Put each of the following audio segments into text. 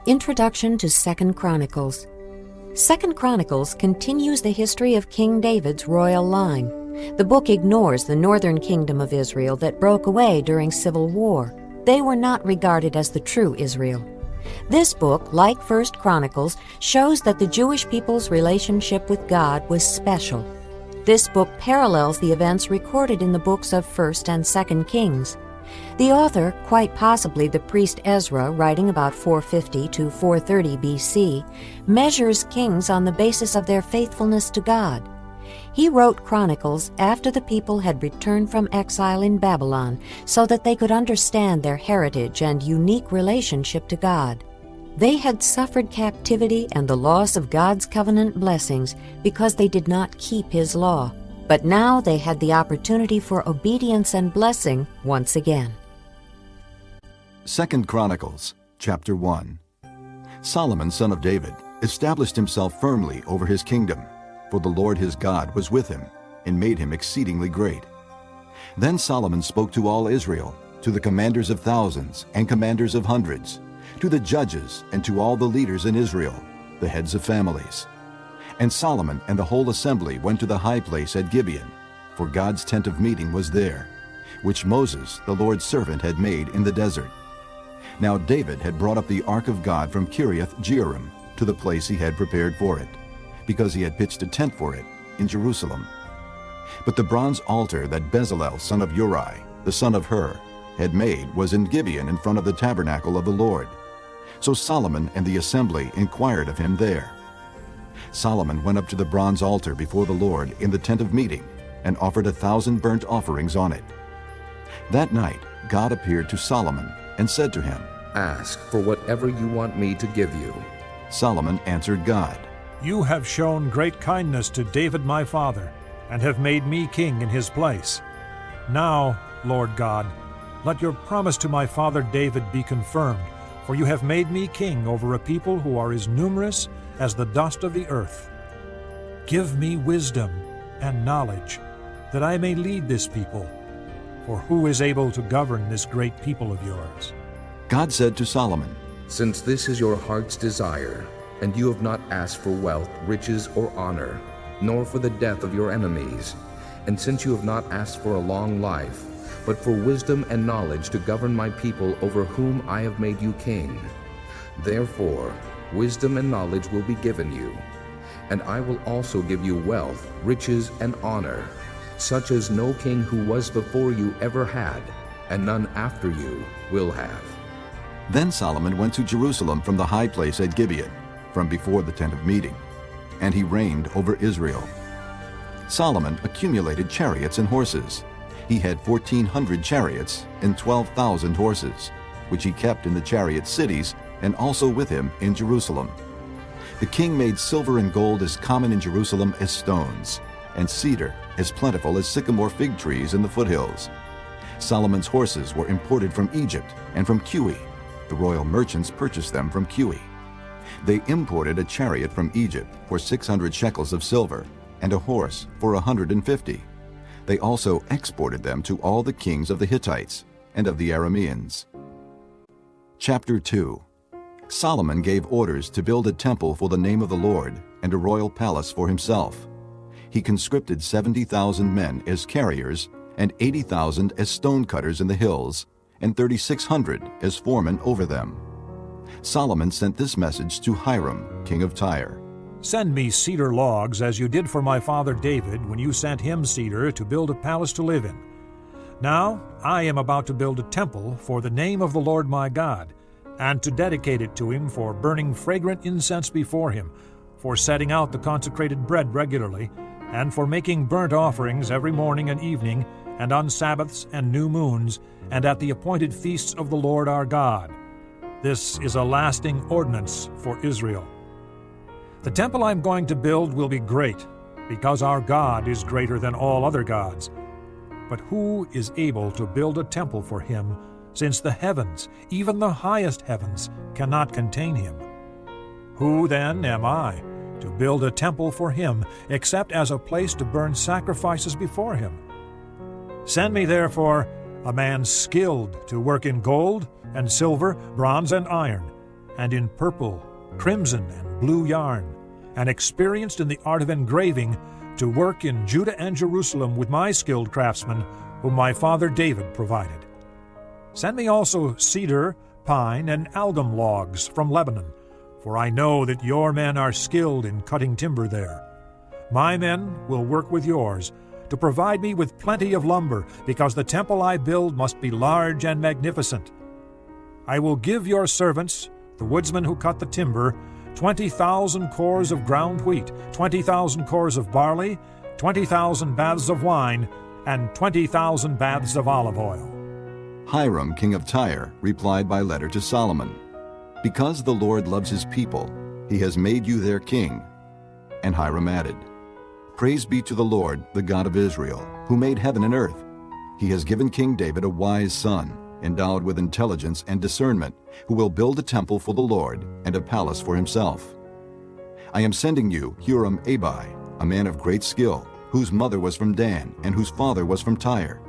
Introduction to 2 Chronicles. 2 Chronicles continues the history of King David's royal line. The book ignores the northern kingdom of Israel that broke away during civil war. They were not regarded as the true Israel. This book, like 1 Chronicles, shows that the Jewish people's relationship with God was special. This book parallels the events recorded in the books of 1 and 2 Kings. The author, quite possibly the priest Ezra, writing about 450 to 430 BC, measures kings on the basis of their faithfulness to God. He wrote Chronicles after the people had returned from exile in Babylon so that they could understand their heritage and unique relationship to God. They had suffered captivity and the loss of God's covenant blessings because they did not keep His law. But now they had the opportunity for obedience and blessing once again. 2 Chronicles, chapter 1. Solomon, son of David, established himself firmly over his kingdom, for the Lord his God was with him, and made him exceedingly great. Then Solomon spoke to all Israel, to the commanders of thousands and commanders of hundreds, to the judges and to all the leaders in Israel, the heads of families. And Solomon and the whole assembly went to the high place at Gibeon, for God's tent of meeting was there, which Moses, the Lord's servant, had made in the desert. Now David had brought up the ark of God from Kiriath-Jearim to the place he had prepared for it, because he had pitched a tent for it in Jerusalem. But the bronze altar that Bezalel son of Uri, the son of Hur, had made was in Gibeon in front of the tabernacle of the Lord. So Solomon and the assembly inquired of him there. Solomon went up to the bronze altar before the Lord in the tent of meeting and offered 1,000 burnt offerings on it. That night God appeared to Solomon and said to him, "Ask for whatever you want me to give you." Solomon answered God, "You have shown great kindness to David my father, and have made me king in his place. Now, Lord God, let your promise to my father David be confirmed, for you have made me king over a people who are as numerous as the dust of the earth. Give me wisdom and knowledge, that I may lead this people, for who is able to govern this great people of yours?" God said to Solomon, "Since this is your heart's desire, and you have not asked for wealth, riches, or honor, nor for the death of your enemies, and since you have not asked for a long life, but for wisdom and knowledge to govern my people over whom I have made you king, therefore wisdom and knowledge will be given you, and I will also give you wealth, riches, and honor, such as no king who was before you ever had, and none after you will have." Then Solomon went to Jerusalem from the high place at Gibeon, from before the tent of meeting, and he reigned over Israel. Solomon accumulated chariots and horses. He had 1,400 chariots and 12,000 horses, which he kept in the chariot cities and also with him in Jerusalem. The king made silver and gold as common in Jerusalem as stones, and cedar as plentiful as sycamore fig trees in the foothills. Solomon's horses were imported from Egypt and from Cuwe. The royal merchants purchased them from Cuwe. They imported a chariot from Egypt for 600 shekels of silver, and a horse for 150. They also exported them to all the kings of the Hittites and of the Arameans. Chapter 2. Solomon gave orders to build a temple for the name of the Lord and a royal palace for himself. He conscripted 70,000 men as carriers and 80,000 as stone cutters in the hills and 3,600 as foremen over them. Solomon sent this message to Hiram, king of Tyre. "Send me cedar logs as you did for my father David when you sent him cedar to build a palace to live in. Now I am about to build a temple for the name of the Lord my God, and to dedicate it to him for burning fragrant incense before him, for setting out the consecrated bread regularly, and for making burnt offerings every morning and evening, and on Sabbaths and new moons, and at the appointed feasts of the Lord our God. This is a lasting ordinance for Israel. The temple I am going to build will be great, because our God is greater than all other gods. But who is able to build a temple for him, since the heavens, even the highest heavens, cannot contain him? Who then am I to build a temple for him, except as a place to burn sacrifices before him? Send me therefore a man skilled to work in gold and silver, bronze and iron, and in purple, crimson, and blue yarn, and experienced in the art of engraving, to work in Judah and Jerusalem with my skilled craftsmen, whom my father David provided. Send me also cedar, pine, and algum logs from Lebanon, for I know that your men are skilled in cutting timber there. My men will work with yours, to provide me with plenty of lumber, because the temple I build must be large and magnificent. I will give your servants, the woodsmen who cut the timber, 20,000 cores of ground wheat, 20,000 cores of barley, 20,000 baths of wine, and 20,000 baths of olive oil. Hiram, king of Tyre, replied by letter to Solomon, "Because the Lord loves his people, he has made you their king." And Hiram added, "Praise be to the Lord, the God of Israel, who made heaven and earth. He has given King David a wise son, endowed with intelligence and discernment, who will build a temple for the Lord and a palace for himself. I am sending you Huram-Abi, a man of great skill, whose mother was from Dan and whose father was from Tyre.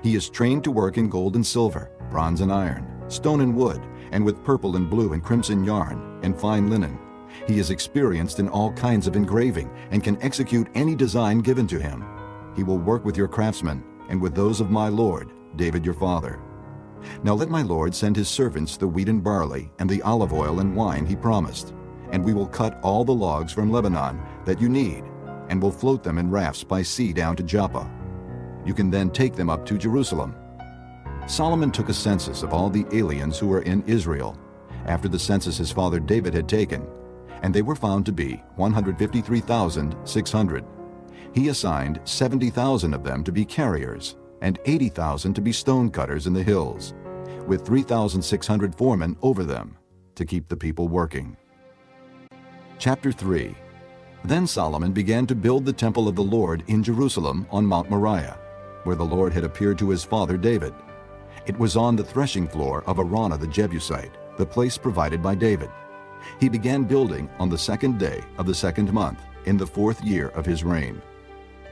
He is trained to work in gold and silver, bronze and iron, stone and wood, and with purple and blue and crimson yarn and fine linen. He is experienced in all kinds of engraving and can execute any design given to him. He will work with your craftsmen and with those of my lord, David your father. Now let my lord send his servants the wheat and barley and the olive oil and wine he promised, and we will cut all the logs from Lebanon that you need, and will float them in rafts by sea down to Joppa. You can then take them up to Jerusalem." Solomon took a census of all the aliens who were in Israel, after the census his father David had taken, and they were found to be 153,600. He assigned 70,000 of them to be carriers, and 80,000 to be stone cutters in the hills, with 3,600 foremen over them, to keep the people working. Chapter 3. Then Solomon began to build the temple of the Lord in Jerusalem on Mount Moriah, where the Lord had appeared to his father David. It was on the threshing floor of Araunah the Jebusite, the place provided by David. He began building on the 2nd day of the 2nd month, in the 4th year of his reign.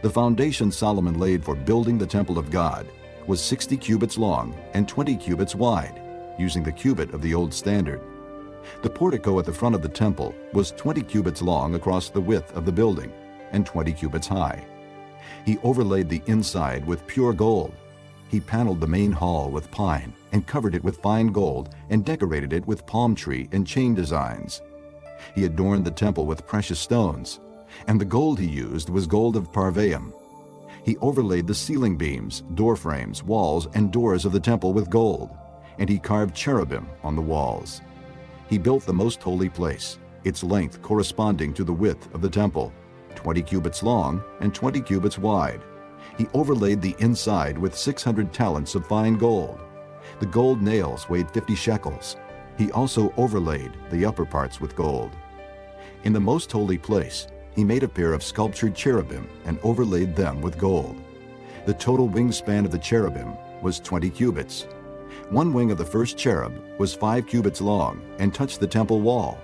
The foundation Solomon laid for building the temple of God was 60 cubits long and 20 cubits wide, using the cubit of the old standard. The portico at the front of the temple was 20 cubits long across the width of the building and 20 cubits high. He overlaid the inside with pure gold. He paneled the main hall with pine and covered it with fine gold and decorated it with palm tree and chain designs. He adorned the temple with precious stones, and the gold he used was gold of Parvaim. He overlaid the ceiling beams, door frames, walls, and doors of the temple with gold, and he carved cherubim on the walls. He built the most holy place, its length corresponding to the width of the temple, 20 cubits long and 20 cubits wide. He overlaid the inside with 600 talents of fine gold. The gold nails weighed 50 shekels. He also overlaid the upper parts with gold. In the most holy place, he made a pair of sculptured cherubim and overlaid them with gold. The total wingspan of the cherubim was 20 cubits. One wing of the first cherub was 5 cubits long and touched the temple wall,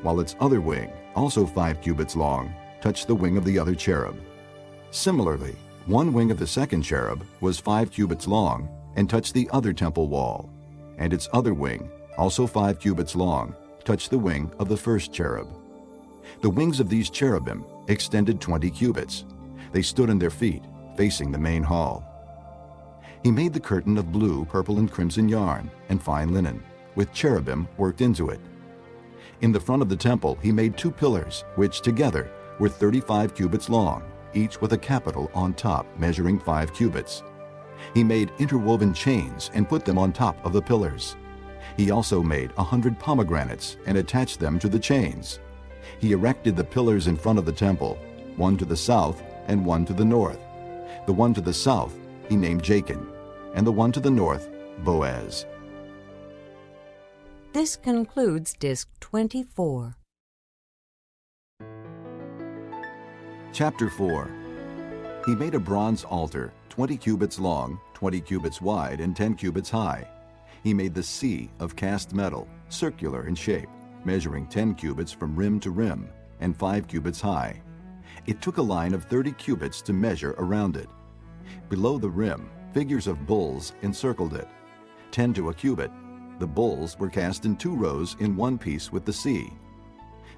while its other wing, also 5 cubits long, touched the wing of the other cherub. Similarly, one wing of the second cherub was 5 cubits long and touched the other temple wall, and its other wing, also 5 cubits long, touched the wing of the first cherub. The wings of these cherubim extended 20 cubits. They stood on their feet, facing the main hall. He made the curtain of blue, purple, and crimson yarn and fine linen, with cherubim worked into it. In the front of the temple he made 2 pillars, which together were 35 cubits long, each with a capital on top measuring 5 cubits. He made interwoven chains and put them on top of the pillars. He also made 100 pomegranates and attached them to the chains. He erected the pillars in front of the temple, one to the south and one to the north. The one to the south he named Jachin, and the one to the north, Boaz. This concludes Disc 24. Chapter 4. He made a bronze altar, 20 cubits long, 20 cubits wide, and 10 cubits high. He made the sea of cast metal, circular in shape, measuring 10 cubits from rim to rim, and 5 cubits high. It took a line of 30 cubits to measure around it. Below the rim, figures of bulls encircled it, 10 to a cubit, The bulls were cast in 2 rows in one piece with the sea.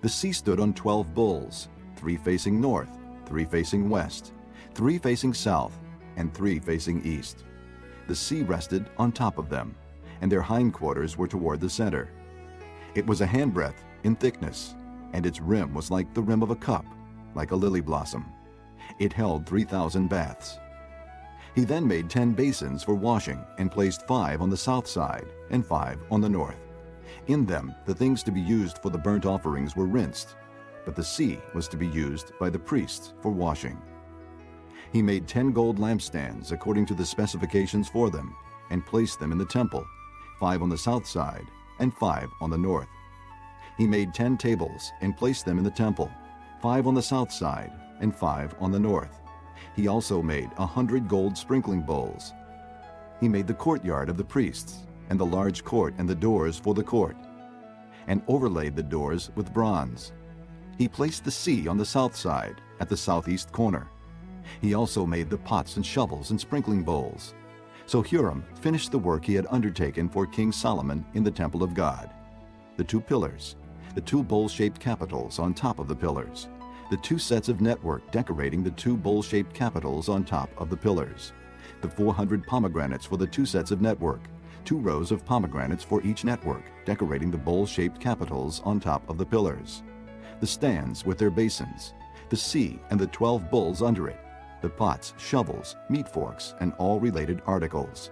The sea stood on 12 bulls, 3 facing north, 3 facing west, 3 facing south, and 3 facing east. The sea rested on top of them, and their hindquarters were toward the center. It was a handbreadth in thickness, and its rim was like the rim of a cup, like a lily blossom. It held 3,000 baths. He then made 10 basins for washing and placed 5 on the south side and 5 on the north. In them the things to be used for the burnt offerings were rinsed, but the sea was to be used by the priests for washing. He made 10 gold lampstands according to the specifications for them, and placed them in the temple, 5 on the south side and 5 on the north. He made 10 tables and placed them in the temple, 5 on the south side and 5 on the north. He also made 100 gold sprinkling bowls. He made the courtyard of the priests, and the large court and the doors for the court, and overlaid the doors with bronze. He placed the sea on the south side at the southeast corner. He also made the pots and shovels and sprinkling bowls. So Huram finished the work he had undertaken for King Solomon in the temple of God: the 2 pillars, the 2 bowl-shaped capitals on top of the pillars, the 2 sets of network decorating the 2 bowl-shaped capitals on top of the pillars, the 400 pomegranates for the 2 sets of network, 2 rows of pomegranates for each network decorating the bowl-shaped capitals on top of the pillars, the stands with their basins, the sea and the 12 bulls under it, the pots, shovels, meat forks, and all related articles.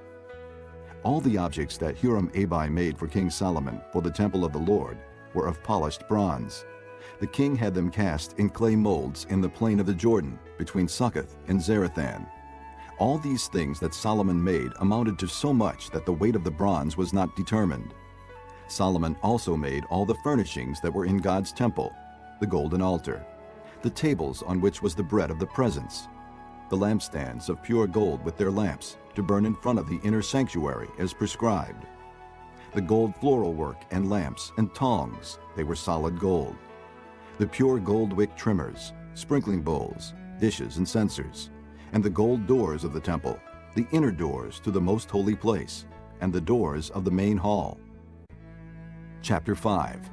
All the objects that Huram-Abi made for King Solomon for the temple of the Lord were of polished bronze. The king had them cast in clay molds in the plain of the Jordan between Succoth and Zarethan. All these things that Solomon made amounted to so much that the weight of the bronze was not determined. Solomon also made all the furnishings that were in God's temple: the golden altar, the tables on which was the bread of the presence, the lampstands of pure gold with their lamps to burn in front of the inner sanctuary as prescribed, the gold floral work and lamps and tongs, they were solid gold, the pure gold wick trimmers, sprinkling bowls, dishes and censers, and the gold doors of the temple, the inner doors to the most holy place, and the doors of the main hall. Chapter 5.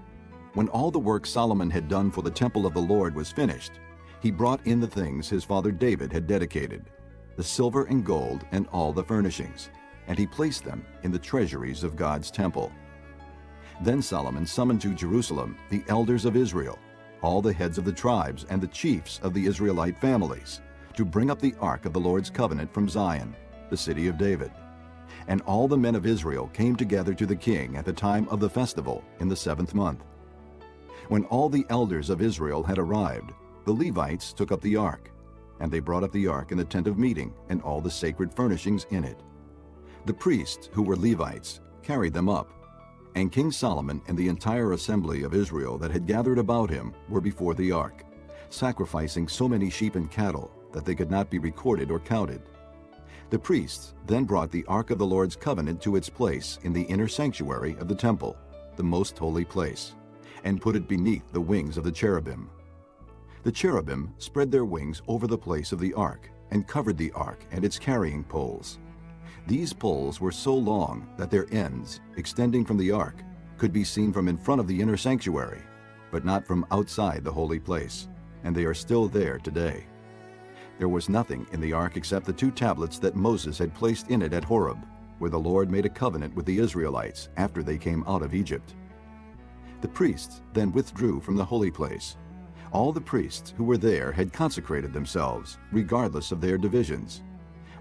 When all the work Solomon had done for the temple of the Lord was finished, he brought in the things his father David had dedicated, the silver and gold and all the furnishings, and he placed them in the treasuries of God's temple. Then Solomon summoned to Jerusalem the elders of Israel, all the heads of the tribes and the chiefs of the Israelite families, to bring up the ark of the Lord's covenant from Zion, the city of David. And all the men of Israel came together to the king at the time of the festival in the 7th month. When all the elders of Israel had arrived, the Levites took up the ark, and they brought up the ark in the tent of meeting and all the sacred furnishings in it. The priests, who were Levites, carried them up, and King Solomon and the entire assembly of Israel that had gathered about him were before the ark, sacrificing so many sheep and cattle that they could not be recorded or counted. The priests then brought the ark of the Lord's covenant to its place in the inner sanctuary of the temple, the most holy place, and put it beneath the wings of the cherubim. The cherubim spread their wings over the place of the ark and covered the ark and its carrying poles. These poles were so long that their ends, extending from the ark, could be seen from in front of the inner sanctuary, but not from outside the holy place, and they are still there today. There was nothing in the ark except the 2 tablets that Moses had placed in it at Horeb, where the Lord made a covenant with the Israelites after they came out of Egypt. The priests then withdrew from the holy place. All the priests who were there had consecrated themselves, regardless of their divisions.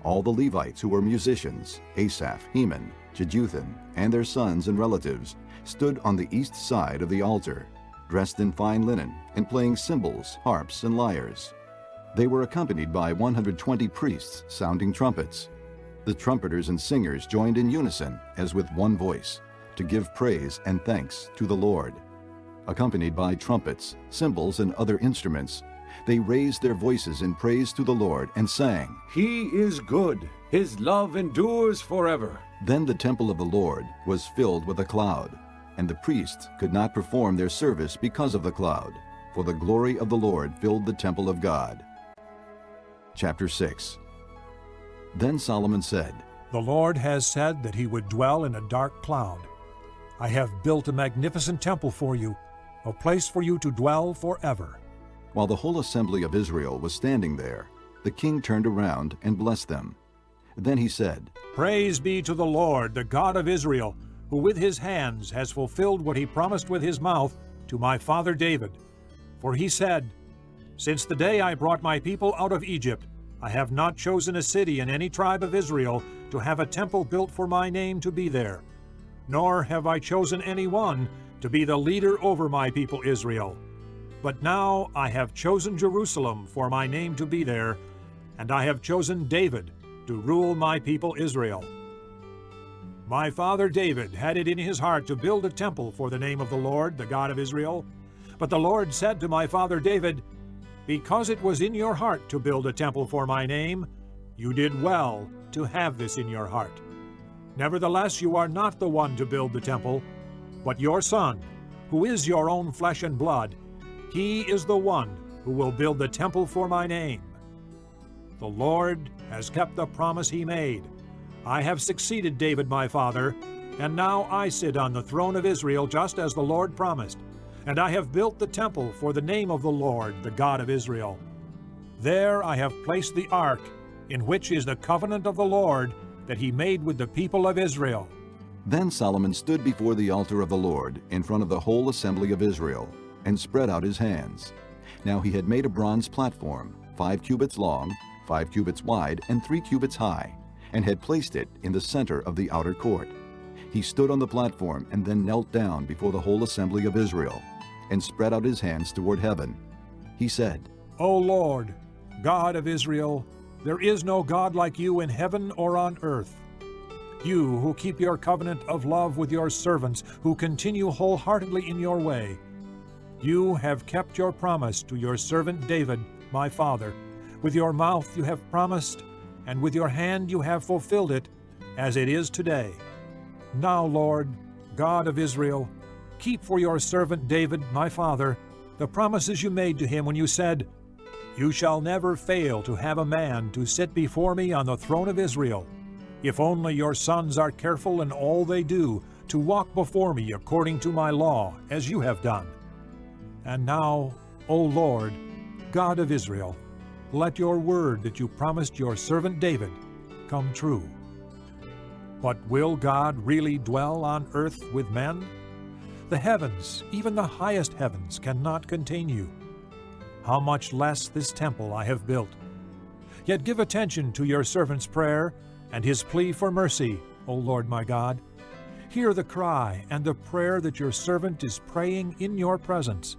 All the Levites who were musicians, Asaph, Heman, Jeduthun, and their sons and relatives, stood on the east side of the altar, dressed in fine linen and playing cymbals, harps, and lyres. They were accompanied by 120 priests sounding trumpets. The trumpeters and singers joined in unison, as with one voice, to give praise and thanks to the Lord. Accompanied by trumpets, cymbals, and other instruments, they raised their voices in praise to the Lord and sang, "He is good. His love endures forever." Then the temple of the Lord was filled with a cloud, and the priests could not perform their service because of the cloud, for the glory of the Lord filled the temple of God. Chapter 6. Then Solomon said, The Lord has said that he would dwell in a dark cloud. I have built a magnificent temple for you, a place for you to dwell forever." While the whole assembly of Israel was standing there, the king turned around and blessed them. Then he said, "Praise be to the Lord, the God of Israel, who with his hands has fulfilled what he promised with his mouth to my father David. For he said, 'Since the day I brought my people out of Egypt, I have not chosen a city in any tribe of Israel to have a temple built for my name to be there, nor have I chosen any one to be the leader over my people Israel. But now I have chosen Jerusalem for my name to be there, and I have chosen David to rule my people Israel.' My father David had it in his heart to build a temple for the name of the Lord, the God of Israel. But the Lord said to my father David, 'Because it was in your heart to build a temple for my name, you did well to have this in your heart. Nevertheless, you are not the one to build the temple, but your son, who is your own flesh and blood. He is the one who will build the temple for my name.' The Lord has kept the promise he made. I have succeeded David my father, and now I sit on the throne of Israel just as the Lord promised, and I have built the temple for the name of the Lord, the God of Israel. There I have placed the ark, in which is the covenant of the Lord that he made with the people of Israel." Then Solomon stood before the altar of the Lord in front of the whole assembly of Israel, and spread out his hands. Now he had made a bronze platform, 5 cubits long, 5 cubits wide, and 3 cubits high, and had placed it in the center of the outer court. He stood on the platform and then knelt down before the whole assembly of Israel, and spread out his hands toward heaven. He said, "O Lord, God of Israel, there is no God like you in heaven or on earth. You who keep your covenant of love with your servants, who continue wholeheartedly in your way. You have kept your promise to your servant David, my father. With your mouth you have promised, and with your hand you have fulfilled it, as it is today. Now, Lord, God of Israel, keep for your servant David, my father, the promises you made to him when you said, 'You shall never fail to have a man to sit before me on the throne of Israel, if only your sons are careful in all they do to walk before me according to my law, as you have done.' And now, O Lord, God of Israel, let your word that you promised your servant David come true. But will God really dwell on earth with men? The heavens, even the highest heavens, cannot contain you. How much less this temple I have built. Yet give attention to your servant's prayer and his plea for mercy, O Lord my God. Hear the cry and the prayer that your servant is praying in your presence.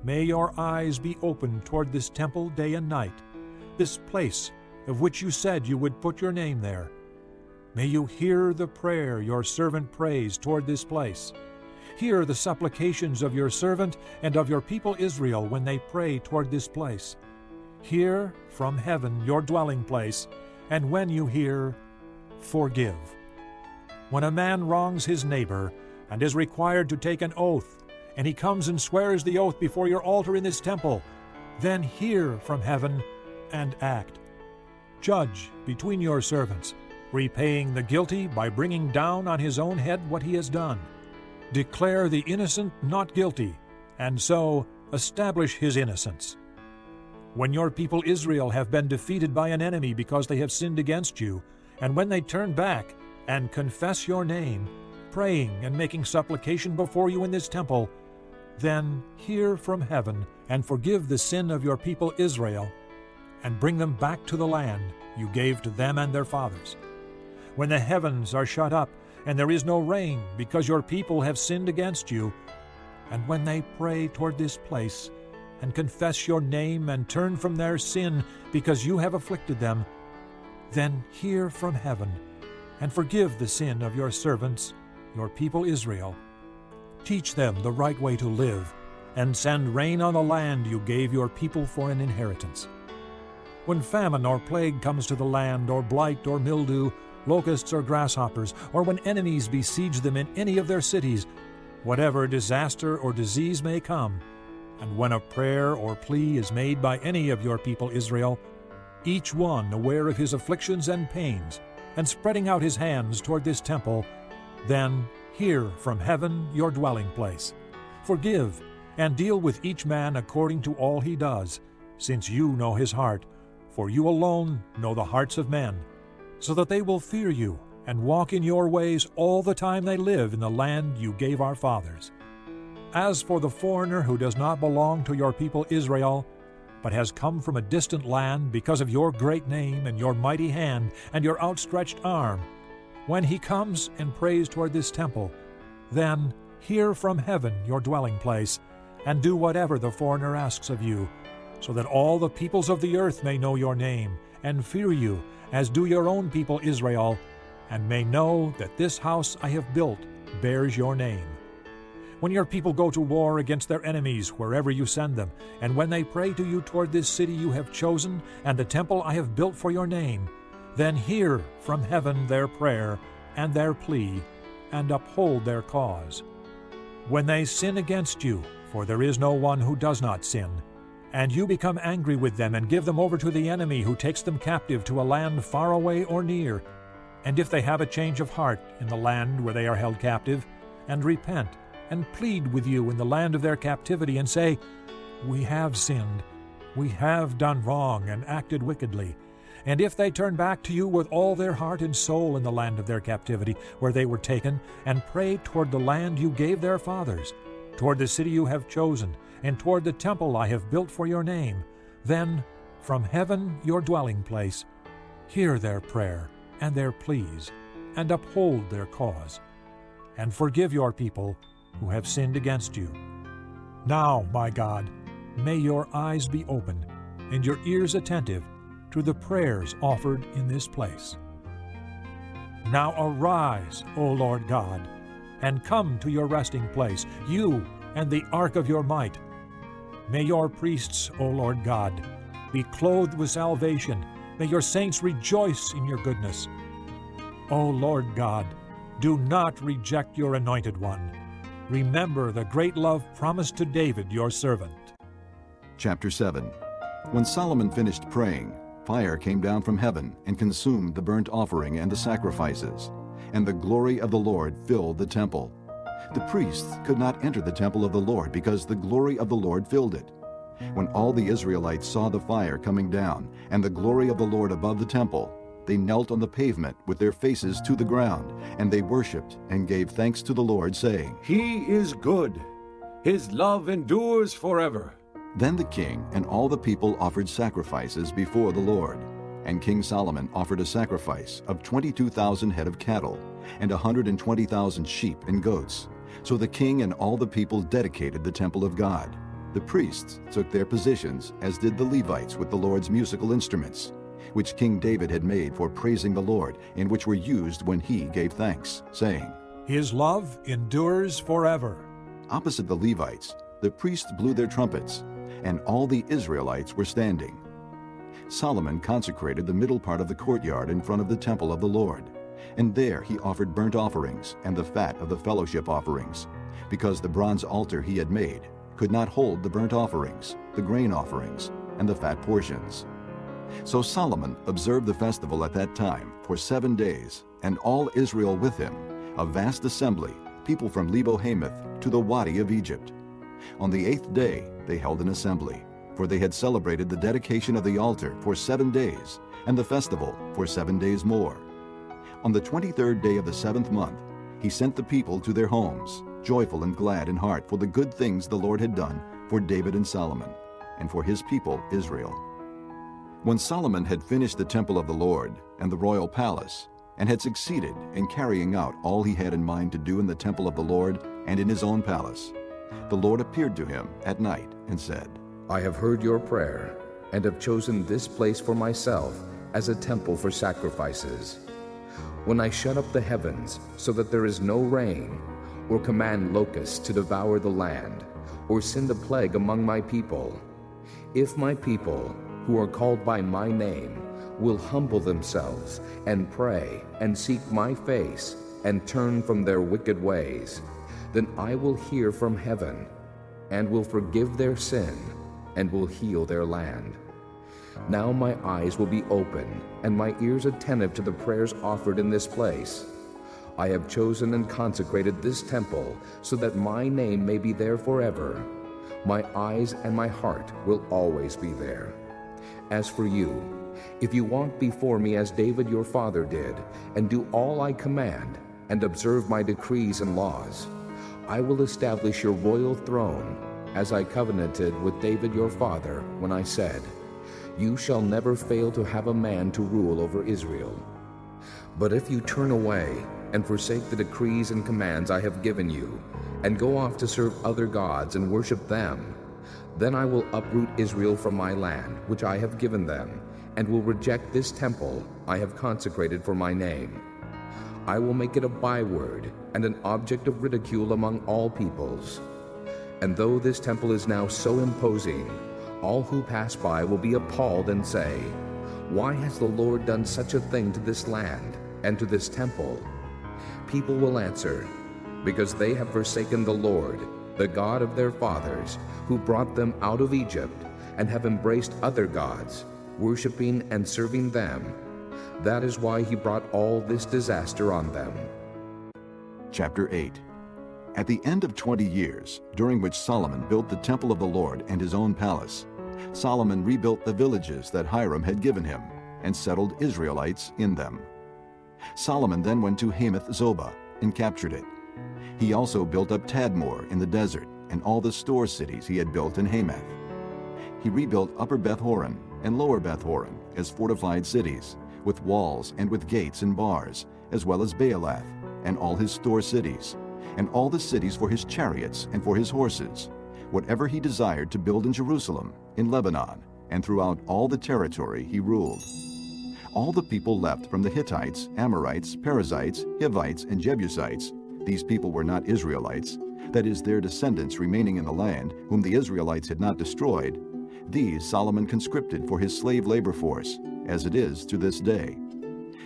May your eyes be open toward this temple day and night, this place of which you said you would put your name there. May you hear the prayer your servant prays toward this place. Hear the supplications of your servant and of your people Israel when they pray toward this place. Hear from heaven your dwelling place, and when you hear, forgive. When a man wrongs his neighbor and is required to take an oath, and he comes and swears the oath before your altar in this temple, then hear from heaven and act. Judge between your servants, repaying the guilty by bringing down on his own head what he has done. Declare the innocent not guilty, and so establish his innocence. When your people Israel have been defeated by an enemy because they have sinned against you, and when they turn back and confess your name, praying and making supplication before you in this temple, then hear from heaven and forgive the sin of your people Israel, and bring them back to the land you gave to them and their fathers. When the heavens are shut up and there is no rain because your people have sinned against you, and when they pray toward this place and confess your name and turn from their sin because you have afflicted them, then hear from heaven and forgive the sin of your servants, your people Israel. Teach them the right way to live, and send rain on the land you gave your people for an inheritance. When famine or plague comes to the land, or blight or mildew, locusts or grasshoppers, or when enemies besiege them in any of their cities, whatever disaster or disease may come, and when a prayer or plea is made by any of your people Israel, each one aware of his afflictions and pains, and spreading out his hands toward this temple, then hear from heaven your dwelling place. Forgive, and deal with each man according to all he does, since you know his heart, for you alone know the hearts of men, so that they will fear you and walk in your ways all the time they live in the land you gave our fathers. As for the foreigner who does not belong to your people Israel, but has come from a distant land because of your great name and your mighty hand and your outstretched arm, when he comes and prays toward this temple, then hear from heaven your dwelling place, and do whatever the foreigner asks of you, so that all the peoples of the earth may know your name, and fear you, as do your own people Israel, and may know that this house I have built bears your name. When your people go to war against their enemies wherever you send them, and when they pray to you toward this city you have chosen, and the temple I have built for your name, then hear from heaven their prayer and their plea, and uphold their cause. When they sin against you, for there is no one who does not sin, and you become angry with them and give them over to the enemy who takes them captive to a land far away or near, and if they have a change of heart in the land where they are held captive, and repent, and plead with you in the land of their captivity, and say, We have sinned, we have done wrong and acted wickedly, and if they turn back to you with all their heart and soul in the land of their captivity, where they were taken, and pray toward the land you gave their fathers, toward the city you have chosen, and toward the temple I have built for your name, then from heaven your dwelling place, hear their prayer and their pleas, and uphold their cause, and forgive your people who have sinned against you. Now, my God, may your eyes be opened, and your ears attentive to the prayers offered in this place. Now arise, O Lord God, and come to your resting place, you and the ark of your might. May your priests, O Lord God, be clothed with salvation. May your saints rejoice in your goodness. O Lord God, do not reject your anointed one. Remember the great love promised to David your servant. Chapter 7. When Solomon finished praying, fire came down from heaven and consumed the burnt offering and the sacrifices, and the glory of the Lord filled the temple. The priests could not enter the temple of the Lord because the glory of the Lord filled it. When all the Israelites saw the fire coming down and the glory of the Lord above the temple, they knelt on the pavement with their faces to the ground, and they worshipped and gave thanks to the Lord, saying, He is good. His love endures forever. Then the king and all the people offered sacrifices before the Lord. And King Solomon offered a sacrifice of 22,000 head of cattle and 120,000 sheep and goats. So the king and all the people dedicated the temple of God. The priests took their positions, as did the Levites with the Lord's musical instruments, which King David had made for praising the Lord, and which were used when he gave thanks, saying, His love endures forever. Opposite the Levites, the priests blew their trumpets, and all the Israelites were standing. Solomon consecrated the middle part of the courtyard in front of the temple of the Lord, and there he offered burnt offerings and the fat of the fellowship offerings, because the bronze altar he had made could not hold the burnt offerings, the grain offerings, and the fat portions. So Solomon observed the festival at that time for 7 days, and all Israel with him, a vast assembly, people from Lebo-Hamath to the Wadi of Egypt. On the 8th day they held an assembly, for they had celebrated the dedication of the altar for 7 days, and the festival for 7 days more. On the 23rd day of the 7th month, he sent the people to their homes, joyful and glad in heart for the good things the Lord had done for David and Solomon, and for his people Israel. When Solomon had finished the temple of the Lord and the royal palace, and had succeeded in carrying out all he had in mind to do in the temple of the Lord and in his own palace, the Lord appeared to him at night and said, I have heard your prayer, and have chosen this place for myself as a temple for sacrifices. When I shut up the heavens so that there is no rain, or command locusts to devour the land, or send a plague among my people, if my people, who are called by my name, will humble themselves and pray and seek my face and turn from their wicked ways, then I will hear from heaven and will forgive their sin and will heal their land. Now my eyes will be open and my ears attentive to the prayers offered in this place. I have chosen and consecrated this temple so that my name may be there forever. My eyes and my heart will always be there. As for you, if you walk before me as David your father did, and do all I command, and observe my decrees and laws, I will establish your royal throne, as I covenanted with David your father when I said, you shall never fail to have a man to rule over Israel. But if you turn away and forsake the decrees and commands I have given you, and go off to serve other gods and worship them, then I will uproot Israel from my land, which I have given them, and will reject this temple I have consecrated for my name. I will make it a byword and an object of ridicule among all peoples. And though this temple is now so imposing, all who pass by will be appalled and say, why has the Lord done such a thing to this land and to this temple? People will answer, because they have forsaken the Lord, the God of their fathers, who brought them out of Egypt, and have embraced other gods, worshiping and serving them. That is why he brought all this disaster on them. Chapter 8. At the end of 20 years, during which Solomon built the temple of the Lord and his own palace, Solomon rebuilt the villages that Hiram had given him, and settled Israelites in them. Solomon then went to Hamath-zobah and captured it. He also built up Tadmor in the desert, and all the store cities he had built in Hamath. He rebuilt Upper Beth-horon and Lower Beth-horon as fortified cities, with walls and with gates and bars, as well as Baalath and all his store cities, and all the cities for his chariots and for his horses, whatever he desired to build in Jerusalem, in Lebanon, and throughout all the territory he ruled. All the people left from the Hittites, Amorites, Perizzites, Hivites, and Jebusites. These people were not Israelites, that is, their descendants remaining in the land, whom the Israelites had not destroyed. These Solomon conscripted for his slave labor force, as it is to this day.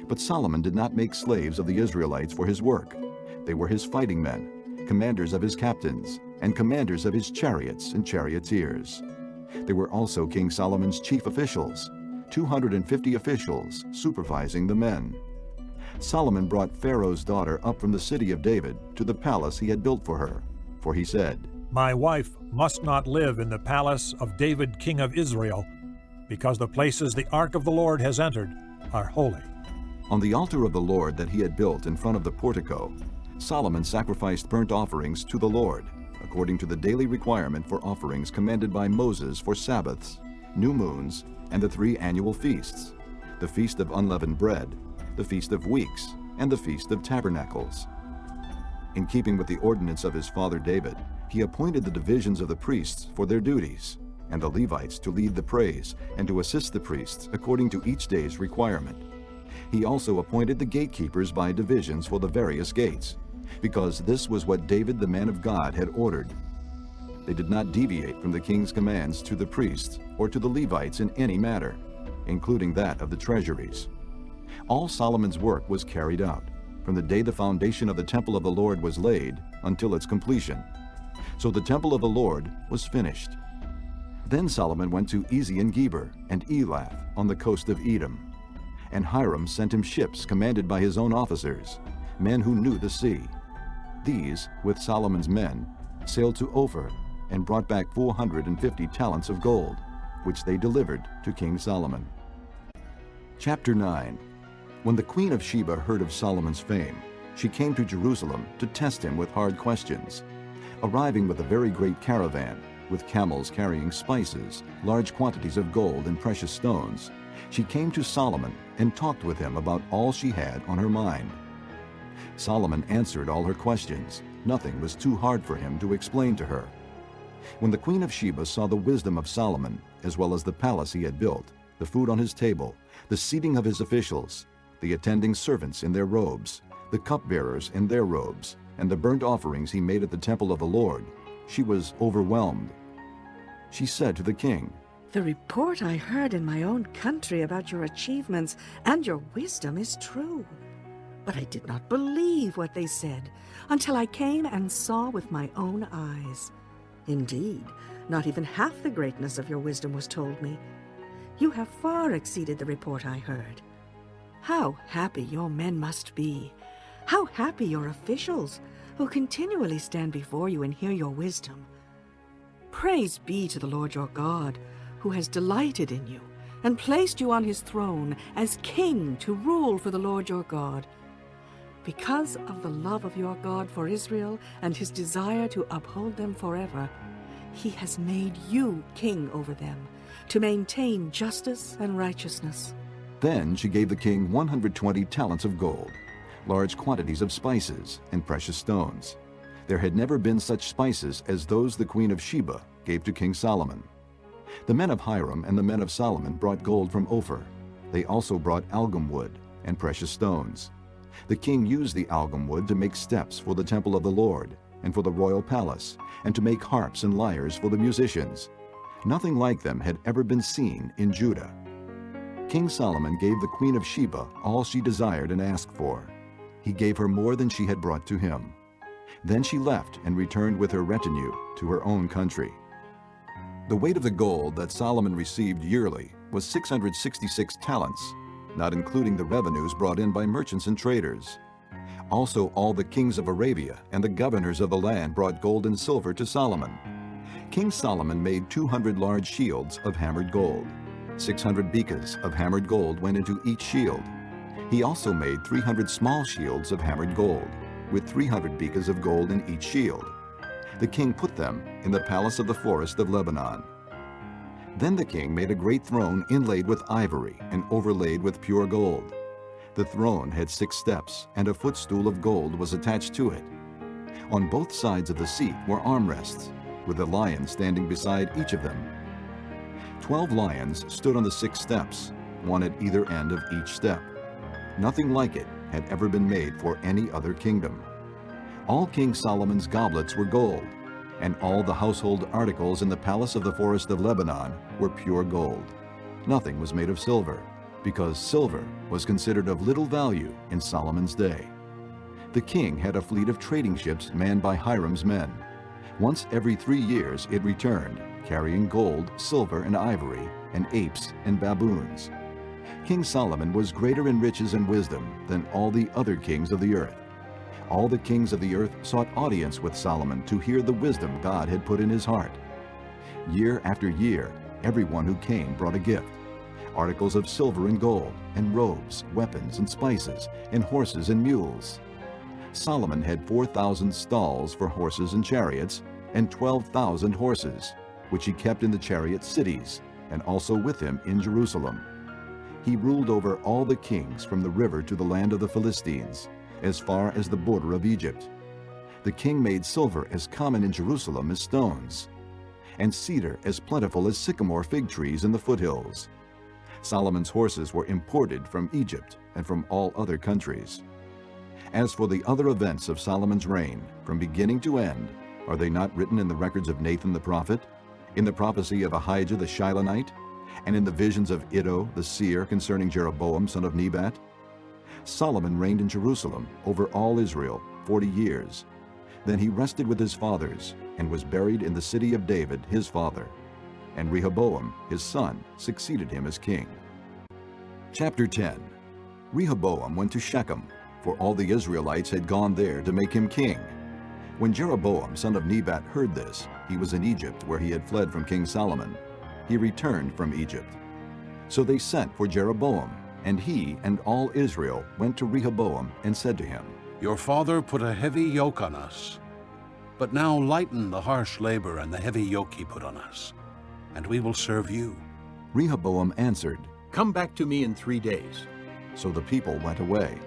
But Solomon did not make slaves of the Israelites for his work. They were his fighting men, commanders of his captains, and commanders of his chariots and charioteers. There were also King Solomon's chief officials, 250 officials supervising the men. Solomon brought Pharaoh's daughter up from the city of David to the palace he had built for her, for he said, My wife must not live in the palace of David king of Israel, because the places the ark of the Lord has entered are holy. On the altar of the Lord that he had built in front of the portico, Solomon sacrificed burnt offerings to the Lord, according to the daily requirement for offerings commanded by Moses for Sabbaths, new moons, and the 3 annual feasts, the Feast of Unleavened Bread, the Feast of Weeks, and the Feast of Tabernacles. In keeping with the ordinance of his father David, he appointed the divisions of the priests for their duties, and the Levites to lead the praise and to assist the priests according to each day's requirement. He also appointed the gatekeepers by divisions for the various gates, because this was what David the man of God had ordered. They did not deviate from the king's commands to the priests or to the Levites in any matter, including that of the treasuries. All Solomon's work was carried out, from the day the foundation of the temple of the Lord was laid until its completion. So the temple of the Lord was finished. Then Solomon went to Ezion-Geber and Elath on the coast of Edom. And Hiram sent him ships commanded by his own officers, men who knew the sea. These, with Solomon's men, sailed to Ophir and brought back 450 talents of gold, which they delivered to King Solomon. Chapter 9. When the Queen of Sheba heard of Solomon's fame, she came to Jerusalem to test him with hard questions. Arriving with a very great caravan, with camels carrying spices, large quantities of gold and precious stones, she came to Solomon and talked with him about all she had on her mind. Solomon answered all her questions. Nothing was too hard for him to explain to her. When the Queen of Sheba saw the wisdom of Solomon, as well as the palace he had built, the food on his table, the seating of his officials, the attending servants in their robes, the cupbearers in their robes, and the burnt offerings he made at the temple of the Lord, she was overwhelmed. She said to the king, The report I heard in my own country about your achievements and your wisdom is true. But I did not believe what they said until I came and saw with my own eyes. Indeed, not even half the greatness of your wisdom was told me. You have far exceeded the report I heard. How happy your men must be. How happy your officials, who continually stand before you and hear your wisdom. Praise be to the Lord your God, who has delighted in you and placed you on his throne as king to rule for the Lord your God. Because of the love of your God for Israel and his desire to uphold them forever, he has made you king over them, to maintain justice and righteousness. Then she gave the king 120 talents of gold, large quantities of spices and precious stones. There had never been such spices as those the Queen of Sheba gave to King Solomon. The men of Hiram and the men of Solomon brought gold from Ophir. They also brought algum wood and precious stones. The king used the algum wood to make steps for the temple of the Lord and for the royal palace, and to make harps and lyres for the musicians. Nothing like them had ever been seen in Judah. King Solomon gave the Queen of Sheba all she desired and asked for. He gave her more than she had brought to him. Then she left and returned with her retinue to her own country. The weight of the gold that Solomon received yearly was 666 talents, not including the revenues brought in by merchants and traders. Also all the kings of Arabia and the governors of the land brought gold and silver to Solomon. King Solomon made 200 large shields of hammered gold. 600 bekas of hammered gold went into each shield. He also made 300 small shields of hammered gold, with 300 bekas of gold in each shield. The king put them in the palace of the forest of Lebanon. Then the king made a great throne inlaid with ivory and overlaid with pure gold. The throne had 6 steps, and a footstool of gold was attached to it. On both sides of the seat were armrests, with a lion standing beside each of them. 12 lions stood on the 6 steps, one at either end of each step. Nothing like it had ever been made for any other kingdom. All King Solomon's goblets were gold, and all the household articles in the palace of the forest of Lebanon were pure gold. Nothing was made of silver, because silver was considered of little value in Solomon's day. The king had a fleet of trading ships manned by Hiram's men. Once every 3 years it returned, carrying gold, silver, and ivory, and apes and baboons. King Solomon was greater in riches and wisdom than all the other kings of the earth. All the kings of the earth sought audience with Solomon to hear the wisdom God had put in his heart. Year after year, everyone who came brought a gift: articles of silver and gold, and robes, weapons, and spices, and horses and mules. Solomon had 4,000 stalls for horses and chariots, and 12,000 horses, which he kept in the chariot cities, and also with him in Jerusalem. He ruled over all the kings from the river to the land of the Philistines, as far as the border of Egypt. The king made silver as common in Jerusalem as stones, and cedar as plentiful as sycamore fig trees in the foothills. Solomon's horses were imported from Egypt and from all other countries. As for the other events of Solomon's reign, from beginning to end, are they not written in the records of Nathan the prophet, in the prophecy of Ahijah the Shilonite, and in the visions of Iddo the seer concerning Jeroboam son of Nebat? Solomon reigned in Jerusalem over all Israel 40 years. Then he rested with his fathers and was buried in the city of David his father. And Rehoboam his son succeeded him as king. Chapter 10. Rehoboam went to Shechem, for all the Israelites had gone there to make him king. When Jeroboam son of Nebat heard this, he was in Egypt where he had fled from King Solomon. He returned from Egypt. So they sent for Jeroboam, and he and all Israel went to Rehoboam and said to him, "Your father put a heavy yoke on us, but now lighten the harsh labor and the heavy yoke he put on us, and we will serve you." Rehoboam answered, "Come back to me in 3 days." So the people went away.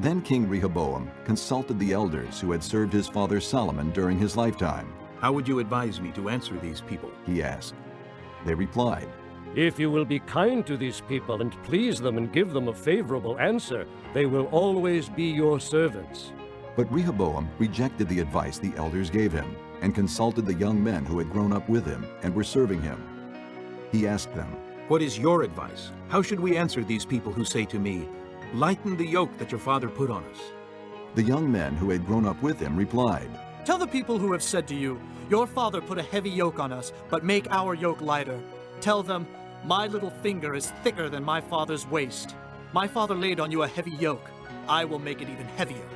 Then King Rehoboam consulted the elders who had served his father Solomon during his lifetime. "How would you advise me to answer these people?" He asked. They replied, "If you will be kind to these people and please them and give them a favorable answer, they will always be your servants." But Rehoboam rejected the advice the elders gave him and consulted the young men who had grown up with him and were serving him. He asked them, "What is your advice? How should we answer these people who say to me, 'Lighten the yoke that your father put on us'?" The young men who had grown up with him replied, "Tell the people who have said to you, 'Your father put a heavy yoke on us, but make our yoke lighter.' Tell them, 'My little finger is thicker than my father's waist. My father laid on you a heavy yoke, I will make it even heavier.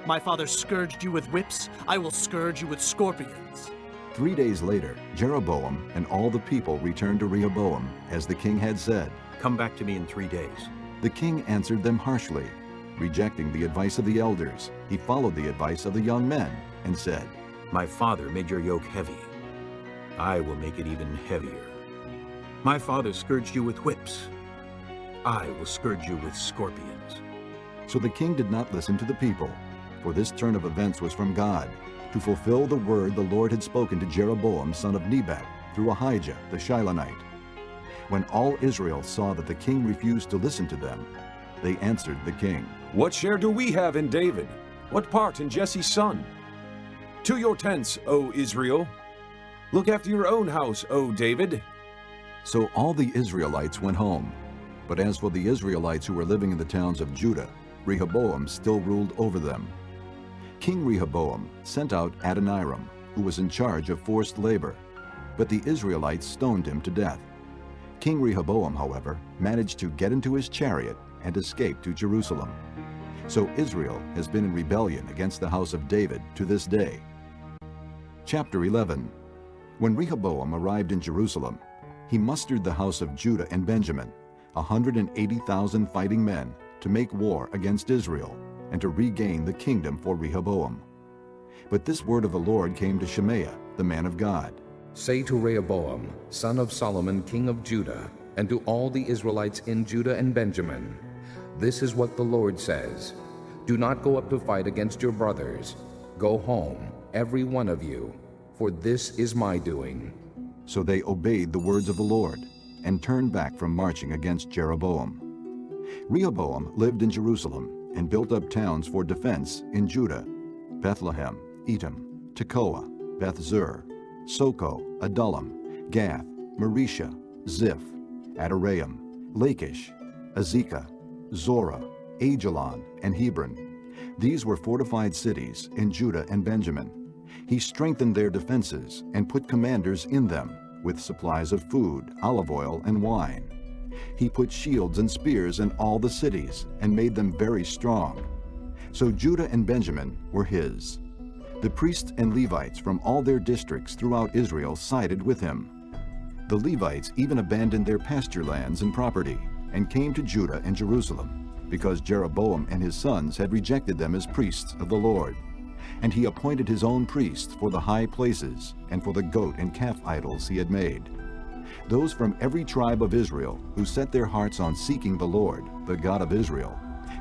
My father scourged you with whips, I will scourge you with scorpions. 3 days later, Jeroboam and all the people returned to Rehoboam, as the king had said. Come back to me in 3 days. The king answered them harshly. Rejecting the advice of the elders, he followed the advice of the young men and said, My father made your yoke heavy. I will make it even heavier. My father scourged you with whips. I will scourge you with scorpions. So the king did not listen to the people, for this turn of events was from God, to fulfill the word the Lord had spoken to Jeroboam son of Nebat through Ahijah the Shilonite. When all Israel saw that the king refused to listen to them, they answered the king, What share do we have in David? What part in Jesse's son? To your tents, O Israel! Look after your own house, O David! So all the Israelites went home. But as for the Israelites who were living in the towns of Judah, Rehoboam still ruled over them. King Rehoboam sent out Adoniram, who was in charge of forced labor, but the Israelites stoned him to death. King Rehoboam, however, managed to get into his chariot and escape to Jerusalem. So Israel has been in rebellion against the house of David to this day. Chapter 11. When Rehoboam arrived in Jerusalem, he mustered the house of Judah and Benjamin, 180,000 fighting men, to make war against Israel and to regain the kingdom for Rehoboam. But this word of the Lord came to Shemaiah, the man of God. Say to Rehoboam, son of Solomon, king of Judah, and to all the Israelites in Judah and Benjamin, this is what the Lord says. Do not go up to fight against your brothers. Go home, every one of you, for this is my doing. So they obeyed the words of the Lord and turned back from marching against Jeroboam. Rehoboam lived in Jerusalem and built up towns for defense in Judah: Bethlehem, Etam, Tekoa, Beth-zur, Soko, Adullam, Gath, Maresha, Ziph, Adoraim, Lachish, Azekah, Zorah, Ajalon, and Hebron. These were fortified cities in Judah and Benjamin. He strengthened their defenses and put commanders in them with supplies of food, olive oil, and wine. He put shields and spears in all the cities and made them very strong. So Judah and Benjamin were his. The priests and Levites from all their districts throughout Israel sided with him. The Levites even abandoned their pasture lands and property and came to Judah and Jerusalem, because Jeroboam and his sons had rejected them as priests of the Lord. And he appointed his own priests for the high places and for the goat and calf idols he had made. Those from every tribe of Israel who set their hearts on seeking the Lord, the God of Israel,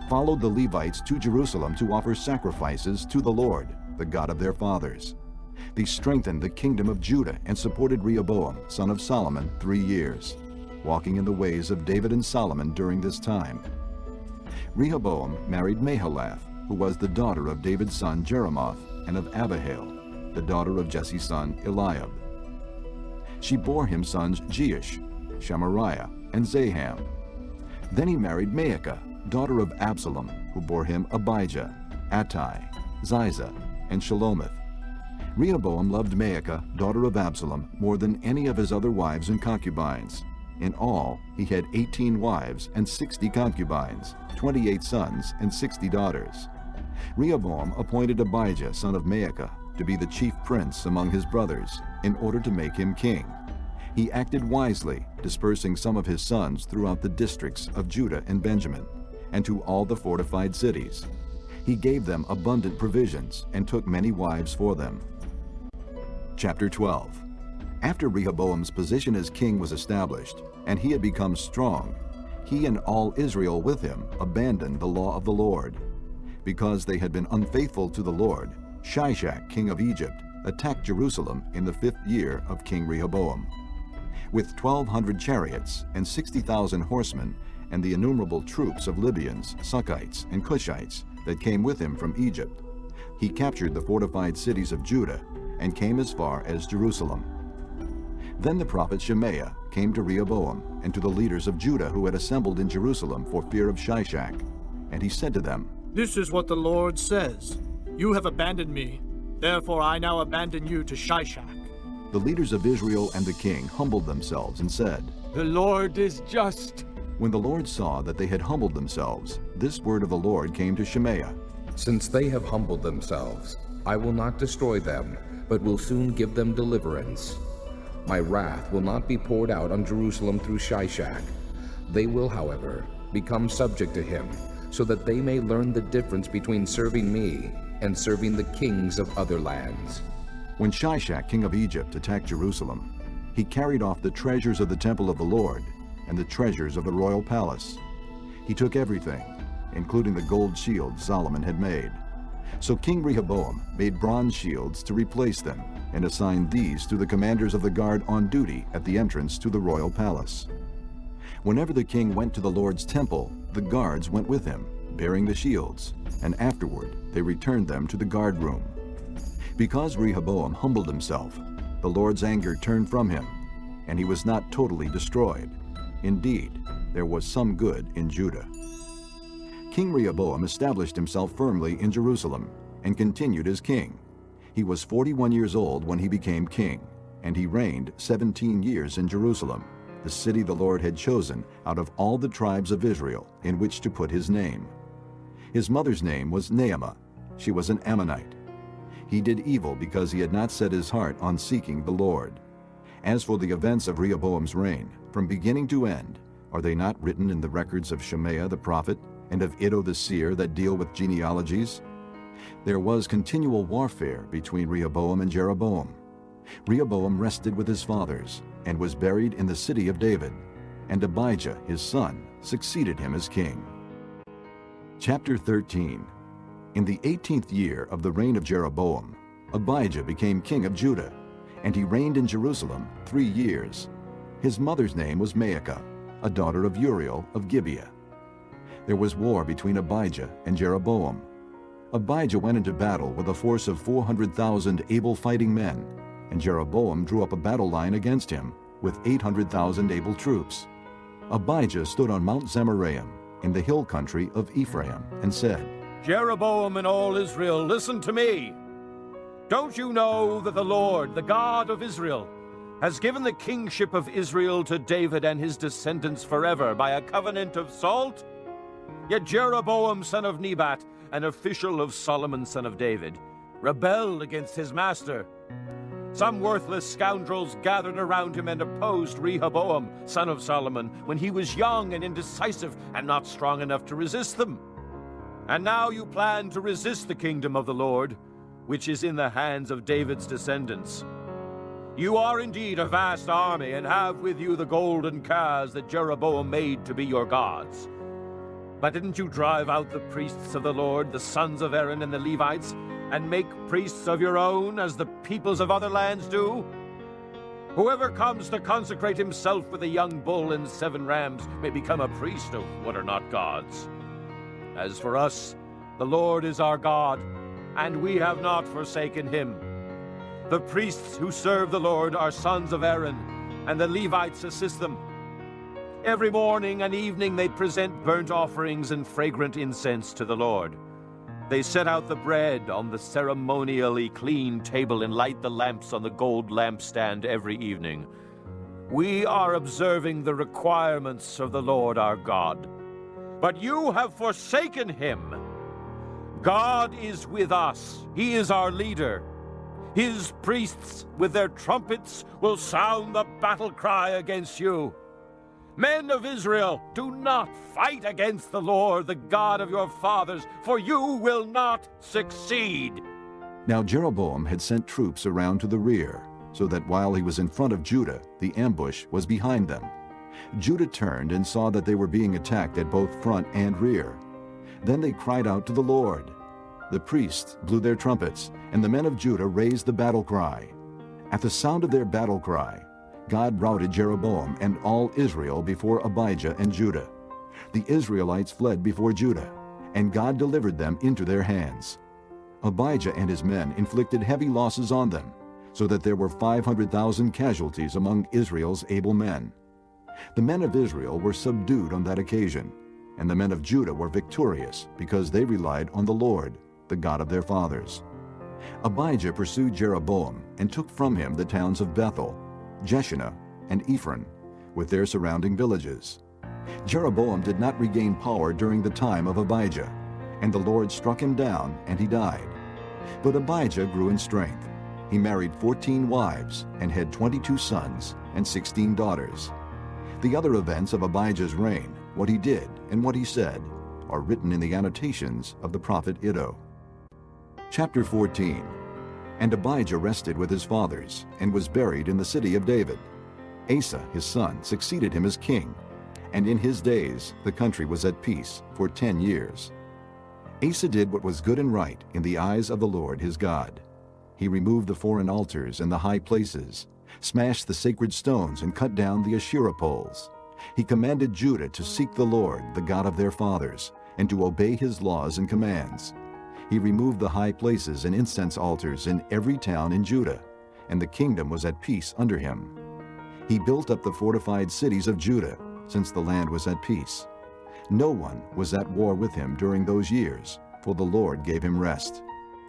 followed the Levites to Jerusalem to offer sacrifices to the Lord, the God of their fathers. They strengthened the kingdom of Judah and supported Rehoboam, son of Solomon, 3 years, walking in the ways of David and Solomon during this time. Rehoboam married Mahalath, who was the daughter of David's son Jeremoth and of Abihail, the daughter of Jesse's son Eliab. She bore him sons Jeush, Shemariah, and Zaham. Then he married Maacah, daughter of Absalom, who bore him Abijah, Attai, Ziza, and Shalomith. Rehoboam loved Maacah, daughter of Absalom, more than any of his other wives and concubines. In all, he had 18 wives and 60 concubines, 28 sons and 60 daughters. Rehoboam appointed Abijah, son of Maacah, to be the chief prince among his brothers, in order to make him king. He acted wisely, dispersing some of his sons throughout the districts of Judah and Benjamin, and to all the fortified cities. He gave them abundant provisions and took many wives for them. Chapter 12. After Rehoboam's position as king was established, and he had become strong, he and all Israel with him abandoned the law of the Lord. Because they had been unfaithful to the Lord, Shishak, king of Egypt, attacked Jerusalem in the 5th year of King Rehoboam. With 1,200 chariots and 60,000 horsemen and the innumerable troops of Libyans, Sukkites, and Cushites that came with him from Egypt, he captured the fortified cities of Judah and came as far as Jerusalem. Then the prophet Shemaiah came to Rehoboam and to the leaders of Judah who had assembled in Jerusalem for fear of Shishak, and he said to them, This is what the Lord says. You have abandoned me, therefore I now abandon you to Shishak. The leaders of Israel and the king humbled themselves and said, The Lord is just. When the Lord saw that they had humbled themselves, this word of the Lord came to Shemaiah. Since they have humbled themselves, I will not destroy them, but will soon give them deliverance. My wrath will not be poured out on Jerusalem through Shishak. They will, however, become subject to him, so that they may learn the difference between serving me and serving the kings of other lands. When Shishak, king of Egypt, attacked Jerusalem, he carried off the treasures of the temple of the Lord and the treasures of the royal palace. He took everything, including the gold shields Solomon had made. So King Rehoboam made bronze shields to replace them and assigned these to the commanders of the guard on duty at the entrance to the royal palace. Whenever the king went to the Lord's temple, the guards went with him, bearing the shields, and afterward they returned them to the guard room. Because Rehoboam humbled himself, the Lord's anger turned from him, and he was not totally destroyed. Indeed, there was some good in Judah. King Rehoboam established himself firmly in Jerusalem and continued as king. He was 41 years old when he became king, and he reigned 17 years in Jerusalem, the city the Lord had chosen out of all the tribes of Israel in which to put his name. His mother's name was Naamah. She was an Ammonite. He did evil because he had not set his heart on seeking the Lord. As for the events of Rehoboam's reign, from beginning to end, are they not written in the records of Shemaiah the prophet and of Iddo the seer that deal with genealogies? There was continual warfare between Rehoboam and Jeroboam. Rehoboam rested with his fathers and was buried in the city of David, and Abijah, his son, succeeded him as king. Chapter 13. In the 18th year of the reign of Jeroboam, Abijah became king of Judah, and he reigned in Jerusalem 3 years. His mother's name was Maacah, a daughter of Uriel of Gibeon. There was war between Abijah and Jeroboam. Abijah went into battle with a force of 400,000 able fighting men, and Jeroboam drew up a battle line against him with 800,000 able troops. Abijah stood on Mount Zemaraim in the hill country of Ephraim and said, Jeroboam and all Israel, listen to me. Don't you know that the Lord, the God of Israel, has given the kingship of Israel to David and his descendants forever by a covenant of salt? Yet Jeroboam, son of Nebat, an official of Solomon, son of David, rebelled against his master. Some worthless scoundrels gathered around him and opposed Rehoboam, son of Solomon, when he was young and indecisive and not strong enough to resist them. And now you plan to resist the kingdom of the Lord, which is in the hands of David's descendants. You are indeed a vast army and have with you the golden calves that Jeroboam made to be your gods. But didn't you drive out the priests of the Lord, the sons of Aaron and the Levites, and make priests of your own as the peoples of other lands do? Whoever comes to consecrate himself with a young bull and 7 rams may become a priest of what are not gods. As for us, the Lord is our God, and we have not forsaken him. The priests who serve the Lord are sons of Aaron, and the Levites assist them. Every morning and evening they present burnt offerings and fragrant incense to the Lord. They set out the bread on the ceremonially clean table and light the lamps on the gold lampstand every evening. We are observing the requirements of the Lord our God. But you have forsaken him. God is with us. He is our leader. His priests with their trumpets will sound the battle cry against you. Men of Israel, do not fight against the Lord, the God of your fathers, for you will not succeed. Now Jeroboam had sent troops around to the rear, so that while he was in front of Judah, the ambush was behind them. Judah turned and saw that they were being attacked at both front and rear. Then they cried out to the Lord. The priests blew their trumpets, and the men of Judah raised the battle cry. At the sound of their battle cry, God routed Jeroboam and all Israel before Abijah and Judah. The Israelites fled before Judah, and God delivered them into their hands. Abijah and his men inflicted heavy losses on them, so that there were 500,000 casualties among Israel's able men. The men of Israel were subdued on that occasion, and the men of Judah were victorious because they relied on the Lord, the God of their fathers. Abijah pursued Jeroboam and took from him the towns of Bethel, Jeshanah, and Ephron, with their surrounding villages. Jeroboam did not regain power during the time of Abijah, and the Lord struck him down, and he died. But Abijah grew in strength. He married 14 wives and had 22 sons and 16 daughters. The other events of Abijah's reign, what he did and what he said, are written in the annotations of the prophet Iddo. Chapter 14. And Abijah rested with his fathers, and was buried in the city of David. Asa, his son, succeeded him as king, and in his days the country was at peace for 10 years. Asa did what was good and right in the eyes of the Lord his God. He removed the foreign altars and the high places, smashed the sacred stones, and cut down the Asherah poles. He commanded Judah to seek the Lord, the God of their fathers, and to obey his laws and commands. He removed the high places and incense altars in every town in Judah, and the kingdom was at peace under him. He built up the fortified cities of Judah, since the land was at peace. No one was at war with him during those years, for the Lord gave him rest.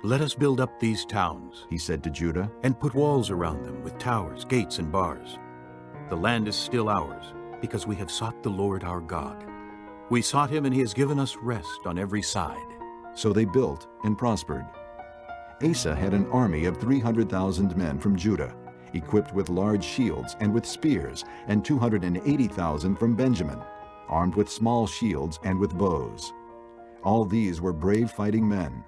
"Let us build up these towns," he said to Judah, "and put walls around them with towers, gates, and bars. The land is still ours, because we have sought the Lord our God. We sought him, and he has given us rest on every side." So they built and prospered. Asa had an army of 300,000 men from Judah, equipped with large shields and with spears, and 280,000 from Benjamin, armed with small shields and with bows. All these were brave fighting men.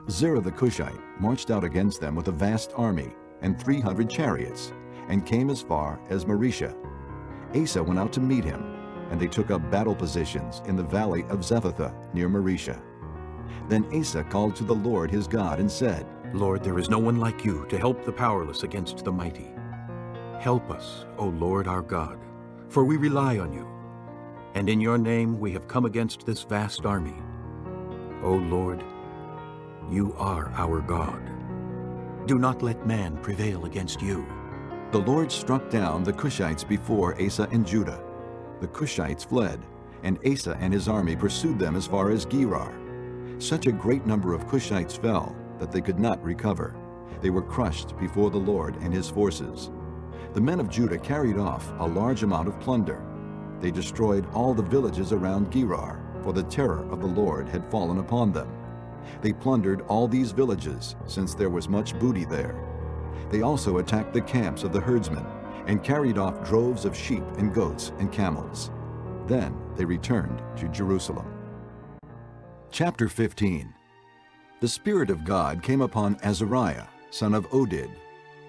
Zerah the Cushite marched out against them with a vast army and 300 chariots, and came as far as Mareshah. Asa went out to meet him, and they took up battle positions in the valley of Zephathah near Mareshah. Then Asa called to the Lord his God and said, "Lord, there is no one like you to help the powerless against the mighty. Help us, O Lord our God, for we rely on you. And in your name we have come against this vast army. O Lord, you are our God. Do not let man prevail against you." The Lord struck down the Cushites before Asa and Judah. The Cushites fled, and Asa and his army pursued them as far as Gerar. Such a great number of Cushites fell that they could not recover. They were crushed before the Lord and his forces. The men of Judah carried off a large amount of plunder. They destroyed all the villages around Gerar, for the terror of the Lord had fallen upon them. They plundered all these villages, since there was much booty there. They also attacked the camps of the herdsmen, and carried off droves of sheep and goats and camels. Then they returned to Jerusalem. Chapter 15. The Spirit of God came upon Azariah, son of Oded.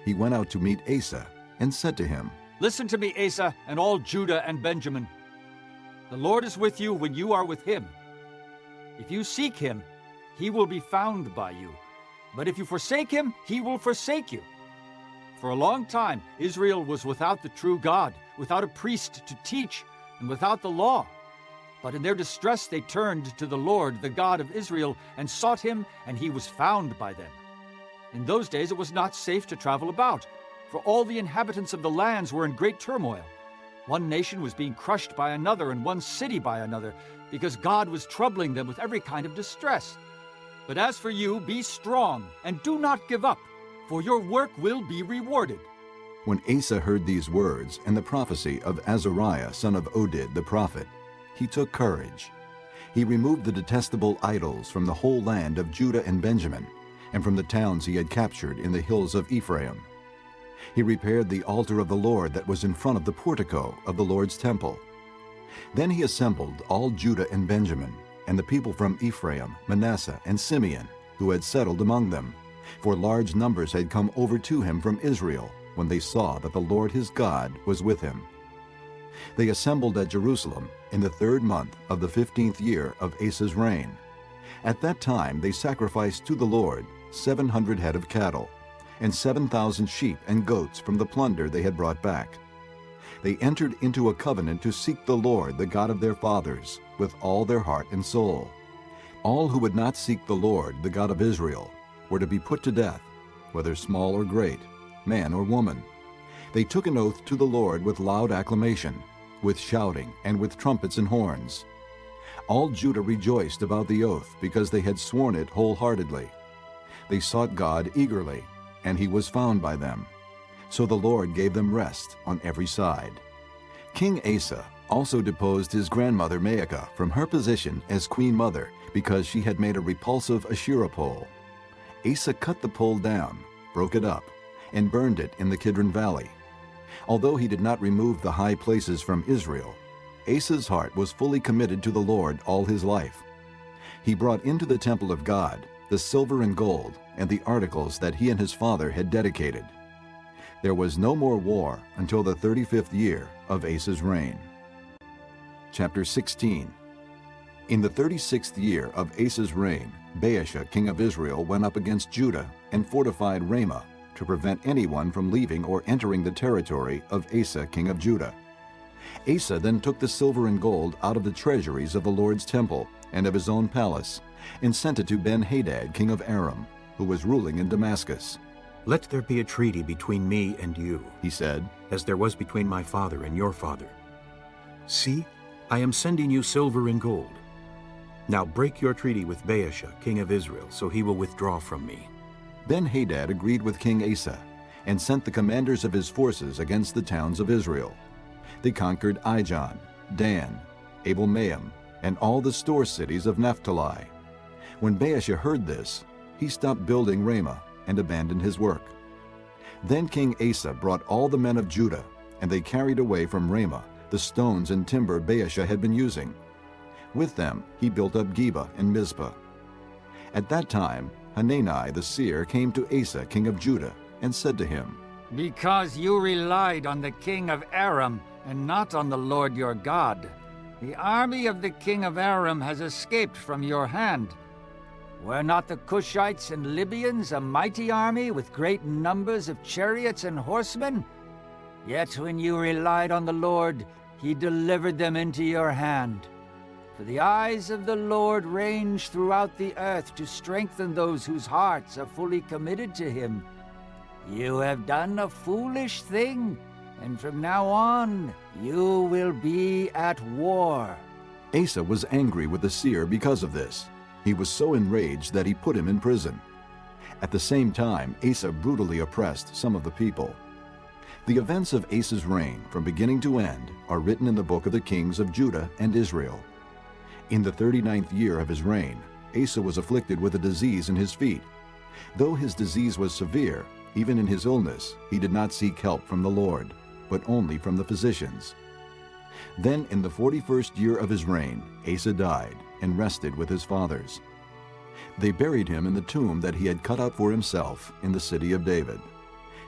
He went out to meet Asa, and said to him, "Listen to me, Asa, and all Judah and Benjamin. The Lord is with you when you are with him. If you seek him, he will be found by you. But if you forsake him, he will forsake you. For a long time, Israel was without the true God, without a priest to teach, and without the law. But in their distress they turned to the Lord, the God of Israel, and sought him, and he was found by them. In those days it was not safe to travel about, for all the inhabitants of the lands were in great turmoil. One nation was being crushed by another, and one city by another, because God was troubling them with every kind of distress. But as for you, be strong, and do not give up, for your work will be rewarded." When Asa heard these words and the prophecy of Azariah, son of Oded the prophet, he took courage. He removed the detestable idols from the whole land of Judah and Benjamin, and from the towns he had captured in the hills of Ephraim. He repaired the altar of the Lord that was in front of the portico of the Lord's temple. Then he assembled all Judah and Benjamin, and the people from Ephraim, Manasseh, and Simeon, who had settled among them, for large numbers had come over to him from Israel, when they saw that the Lord his God was with him. They assembled at Jerusalem in the 3rd month of the 15th year of Asa's reign. At that time they sacrificed to the Lord 700 head of cattle, and 7,000 sheep and goats from the plunder they had brought back. They entered into a covenant to seek the Lord, the God of their fathers, with all their heart and soul. All who would not seek the Lord, the God of Israel, were to be put to death, whether small or great, man or woman. They took an oath to the Lord with loud acclamation, with shouting, and with trumpets and horns. All Judah rejoiced about the oath, because they had sworn it wholeheartedly. They sought God eagerly, and he was found by them. So the Lord gave them rest on every side. King Asa also deposed his grandmother Maacah from her position as queen mother because she had made a repulsive Asherah pole. Asa cut the pole down, broke it up, and burned it in the Kidron Valley. Although he did not remove the high places from Israel, Asa's heart was fully committed to the Lord all his life. He brought into the temple of God the silver and gold and the articles that he and his father had dedicated. There was no more war until the 35th year of Asa's reign. Chapter 16. In the 36th year of Asa's reign, Baasha, king of Israel, went up against Judah and fortified Ramah to prevent anyone from leaving or entering the territory of Asa, king of Judah. Asa then took the silver and gold out of the treasuries of the Lord's temple and of his own palace, and sent it to Ben-Hadad, king of Aram, who was ruling in Damascus. "Let there be a treaty between me and you," he said, "as there was between my father and your father. See, I am sending you silver and gold. Now break your treaty with Baasha, king of Israel, so he will withdraw from me." Ben-Hadad agreed with King Asa and sent the commanders of his forces against the towns of Israel. They conquered Ijon, Dan, Abel-Maim, and all the store cities of Naphtali. When Baasha heard this, he stopped building Ramah and abandoned his work. Then King Asa brought all the men of Judah, and they carried away from Ramah the stones and timber Baasha had been using. With them he built up Geba and Mizpah. At that time Hanani the seer came to Asa king of Judah and said to him, "Because you relied on the king of Aram and not on the Lord your God, the army of the king of Aram has escaped from your hand. Were not the Cushites and Libyans a mighty army with great numbers of chariots and horsemen? Yet when you relied on the Lord, he delivered them into your hand. For the eyes of the Lord range throughout the earth to strengthen those whose hearts are fully committed to him. You have done a foolish thing, and from now on you will be at war." Asa was angry with the seer because of this. He was so enraged that he put him in prison. At the same time, Asa brutally oppressed some of the people. The events of Asa's reign, from beginning to end, are written in the book of the kings of Judah and Israel. In the 39th year of his reign, Asa was afflicted with a disease in his feet. Though his disease was severe, even in his illness, he did not seek help from the Lord, but only from the physicians. Then in the 41st year of his reign, Asa died and rested with his fathers. They buried him in the tomb that he had cut out for himself in the city of David.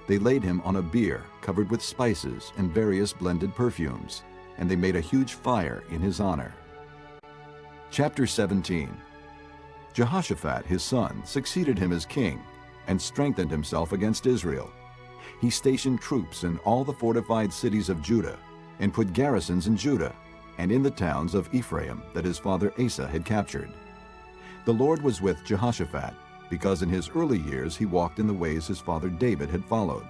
They laid him on a bier covered with spices and various blended perfumes, and they made a huge fire in his honor. Chapter 17. Jehoshaphat, his son, succeeded him as king and strengthened himself against Israel. He stationed troops in all the fortified cities of Judah and put garrisons in Judah and in the towns of Ephraim that his father Asa had captured. The Lord was with Jehoshaphat, because in his early years he walked in the ways his father David had followed.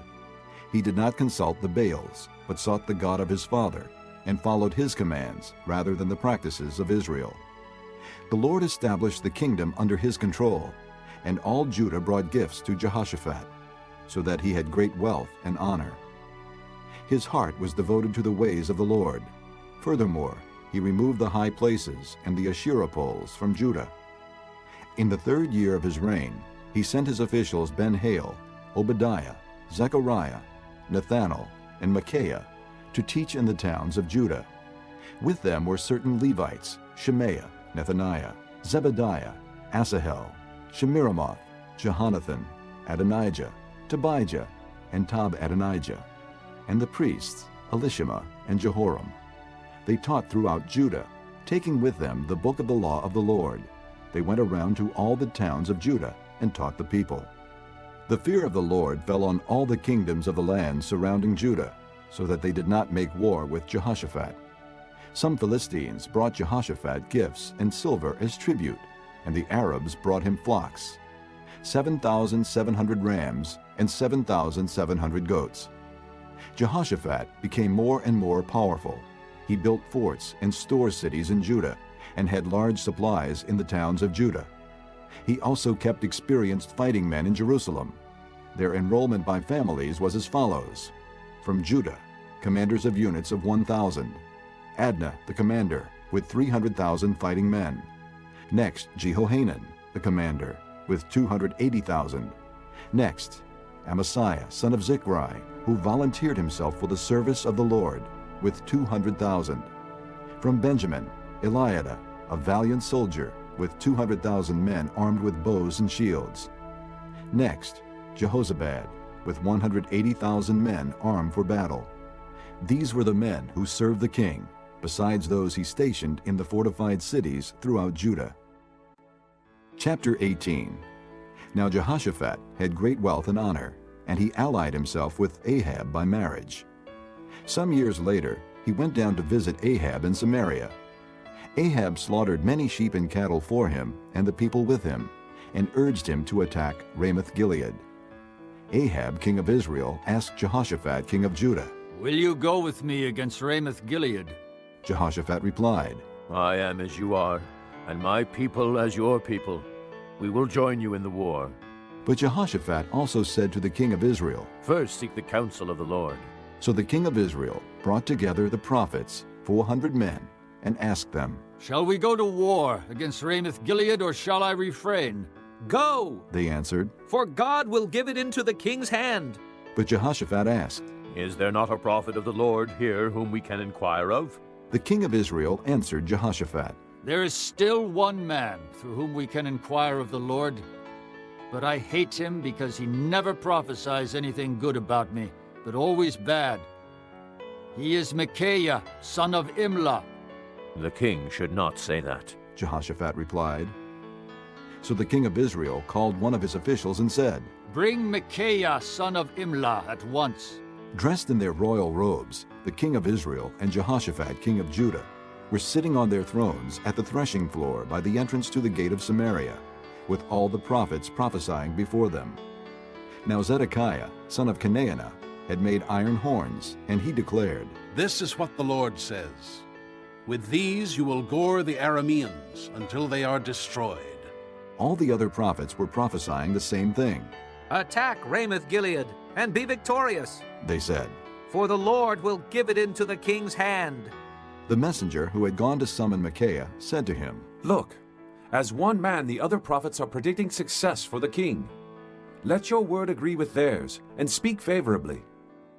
He did not consult the Baals, but sought the God of his father, and followed his commands rather than the practices of Israel. The Lord established the kingdom under his control, and all Judah brought gifts to Jehoshaphat, so that he had great wealth and honor. His heart was devoted to the ways of the Lord. Furthermore, he removed the high places and the Asherah poles from Judah. In the 3rd year of his reign, he sent his officials Ben-Hail, Obadiah, Zechariah, Nethanel, and Micaiah to teach in the towns of Judah. With them were certain Levites, Shemaiah, Nethaniah, Zebediah, Asahel, Shemiramoth, Jehonathan, Adonijah, Tobijah, and Tob-Adonijah, and the priests, Elishama and Jehoram. They taught throughout Judah, taking with them the book of the law of the Lord. They went around to all the towns of Judah and taught the people. The fear of the Lord fell on all the kingdoms of the land surrounding Judah, so that they did not make war with Jehoshaphat. Some Philistines brought Jehoshaphat gifts and silver as tribute, and the Arabs brought him flocks, 7,700 rams and 7,700 goats. Jehoshaphat became more and more powerful. He built forts and store cities in Judah, and had large supplies in the towns of Judah. He also kept experienced fighting men in Jerusalem. Their enrollment by families was as follows: from Judah, commanders of units of 1,000; Adnah the commander, with 300,000 fighting men. Next, Jehohanan the commander, with 280,000. Next, Amasiah son of Zichri, who volunteered himself for the service of the Lord, with 200,000. From Benjamin, Eliada, a valiant soldier, with 200,000 men armed with bows and shields. Next, Jehozabad, with 180,000 men armed for battle. These were the men who served the king, besides those he stationed in the fortified cities throughout Judah. Chapter 18. Now Jehoshaphat had great wealth and honor, and he allied himself with Ahab by marriage. Some years later, he went down to visit Ahab in Samaria. Ahab slaughtered many sheep and cattle for him and the people with him, and urged him to attack Ramoth-Gilead. Ahab, king of Israel, asked Jehoshaphat, king of Judah, "Will you go with me against Ramoth-Gilead?" Jehoshaphat replied, I am as you are, and my people as your people. We will join you in the war. But Jehoshaphat also said to the king of Israel, First seek the counsel of the Lord. So the king of Israel brought together the prophets, 400 men, and asked them, "Shall we go to war against Ramoth-Gilead, or shall I refrain?" Go, they answered. for God will give it into the king's hand. But Jehoshaphat asked, Is there not a prophet of the Lord here whom we can inquire of? The king of Israel answered Jehoshaphat, "There is still one man through whom we can inquire of the Lord, but I hate him because he never prophesies anything good about me, but always bad. He is Micaiah, son of Imlah." The king should not say that, Jehoshaphat replied. So the king of Israel called one of his officials and said, "Bring Micaiah, son of Imlah, at once." Dressed in their royal robes, the king of Israel and Jehoshaphat, king of Judah, were sitting on their thrones at the threshing floor by the entrance to the gate of Samaria, with all the prophets prophesying before them. Now Zedekiah, son of Chenaanah, had made iron horns, and he declared, This is what the Lord says. With these you will gore the Arameans until they are destroyed. All the other prophets were prophesying the same thing. Attack Ramoth-Gilead and be victorious, They said. for the Lord will give it into the king's hand. The messenger who had gone to summon Micaiah said to him, Look, as one man the other prophets are predicting success for the king. Let your word agree with theirs, and speak favorably.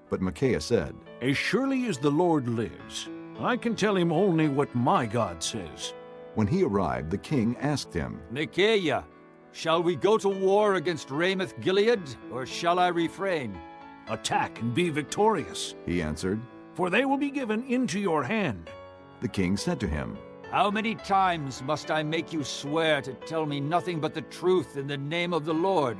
But Micaiah said, As surely as the Lord lives, I can tell him only what my God says. When he arrived, the king asked him, "Micaiah, shall we go to war against Ramoth-Gilead, or shall I refrain?" Attack and be victorious, He answered. for they will be given into your hand. The king said to him, "How many times must I make you swear to tell me nothing but the truth in the name of the Lord?"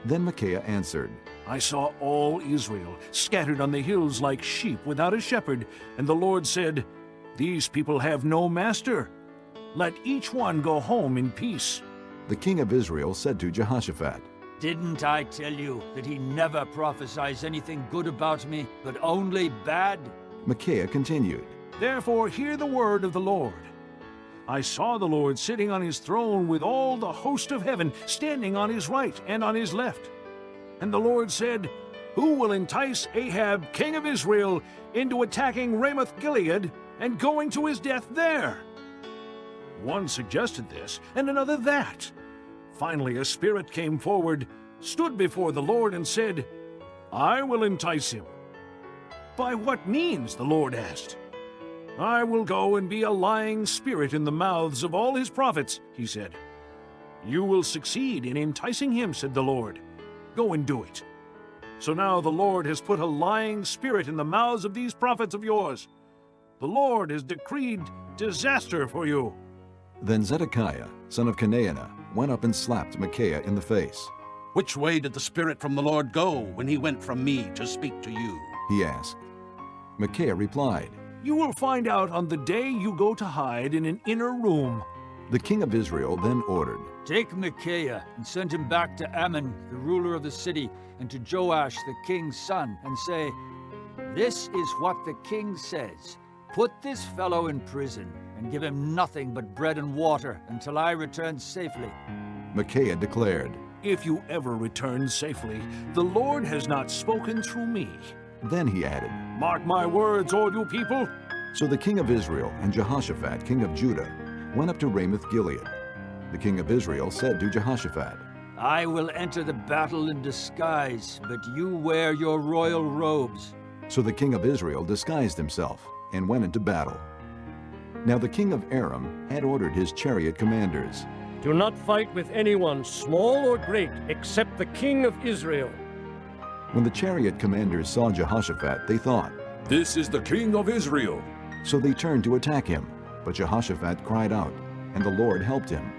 Then Micaiah answered, I saw all Israel scattered on the hills like sheep without a shepherd, and the Lord said, These people have no master. Let each one go home in peace. The king of Israel said to Jehoshaphat, "Didn't I tell you that he never prophesies anything good about me, but only bad?" Micaiah continued, Therefore hear the word of the Lord. I saw the Lord sitting on his throne with all the host of heaven standing on his right and on his left. And the Lord said, Who will entice Ahab, king of Israel, into attacking Ramoth-Gilead and going to his death there? One suggested this, and another that. Finally a spirit came forward, stood before the Lord, and said, I will entice him. By what means? The Lord asked. I will go and be a lying spirit in the mouths of all his prophets, he said. You will succeed in enticing him, said the Lord. Go and do it. So now the Lord has put a lying spirit in the mouths of these prophets of yours. The Lord has decreed disaster for you. Then Zedekiah, son of Chenaanah, went up and slapped Micaiah in the face. Which way did the Spirit from the Lord go when he went from me to speak to you? He asked. Micaiah replied, You will find out on the day you go to hide in an inner room. The king of Israel then ordered, "Take Micaiah and send him back to Ammon, the ruler of the city, and to Joash, the king's son, and say, This is what the king says. Put this fellow in prison, and give him nothing but bread and water until I return safely." Micaiah declared, If you ever return safely, the Lord has not spoken through me. Then he added, Mark my words, all you people. So the king of Israel and Jehoshaphat, king of Judah, went up to Ramoth Gilead. The king of Israel said to Jehoshaphat, I will enter the battle in disguise, but you wear your royal robes. So the king of Israel disguised himself and went into battle. Now the king of Aram had ordered his chariot commanders, Do not fight with anyone, small or great, except the king of Israel. When the chariot commanders saw Jehoshaphat, they thought, This is the king of Israel. So they turned to attack him. But Jehoshaphat cried out, and the Lord helped him.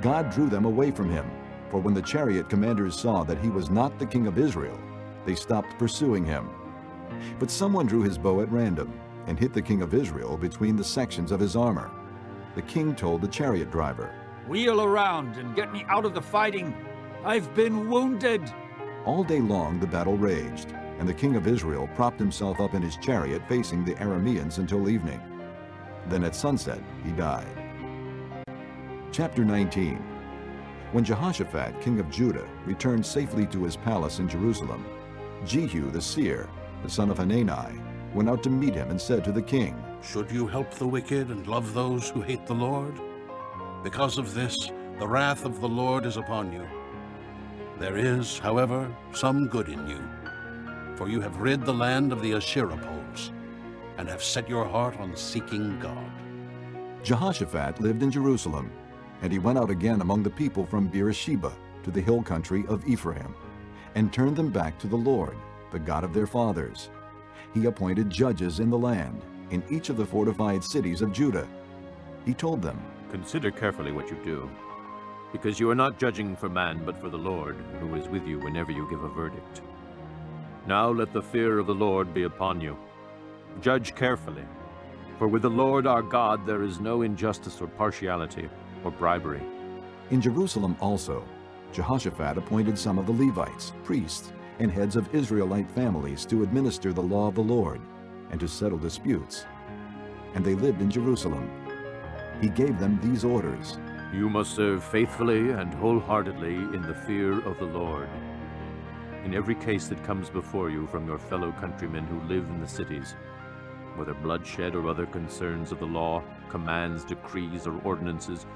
God drew them away from him, for when the chariot commanders saw that he was not the king of Israel, they stopped pursuing him. But someone drew his bow at random and hit the king of Israel between the sections of his armor. The king told the chariot driver, Wheel around and get me out of the fighting. I've been wounded. All day long the battle raged, and the king of Israel propped himself up in his chariot facing the Arameans until evening. Then at sunset he died. Chapter 19. When Jehoshaphat, king of Judah, returned safely to his palace in Jerusalem, Jehu the seer, the son of Hanani, went out to meet him and said to the king, Should you help the wicked and love those who hate the Lord? Because of this, the wrath of the Lord is upon you. There is, however, some good in you, for you have rid the land of the Asherah poles, and have set your heart on seeking God. Jehoshaphat lived in Jerusalem, and he went out again among the people from Beersheba to the hill country of Ephraim, and turned them back to the Lord, the God of their fathers. He appointed judges in the land, in each of the fortified cities of Judah. He told them, Consider carefully what you do, because you are not judging for man, but for the Lord, who is with you whenever you give a verdict. Now let the fear of the Lord be upon you. Judge carefully, for with the Lord our God there is no injustice or partiality or bribery. In Jerusalem also, Jehoshaphat appointed some of the Levites, priests, and heads of Israelite families to administer the law of the Lord and to settle disputes. And they lived in Jerusalem. He gave them these orders. You must serve faithfully and wholeheartedly in the fear of the Lord. In every case that comes before you from your fellow countrymen who live in the cities, whether bloodshed or other concerns of the law, commands, decrees, or ordinances,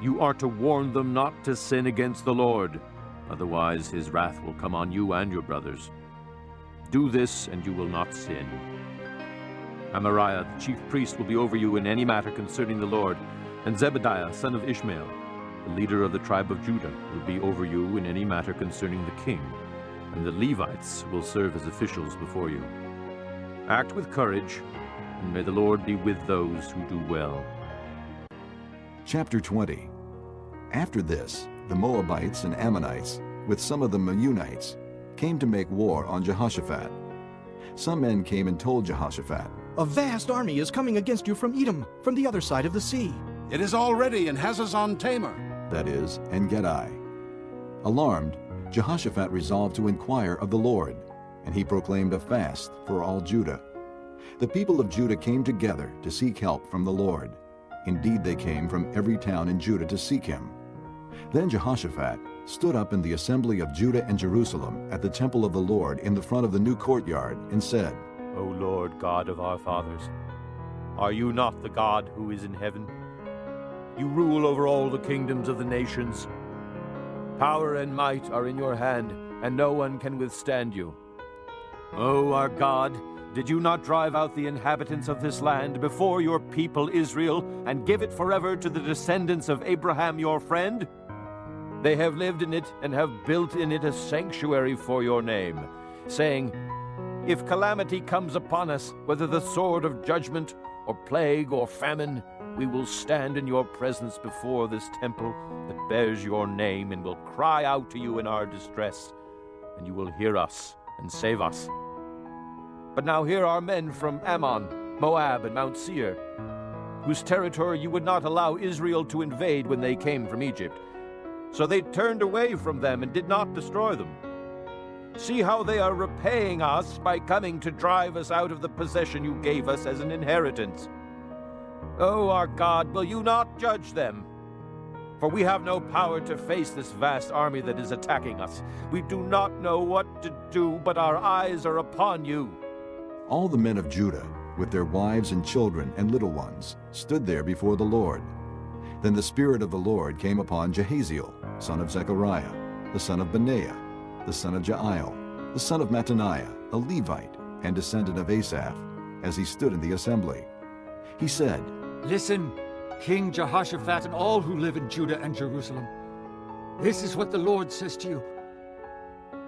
you are to warn them not to sin against the Lord, otherwise his wrath will come on you and your brothers. Do this, and you will not sin. Amariah, the chief priest, will be over you in any matter concerning the Lord, and Zebediah, son of Ishmael, the leader of the tribe of Judah, will be over you in any matter concerning the king, and the Levites will serve as officials before you. Act with courage, and may the Lord be with those who do well. Chapter 20. After this, the Moabites and Ammonites, with some of the Meunites, came to make war on Jehoshaphat. Some men came and told Jehoshaphat, A vast army is coming against you from Edom, from the other side of the sea. It is already in Hazazon Tamar, that is, En-Gedi. Alarmed, Jehoshaphat resolved to inquire of the Lord, and he proclaimed a fast for all Judah. The people of Judah came together to seek help from the Lord. Indeed, they came from every town in Judah to seek him. Then Jehoshaphat stood up in the assembly of Judah and Jerusalem at the temple of the Lord in the front of the new courtyard and said, O Lord God of our fathers, are you not the God who is in heaven? You rule over all the kingdoms of the nations. Power and might are in your hand, and no one can withstand you. O our God, did you not drive out the inhabitants of this land before your people Israel, and give it forever to the descendants of Abraham your friend? They have lived in it and have built in it a sanctuary for your name, saying, If calamity comes upon us, whether the sword of judgment, or plague, or famine, we will stand in your presence before this temple that bears your name, and will cry out to you in our distress, and you will hear us and save us. But now here are men from Ammon, Moab, and Mount Seir, whose territory you would not allow Israel to invade when they came from Egypt. So they turned away from them and did not destroy them. See how they are repaying us by coming to drive us out of the possession you gave us as an inheritance. O our God, will you not judge them? For we have no power to face this vast army that is attacking us. We do not know what to do, but our eyes are upon you. All the men of Judah, with their wives and children and little ones, stood there before the Lord. Then the Spirit of the Lord came upon Jahaziel, son of Zechariah, the son of Benaiah, the son of Jael, the son of Mattaniah, a Levite, and descendant of Asaph, as he stood in the assembly. He said, Listen, King Jehoshaphat and all who live in Judah and Jerusalem. This is what the Lord says to you.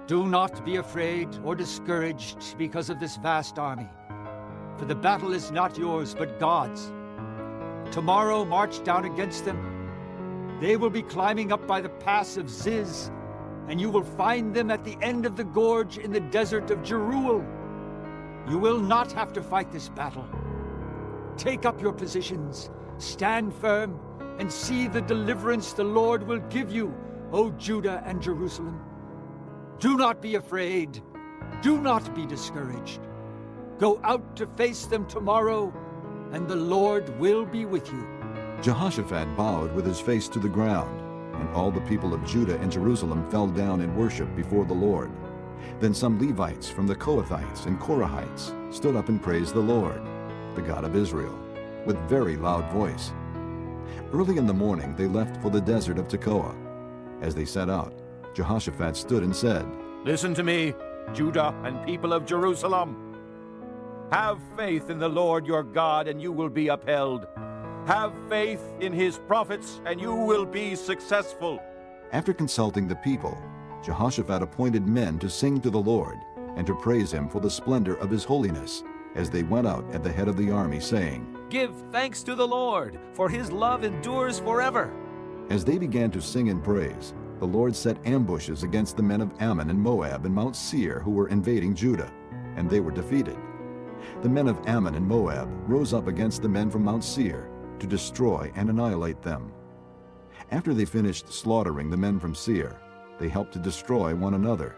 Do not be afraid or discouraged because of this vast army, for the battle is not yours but God's. Tomorrow march down against them. They will be climbing up by the pass of Ziz, and you will find them at the end of the gorge in the desert of Jeruel. You will not have to fight this battle. Take up your positions, stand firm, and see the deliverance the Lord will give you, O Judah and Jerusalem. Do not be afraid. Do not be discouraged. Go out to face them tomorrow, and the Lord will be with you. Jehoshaphat bowed with his face to the ground, and all the people of Judah and Jerusalem fell down in worship before the Lord. Then some Levites from the Kohathites and Korahites stood up and praised the Lord, the God of Israel, with very loud voice. Early in the morning they left for the desert of Tekoa. As they set out, Jehoshaphat stood and said, Listen to me, Judah and people of Jerusalem. Have faith in the Lord your God, and you will be upheld. Have faith in his prophets, and you will be successful. After consulting the people, Jehoshaphat appointed men to sing to the Lord and to praise him for the splendor of his holiness, as they went out at the head of the army, saying, Give thanks to the Lord, for his love endures forever. As they began to sing and praise, the Lord set ambushes against the men of Ammon and Moab and Mount Seir who were invading Judah, and they were defeated. The men of Ammon and Moab rose up against the men from Mount Seir to destroy and annihilate them. After they finished slaughtering the men from Seir, they helped to destroy one another.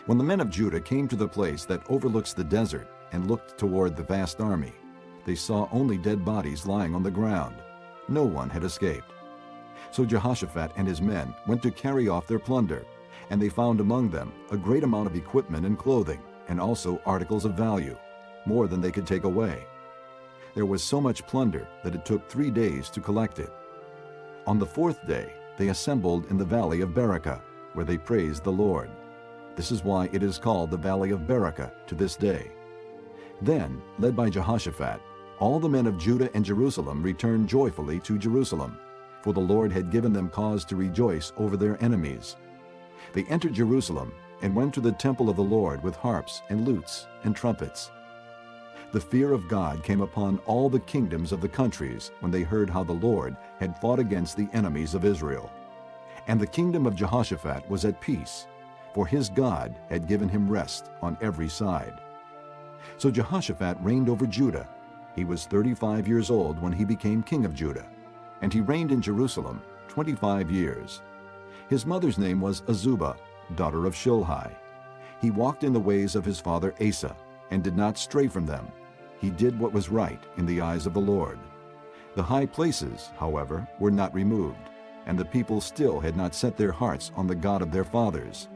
When the men of Judah came to the place that overlooks the desert and looked toward the vast army, they saw only dead bodies lying on the ground. No one had escaped. So Jehoshaphat and his men went to carry off their plunder, and they found among them a great amount of equipment and clothing, and also articles of value, more than they could take away. There was so much plunder that it took 3 days to collect it. On the 4th day, they assembled in the valley of Berakah, where they praised the Lord. This is why it is called the Valley of Berakah to this day. Then, led by Jehoshaphat, all the men of Judah and Jerusalem returned joyfully to Jerusalem, for the Lord had given them cause to rejoice over their enemies. They entered Jerusalem and went to the temple of the Lord with harps and lutes and trumpets. The fear of God came upon all the kingdoms of the countries when they heard how the Lord had fought against the enemies of Israel. And the kingdom of Jehoshaphat was at peace, for his God had given him rest on every side. So Jehoshaphat reigned over Judah. He was 35 years old when he became king of Judah, and he reigned in Jerusalem 25 years. His mother's name was Azubah, daughter of Shilhi. He walked in the ways of his father Asa, and did not stray from them. He did what was right in the eyes of the Lord. The high places, however, were not removed, and the people still had not set their hearts on the God of their fathers.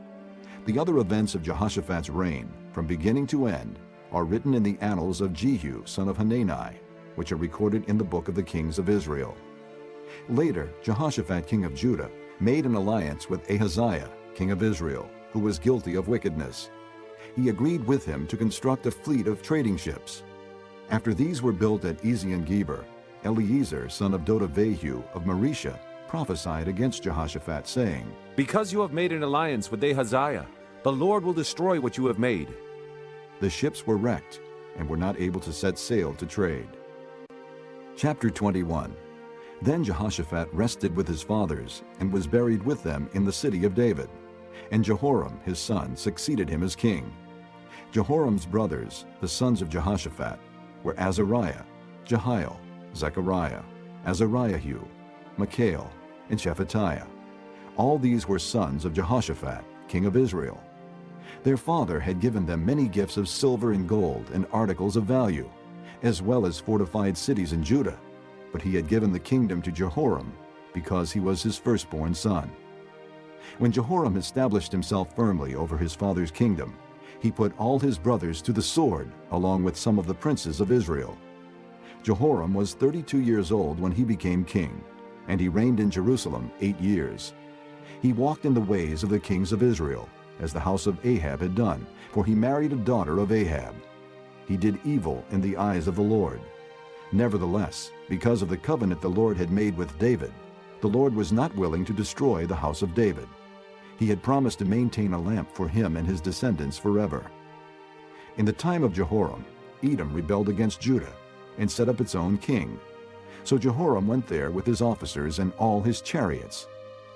The other events of Jehoshaphat's reign, from beginning to end, are written in the annals of Jehu, son of Hanani, which are recorded in the book of the kings of Israel. Later, Jehoshaphat, king of Judah, made an alliance with Ahaziah, king of Israel, who was guilty of wickedness. He agreed with him to construct a fleet of trading ships. After these were built at Ezion-Geber, Eliezer, son of Dodavehu of Marisha, prophesied against Jehoshaphat, saying, Because you have made an alliance with Ahaziah, the Lord will destroy what you have made. The ships were wrecked and were not able to set sail to trade. Chapter 21. Then Jehoshaphat rested with his fathers and was buried with them in the city of David. And Jehoram his son succeeded him as king. Jehoram's brothers, the sons of Jehoshaphat, were Azariah, Jehiel, Zechariah, Azariahu, Michael, and Shephatiah. All these were sons of Jehoshaphat, king of Israel. Their father had given them many gifts of silver and gold and articles of value, as well as fortified cities in Judah, but he had given the kingdom to Jehoram because he was his firstborn son. When Jehoram established himself firmly over his father's kingdom, He put all his brothers to the sword, along with some of the princes of Israel. Jehoram was 32 years old when he became king, and he reigned in Jerusalem 8 years. He walked in the ways of the kings of Israel, as the house of Ahab had done, for he married a daughter of Ahab. He did evil in the eyes of the Lord. Nevertheless, because of the covenant the Lord had made with David, the Lord was not willing to destroy the house of David. He had promised to maintain a lamp for him and his descendants forever. In the time of Jehoram, Edom rebelled against Judah and set up its own king. So Jehoram went there with his officers and all his chariots.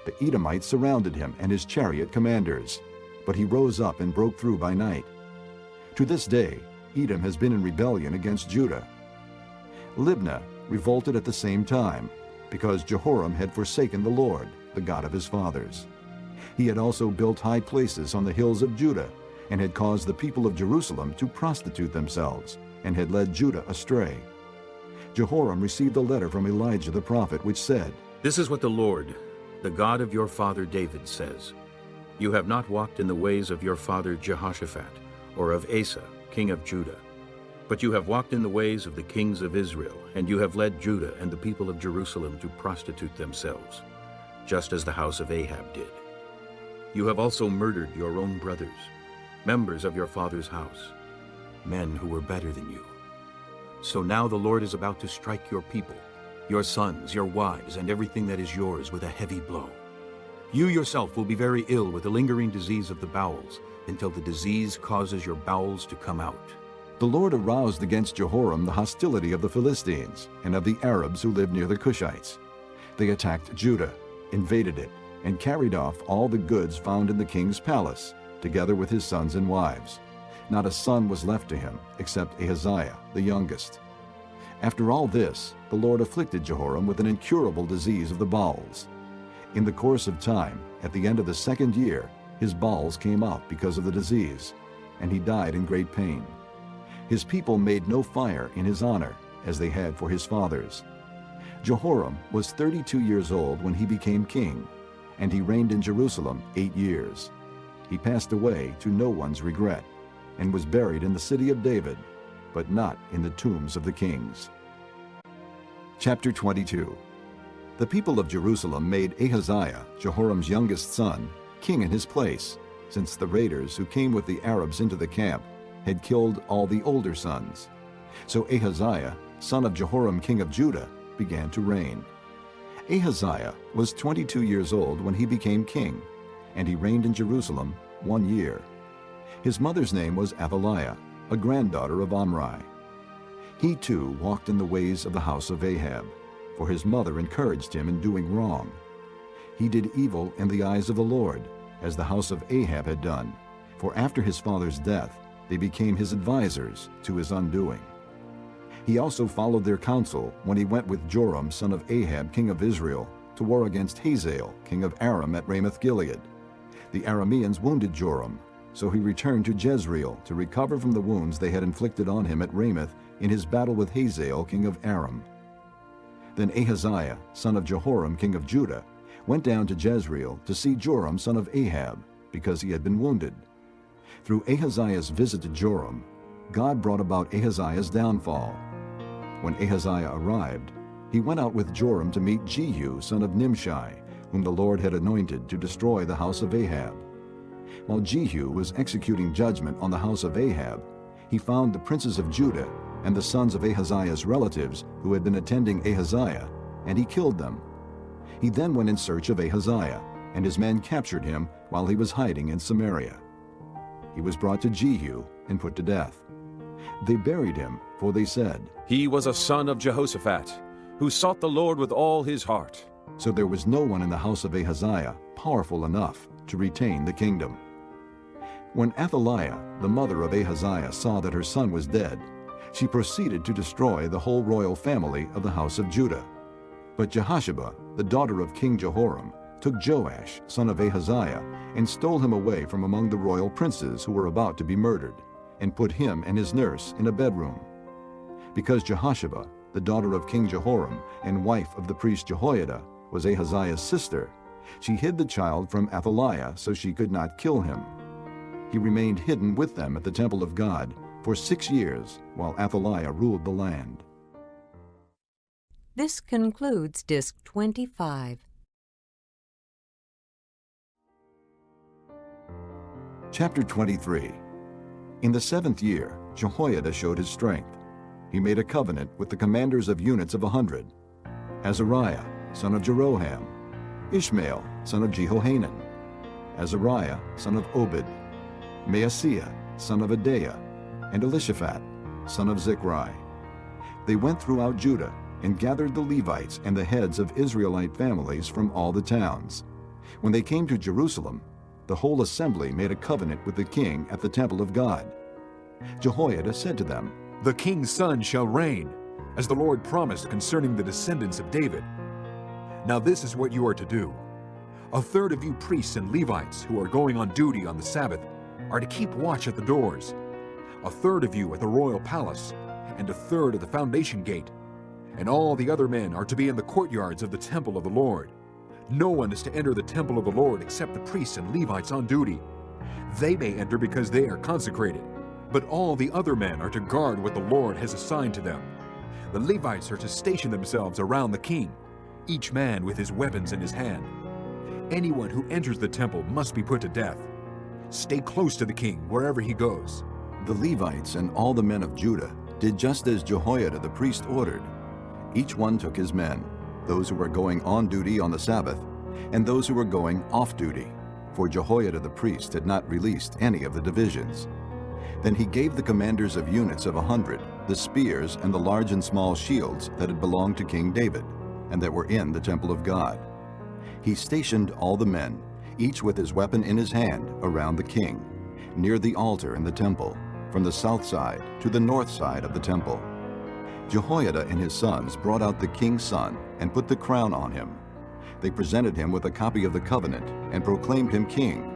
The Edomites surrounded him and his chariot commanders, but he rose up and broke through by night. To this day, Edom has been in rebellion against Judah. Libnah revolted at the same time, because Jehoram had forsaken the Lord, the God of his fathers. He had also built high places on the hills of Judah, and had caused the people of Jerusalem to prostitute themselves, and had led Judah astray. Jehoram received a letter from Elijah the prophet, which said, "This is what the Lord, the God of your father David, says. You have not walked in the ways of your father Jehoshaphat, or of Asa, king of Judah, but you have walked in the ways of the kings of Israel, and you have led Judah and the people of Jerusalem to prostitute themselves, just as the house of Ahab did. You have also murdered your own brothers, members of your father's house, men who were better than you. So now the Lord is about to strike your people, your sons, your wives, and everything that is yours with a heavy blow. You yourself will be very ill with the lingering disease of the bowels, until the disease causes your bowels to come out." The Lord aroused against Jehoram the hostility of the Philistines and of the Arabs who lived near the Cushites. They attacked Judah, invaded it, and carried off all the goods found in the king's palace, together with his sons and wives. Not a son was left to him, except Ahaziah, the youngest. After all this, the Lord afflicted Jehoram with an incurable disease of the bowels. In the course of time, at the end of the 2nd year, his bowels came up because of the disease, and he died in great pain. His people made no fire in his honor, as they had for his fathers. Jehoram was 32 years old when he became king, and he reigned in Jerusalem 8 years. He passed away to no one's regret, and was buried in the city of David, but not in the tombs of the kings. Chapter 22. The people of Jerusalem made Ahaziah, Jehoram's youngest son, king in his place, since the raiders who came with the Arabs into the camp had killed all the older sons. So Ahaziah, son of Jehoram king of Judah, began to reign. Ahaziah was 22 years old when he became king, and he reigned in Jerusalem 1 year. His mother's name was Athaliah, a granddaughter of Omri. He too walked in the ways of the house of Ahab, for his mother encouraged him in doing wrong. He did evil in the eyes of the Lord, as the house of Ahab had done, for after his father's death they became his advisers to his undoing. He also followed their counsel when he went with Joram son of Ahab king of Israel to war against Hazael king of Aram at Ramoth-Gilead. The Arameans wounded Joram, so he returned to Jezreel to recover from the wounds they had inflicted on him at Ramoth in his battle with Hazael king of Aram. Then Ahaziah son of Jehoram king of Judah went down to Jezreel to see Joram son of Ahab, because he had been wounded. Through Ahaziah's visit to Joram, God brought about Ahaziah's downfall. When Ahaziah arrived, he went out with Joram to meet Jehu son of Nimshi, whom the Lord had anointed to destroy the house of Ahab. While Jehu was executing judgment on the house of Ahab, he found the princes of Judah and the sons of Ahaziah's relatives who had been attending Ahaziah, and he killed them. He then went in search of Ahaziah, and his men captured him while he was hiding in Samaria. He was brought to Jehu and put to death. They buried him, for they said, "He was a son of Jehoshaphat, who sought the Lord with all his heart." So there was no one in the house of Ahaziah powerful enough to retain the kingdom. When Athaliah, the mother of Ahaziah, saw that her son was dead, she proceeded to destroy the whole royal family of the house of Judah. But Jehosheba, the daughter of King Jehoram, took Joash, son of Ahaziah, and stole him away from among the royal princes who were about to be murdered, and put him and his nurse in a bedroom. Because Jehosheba, the daughter of King Jehoram and wife of the priest Jehoiada, was Ahaziah's sister, she hid the child from Athaliah so she could not kill him. He remained hidden with them at the temple of God for 6 years while Athaliah ruled the land. This concludes Disc 25. Chapter 23. In the 7th year, Jehoiada showed his strength. He made a covenant with the commanders of units of 100, Azariah, son of Jeroham, Ishmael, son of Jehohanan, Azariah, son of Obed, Maaseiah, son of Adaiah, and Elishaphat, son of Zichri. They went throughout Judah and gathered the Levites and the heads of Israelite families from all the towns. When they came to Jerusalem, the whole assembly made a covenant with the king at the temple of God. Jehoiada said to them, "The king's son shall reign, as the Lord promised concerning the descendants of David. Now this is what you are to do. A third of you priests and Levites who are going on duty on the Sabbath are to keep watch at the doors. A third of you at the royal palace, and a third at the foundation gate. And all the other men are to be in the courtyards of the temple of the Lord. No one is to enter the temple of the Lord except the priests and Levites on duty. They may enter because they are consecrated, but all the other men are to guard what the Lord has assigned to them. The Levites are to station themselves around the king, each man with his weapons in his hand. Anyone who enters the temple must be put to death. Stay close to the king wherever he goes." The Levites and all the men of Judah did just as Jehoiada the priest ordered. Each one took his men, those who were going on duty on the Sabbath, and those who were going off duty, for Jehoiada the priest had not released any of the divisions. Then he gave the commanders of units of 100 the spears and the large and small shields that had belonged to King David, and that were in the temple of God. He stationed all the men, each with his weapon in his hand, around the king, near the altar in the temple, from the south side to the north side of the temple. Jehoiada and his sons brought out the king's son and put the crown on him. They presented him with a copy of the covenant and proclaimed him king.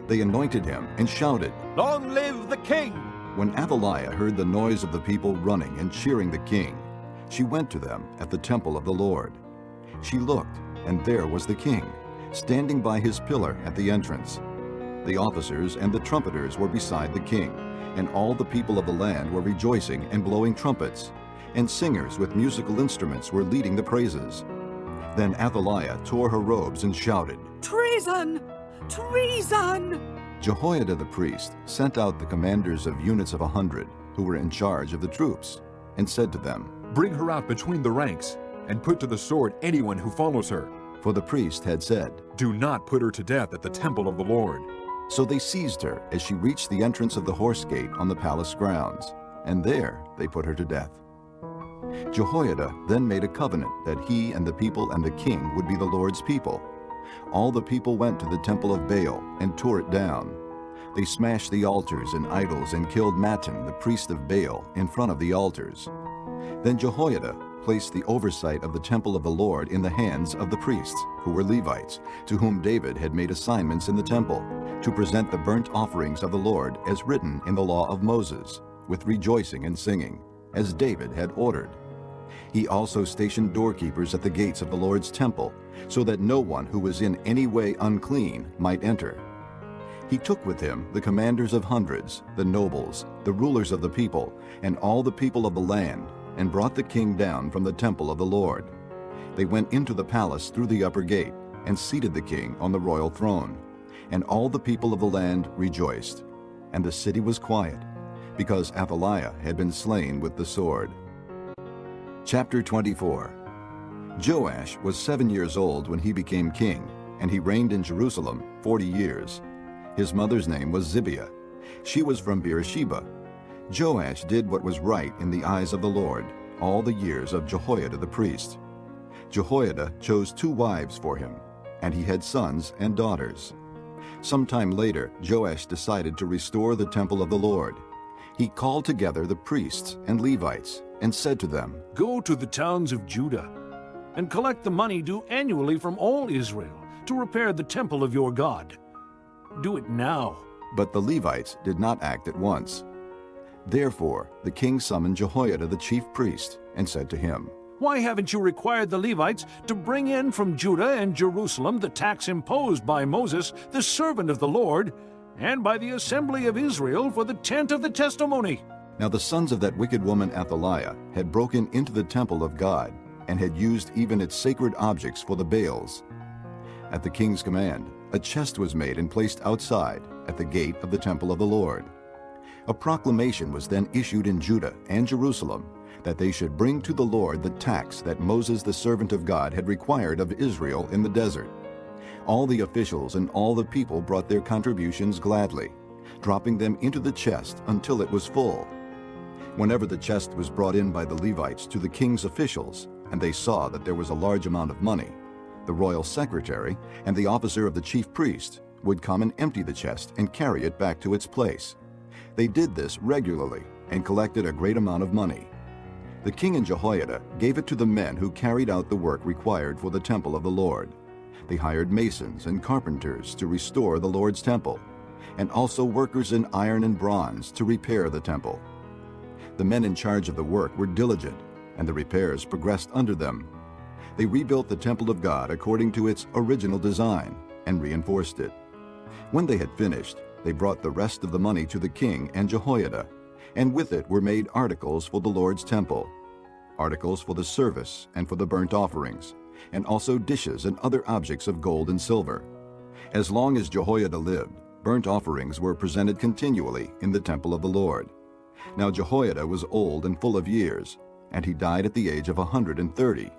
They anointed him and shouted, "Long live the king!" When Athaliah heard the noise of the people running and cheering the king, she went to them at the temple of the Lord. She looked, and there was the king, standing by his pillar at the entrance. The officers and the trumpeters were beside the king, and all the people of the land were rejoicing and blowing trumpets, and singers with musical instruments were leading the praises. Then Athaliah tore her robes and shouted, "Treason! Treason!" Jehoiada the priest sent out the commanders of units of 100 who were in charge of the troops, and said to them, "Bring her out between the ranks, and put to the sword anyone who follows her." For the priest had said, "Do not put her to death at the temple of the Lord." So they seized her as she reached the entrance of the horse gate on the palace grounds, and there they put her to death. Jehoiada then made a covenant that he and the people and the king would be the Lord's people. All the people went to the temple of Baal and tore it down. They smashed the altars and idols and killed Mattan, the priest of Baal, in front of the altars. Then Jehoiada placed the oversight of the temple of the Lord in the hands of the priests, who were Levites, to whom David had made assignments in the temple, to present the burnt offerings of the Lord as written in the law of Moses, with rejoicing and singing, as David had ordered. He also stationed doorkeepers at the gates of the Lord's temple, so that no one who was in any way unclean might enter. He took with him the commanders of hundreds, the nobles, the rulers of the people, and all the people of the land, and brought the king down from the temple of the Lord. They went into the palace through the upper gate, and seated the king on the royal throne. And all the people of the land rejoiced. And the city was quiet, because Athaliah had been slain with the sword. Chapter 24. Joash was 7 years old when he became king, and he reigned in Jerusalem 40 years. His mother's name was Zibiah. She was from Beersheba. Joash did what was right in the eyes of the Lord all the years of Jehoiada the priest. Jehoiada chose 2 wives for him, and he had sons and daughters. Sometime later, Joash decided to restore the temple of the Lord. He called together the priests and Levites and said to them, "Go to the towns of Judah and collect the money due annually from all Israel to repair the temple of your God. Do it now." But the Levites did not act at once. Therefore the king summoned Jehoiada the chief priest and said to him, "Why haven't you required the Levites to bring in from Judah and Jerusalem the tax imposed by Moses, the servant of the Lord, and by the assembly of Israel for the tent of the testimony. Now the sons of that wicked woman Athaliah had broken into the temple of God, and had used even its sacred objects for the Baals. At the king's command, a chest was made and placed outside, at the gate of the temple of the Lord. A proclamation was then issued in Judah and Jerusalem, that they should bring to the Lord the tax that Moses the servant of God had required of Israel in the desert. All the officials and all the people brought their contributions gladly, dropping them into the chest until it was full. Whenever the chest was brought in by the Levites to the king's officials, and they saw that there was a large amount of money, the royal secretary and the officer of the chief priest would come and empty the chest and carry it back to its place. They did this regularly and collected a great amount of money. The king and Jehoiada gave it to the men who carried out the work required for the temple of the Lord. They hired masons and carpenters to restore the Lord's temple, and also workers in iron and bronze to repair the temple. The men in charge of the work were diligent, and the repairs progressed under them. They rebuilt the temple of God according to its original design and reinforced it. When they had finished, they brought the rest of the money to the king and Jehoiada, and with it were made articles for the Lord's temple, articles for the service and for the burnt offerings, and also dishes and other objects of gold and silver. As long as Jehoiada lived, burnt offerings were presented continually in the temple of the Lord. Now Jehoiada was old and full of years, and he died at the age of 130.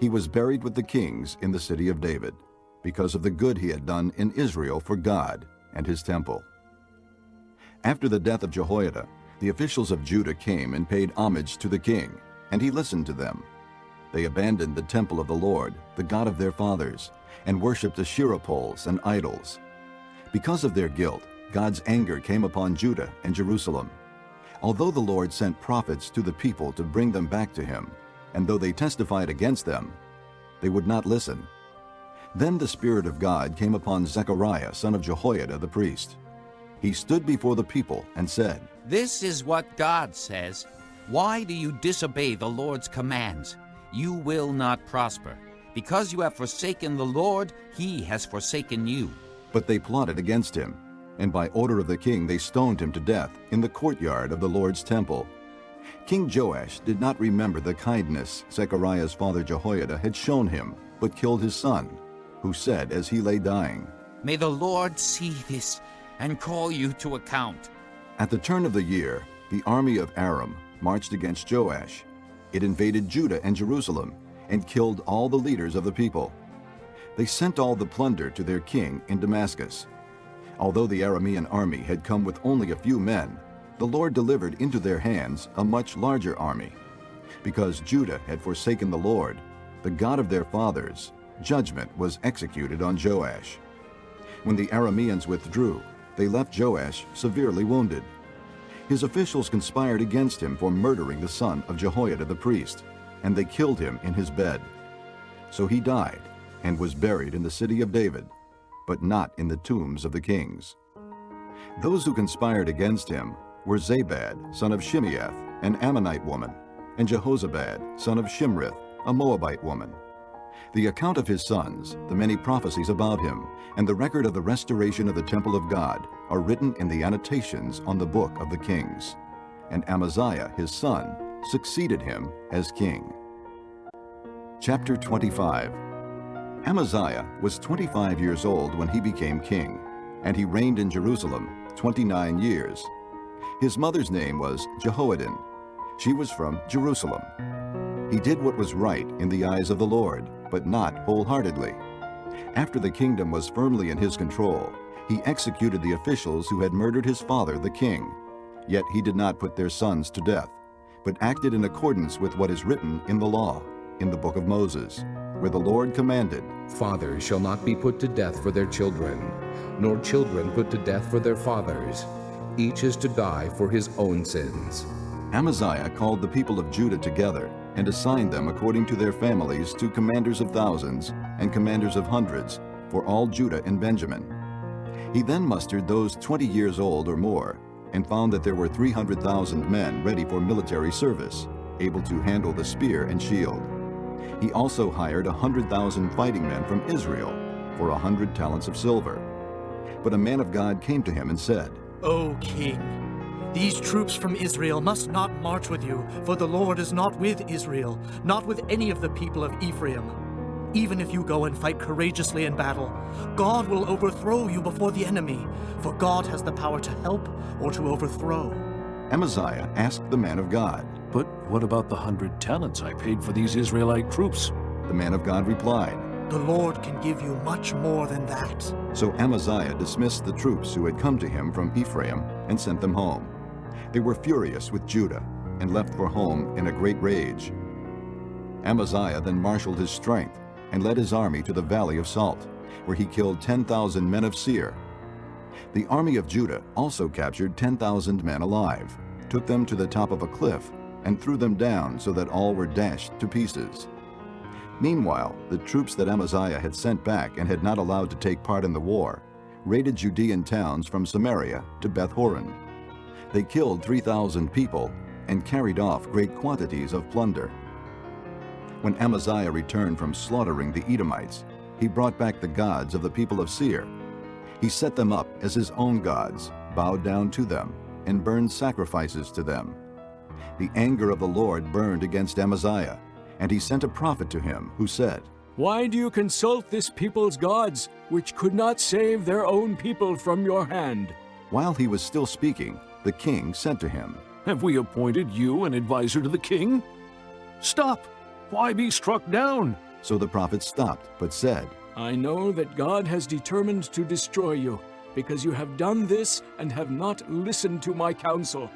He was buried with the kings in the city of David, because of the good he had done in Israel for God and his temple. After the death of Jehoiada, the officials of Judah came and paid homage to the king, and he listened to them. They abandoned the temple of the Lord, the God of their fathers, and worshipped Asherah poles and idols. Because of their guilt, God's anger came upon Judah and Jerusalem. Although the Lord sent prophets to the people to bring them back to him, and though they testified against them, they would not listen. Then the Spirit of God came upon Zechariah, son of Jehoiada the priest. He stood before the people and said, "This is what God says. Why do you disobey the Lord's commands? You will not prosper. Because you have forsaken the Lord, he has forsaken you." But they plotted against him, and by order of the king they stoned him to death in the courtyard of the Lord's temple. King Joash did not remember the kindness Zechariah's father Jehoiada had shown him, but killed his son, who said as he lay dying, "May the Lord see this and call you to account." At the turn of the year, the army of Aram marched against Joash. It invaded Judah and Jerusalem and killed all the leaders of the people. They sent all the plunder to their king in Damascus. Although the Aramean army had come with only a few men, the Lord delivered into their hands a much larger army. Because Judah had forsaken the Lord, the God of their fathers, judgment was executed on Joash. When the Arameans withdrew, they left Joash severely wounded. His officials conspired against him for murdering the son of Jehoiada the priest, and they killed him in his bed. So he died and was buried in the city of David, but not in the tombs of the kings. Those who conspired against him were Zabad, son of Shimeath, an Ammonite woman, and Jehozabad, son of Shimrith, a Moabite woman. The account of his sons, the many prophecies about him, and the record of the restoration of the temple of God are written in the annotations on the book of the kings. And Amaziah, his son, succeeded him as king. Chapter 25. Amaziah was 25 years old when he became king, and he reigned in Jerusalem 29 years. His mother's name was Jehoaddin. She was from Jerusalem. He did what was right in the eyes of the Lord, but not wholeheartedly. After the kingdom was firmly in his control, he executed the officials who had murdered his father, the king. Yet he did not put their sons to death, but acted in accordance with what is written in the law, in the book of Moses, where the Lord commanded, "Fathers shall not be put to death for their children, nor children put to death for their fathers. Each is to die for his own sins." Amaziah called the people of Judah together and assigned them according to their families to commanders of thousands and commanders of hundreds for all Judah and Benjamin. He then mustered those 20 years old or more and found that there were 300,000 men ready for military service, able to handle the spear and shield. He also hired 100,000 fighting men from Israel for 100 talents of silver. But a man of God came to him and said, O king, these troops from Israel must not march with you, for the Lord is not with Israel, not with any of the people of Ephraim. Even if you go and fight courageously in battle, God will overthrow you before the enemy, for God has the power to help or to overthrow. Amaziah asked the man of God, But what about the 100 talents I paid for these Israelite troops? The man of God replied, The Lord can give you much more than that. So Amaziah dismissed the troops who had come to him from Ephraim and sent them home. They were furious with Judah and left for home in a great rage. Amaziah then marshaled his strength and led his army to the Valley of Salt, where he killed 10,000 men of Seir. The army of Judah also captured 10,000 men alive, took them to the top of a cliff, and threw them down so that all were dashed to pieces. Meanwhile, the troops that Amaziah had sent back and had not allowed to take part in the war raided Judean towns from Samaria to Beth-horon. They killed 3,000 people and carried off great quantities of plunder. When Amaziah returned from slaughtering the Edomites, he brought back the gods of the people of Seir. He set them up as his own gods, bowed down to them, and burned sacrifices to them. The anger of the Lord burned against Amaziah, and he sent a prophet to him who said, Why do you consult this people's gods, which could not save their own people from your hand? While he was still speaking, the king said to him, Have we appointed you an advisor to the king? Stop! Why be struck down? So the prophet stopped, but said, I know that God has determined to destroy you, because you have done this and have not listened to my counsel.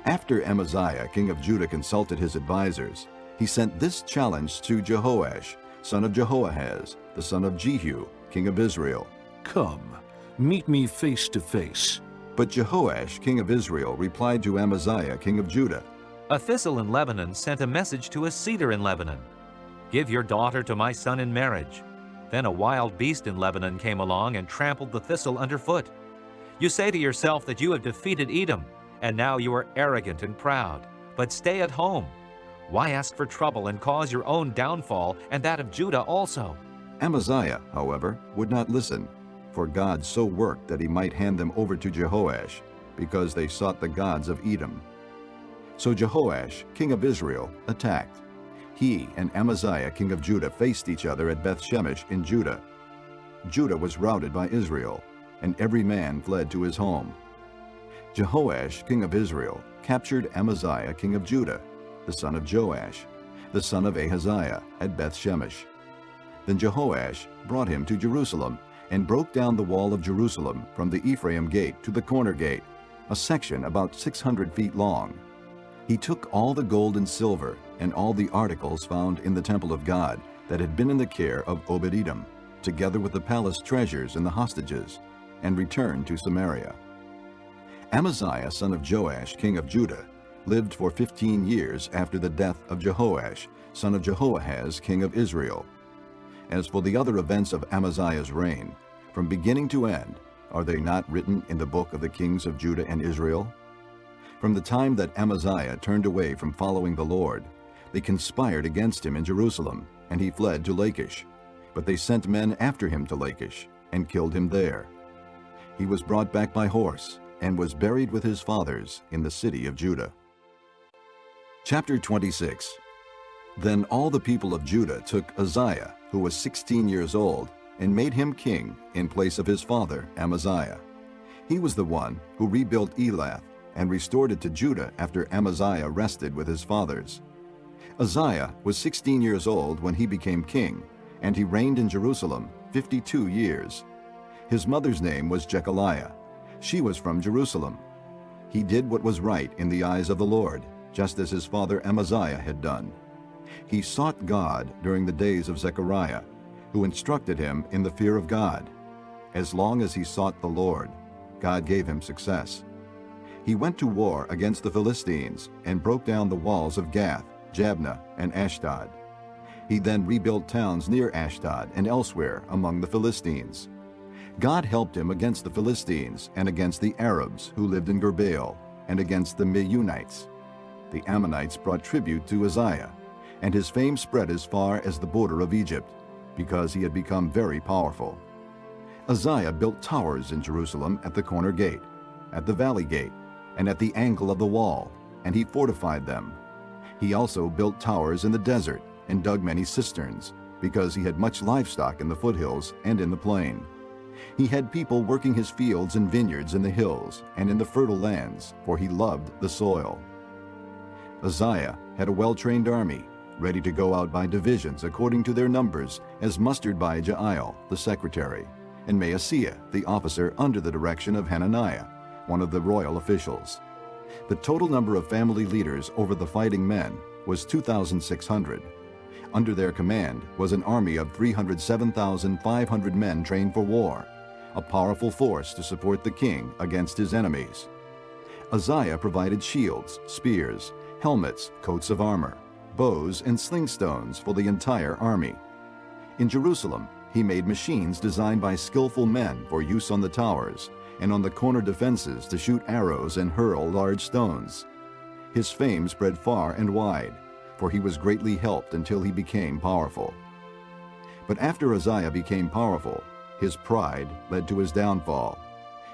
After Amaziah, king of Judah, consulted his advisers, he sent this challenge to Jehoash, son of Jehoahaz, the son of Jehu, king of Israel. Come, meet me face to face. But Jehoash, king of Israel, replied to Amaziah, king of Judah, A thistle in Lebanon sent a message to a cedar in Lebanon. Give your daughter to my son in marriage. Then a wild beast in Lebanon came along and trampled the thistle underfoot. You say to yourself that you have defeated Edom, and now you are arrogant and proud. But stay at home. Why ask for trouble and cause your own downfall and that of Judah also? Amaziah, however, would not listen, for God so worked that he might hand them over to Jehoash, because they sought the gods of Edom. So Jehoash, king of Israel, attacked. He and Amaziah, king of Judah, faced each other at Beth-shemesh in Judah. Judah was routed by Israel, and every man fled to his home. Jehoash, king of Israel, captured Amaziah, king of Judah, the son of Joash, the son of Ahaziah, at Beth-shemesh. Then Jehoash brought him to Jerusalem and broke down the wall of Jerusalem from the Ephraim gate to the corner gate, a section about 600 feet long. He took all the gold and silver and all the articles found in the temple of God that had been in the care of Obed-Edom, together with the palace treasures and the hostages, and returned to Samaria. Amaziah, son of Joash, king of Judah, lived for 15 years after the death of Jehoash, son of Jehoahaz, king of Israel. As for the other events of Amaziah's reign, from beginning to end, are they not written in the book of the kings of Judah and Israel? From the time that Amaziah turned away from following the Lord, they conspired against him in Jerusalem, and he fled to Lachish. But they sent men after him to Lachish, and killed him there. He was brought back by horse, and was buried with his fathers in the city of Judah. Chapter 26. Then all the people of Judah took Uzziah, who was 16 years old, and made him king in place of his father Amaziah. He was the one who rebuilt Elath and restored it to Judah after Amaziah rested with his fathers. Uzziah was 16 years old when he became king, and he reigned in Jerusalem 52 years. His mother's name was Jechaliah. She was from Jerusalem. He did what was right in the eyes of the Lord, just as his father Amaziah had done. He sought God during the days of Zechariah, who instructed him in the fear of God. As long as he sought the Lord, God gave him success. He went to war against the Philistines and broke down the walls of Gath, Jabneh, and Ashdod. He then rebuilt towns near Ashdod and elsewhere among the Philistines. God helped him against the Philistines and against the Arabs who lived in Gurbaal and against the Meunites. The Ammonites brought tribute to Uzziah, and his fame spread as far as the border of Egypt, because he had become very powerful. Uzziah built towers in Jerusalem at the corner gate, at the valley gate, and at the angle of the wall, and he fortified them. He also built towers in the desert and dug many cisterns, because he had much livestock in the foothills and in the plain. He had people working his fields and vineyards in the hills and in the fertile lands, for he loved the soil. Uzziah had a well-trained army, ready to go out by divisions according to their numbers, as mustered by Jael, the secretary, and Maaseiah, the officer under the direction of Hananiah, one of the royal officials. The total number of family leaders over the fighting men was 2,600. Under their command was an army of 307,500 men trained for war, a powerful force to support the king against his enemies. Uzziah provided shields, spears, helmets, coats of armor, bows, and sling stones for the entire army. In Jerusalem, he made machines designed by skillful men for use on the towers and on the corner defenses to shoot arrows and hurl large stones. His fame spread far and wide, for he was greatly helped until he became powerful. But after Uzziah became powerful, his pride led to his downfall.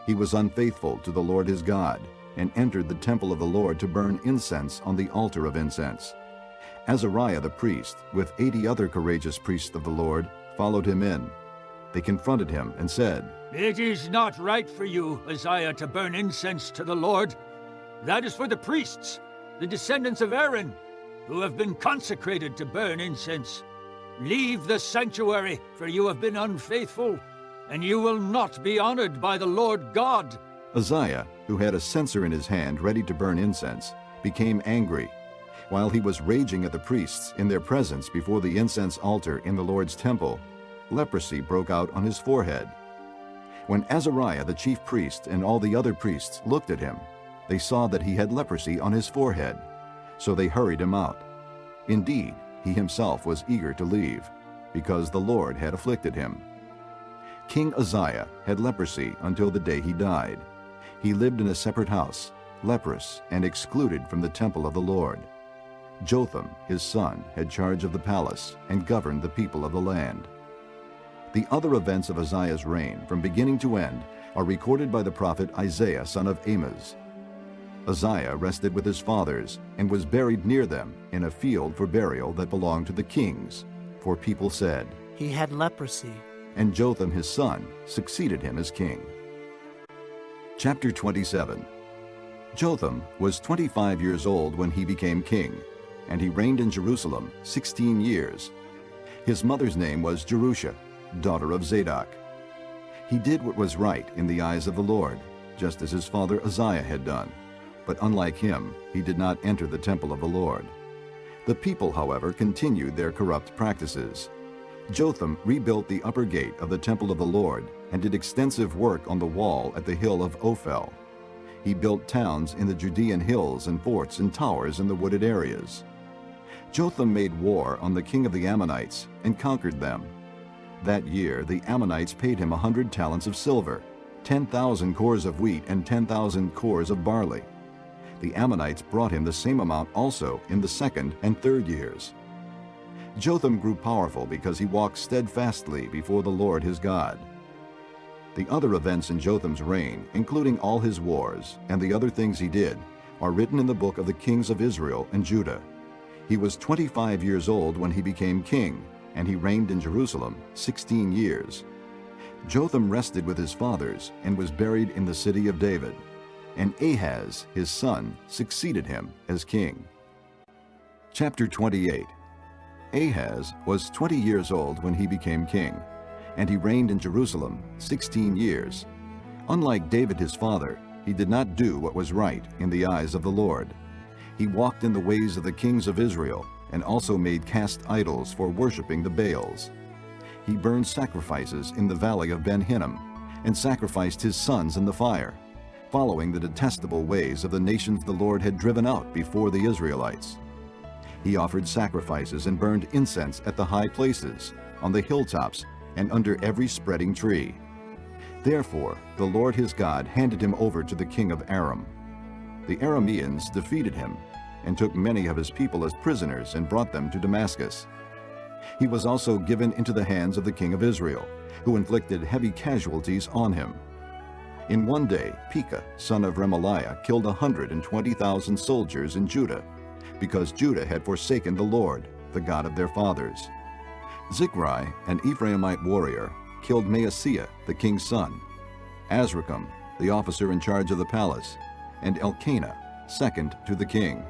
He was unfaithful to the Lord his God, and entered the temple of the Lord to burn incense on the altar of incense. Azariah the priest, with 80 other courageous priests of the Lord, followed him in. They confronted him and said, "It is not right for you, Uzziah, to burn incense to the Lord. That is for the priests, the descendants of Aaron, who have been consecrated to burn incense. Leave the sanctuary, for you have been unfaithful, and you will not be honored by the Lord God." Uzziah, who had a censer in his hand ready to burn incense, became angry. While he was raging at the priests in their presence before the incense altar in the Lord's temple, leprosy broke out on his forehead. When Azariah the chief priest and all the other priests looked at him, they saw that he had leprosy on his forehead. So they hurried him out. Indeed, he himself was eager to leave, because the Lord had afflicted him. King Uzziah had leprosy until the day he died. He lived in a separate house, leprous and excluded from the temple of the Lord. Jotham, his son, had charge of the palace and governed the people of the land. The other events of Uzziah's reign, from beginning to end, are recorded by the prophet Isaiah, son of Amoz. Uzziah rested with his fathers and was buried near them in a field for burial that belonged to the kings, for people said, "He had leprosy." And Jotham his son succeeded him as king. Chapter 27. Jotham was 25 years old when he became king, and he reigned in Jerusalem 16 years. His mother's name was Jerusha, daughter of Zadok. He did what was right in the eyes of the Lord, just as his father Uzziah had done. But unlike him, he did not enter the temple of the Lord. The people, however, continued their corrupt practices. Jotham rebuilt the upper gate of the temple of the Lord and did extensive work on the wall at the hill of Ophel. He built towns in the Judean hills and forts and towers in the wooded areas. Jotham made war on the king of the Ammonites and conquered them. That year the Ammonites paid him 100 talents of silver, 10,000 cores of wheat, and 10,000 cores of barley. The Ammonites brought him the same amount also in the second and third years. Jotham grew powerful because he walked steadfastly before the Lord his God. The other events in Jotham's reign, including all his wars and the other things he did, are written in the book of the kings of Israel and Judah. He was 25 years old when he became king, and he reigned in Jerusalem 16 years. Jotham rested with his fathers and was buried in the city of David, and Ahaz, his son, succeeded him as king. Chapter 28. Ahaz was 20 years old when he became king, and he reigned in Jerusalem 16 years. Unlike David his father, he did not do what was right in the eyes of the Lord. He walked in the ways of the kings of Israel, and also made cast idols for worshiping the Baals. He burned sacrifices in the valley of Ben Hinnom, and sacrificed his sons in the fire, following the detestable ways of the nations the Lord had driven out before the Israelites. He offered sacrifices and burned incense at the high places, on the hilltops, and under every spreading tree. Therefore the Lord his God handed him over to the king of Aram. The Arameans defeated him, and took many of his people as prisoners and brought them to Damascus. He was also given into the hands of the king of Israel, who inflicted heavy casualties on him. In one day, Pekah, son of Remaliah, killed 120,000 soldiers in Judah, because Judah had forsaken the Lord, the God of their fathers. Zichri, an Ephraimite warrior, killed Maaseiah, the king's son, Azrikam, the officer in charge of the palace, and Elkanah, second to the king.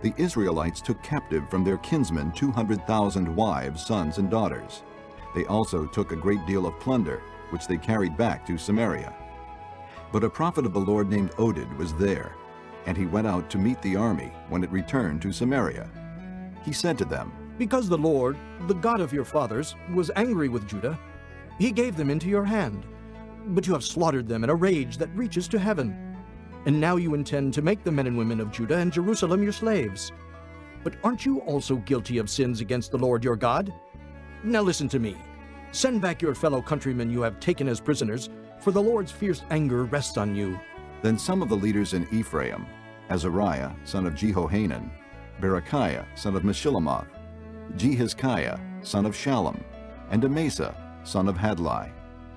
The Israelites took captive from their kinsmen 200,000 wives, sons, and daughters. They also took a great deal of plunder, which they carried back to Samaria. But a prophet of the Lord named Oded was there, and he went out to meet the army when it returned to Samaria. He said to them, "Because the Lord, the God of your fathers, was angry with Judah, he gave them into your hand. But you have slaughtered them in a rage that reaches to heaven. And now you intend to make the men and women of Judah and Jerusalem your slaves. But aren't you also guilty of sins against the Lord your God? Now listen to me. Send back your fellow countrymen you have taken as prisoners, for the Lord's fierce anger rests on you." Then some of the leaders in Ephraim, Azariah, son of Jehohanan, Berechiah, son of Meshillemoth, Jehizkiah, son of Shallum, and Amasa, son of Hadlai,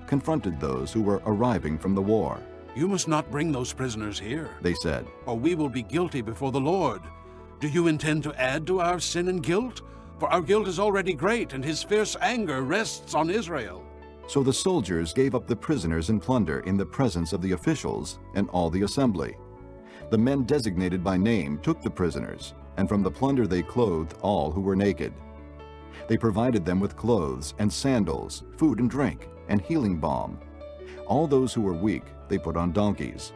confronted those who were arriving from the war. "You must not bring those prisoners here," they said, "or we will be guilty before the Lord. Do you intend to add to our sin and guilt? For our guilt is already great, and his fierce anger rests on Israel." So the soldiers gave up the prisoners and plunder in the presence of the officials and all the assembly. The men designated by name took the prisoners, and from the plunder they clothed all who were naked. They provided them with clothes and sandals, food and drink, and healing balm. All those who were weak they put on donkeys.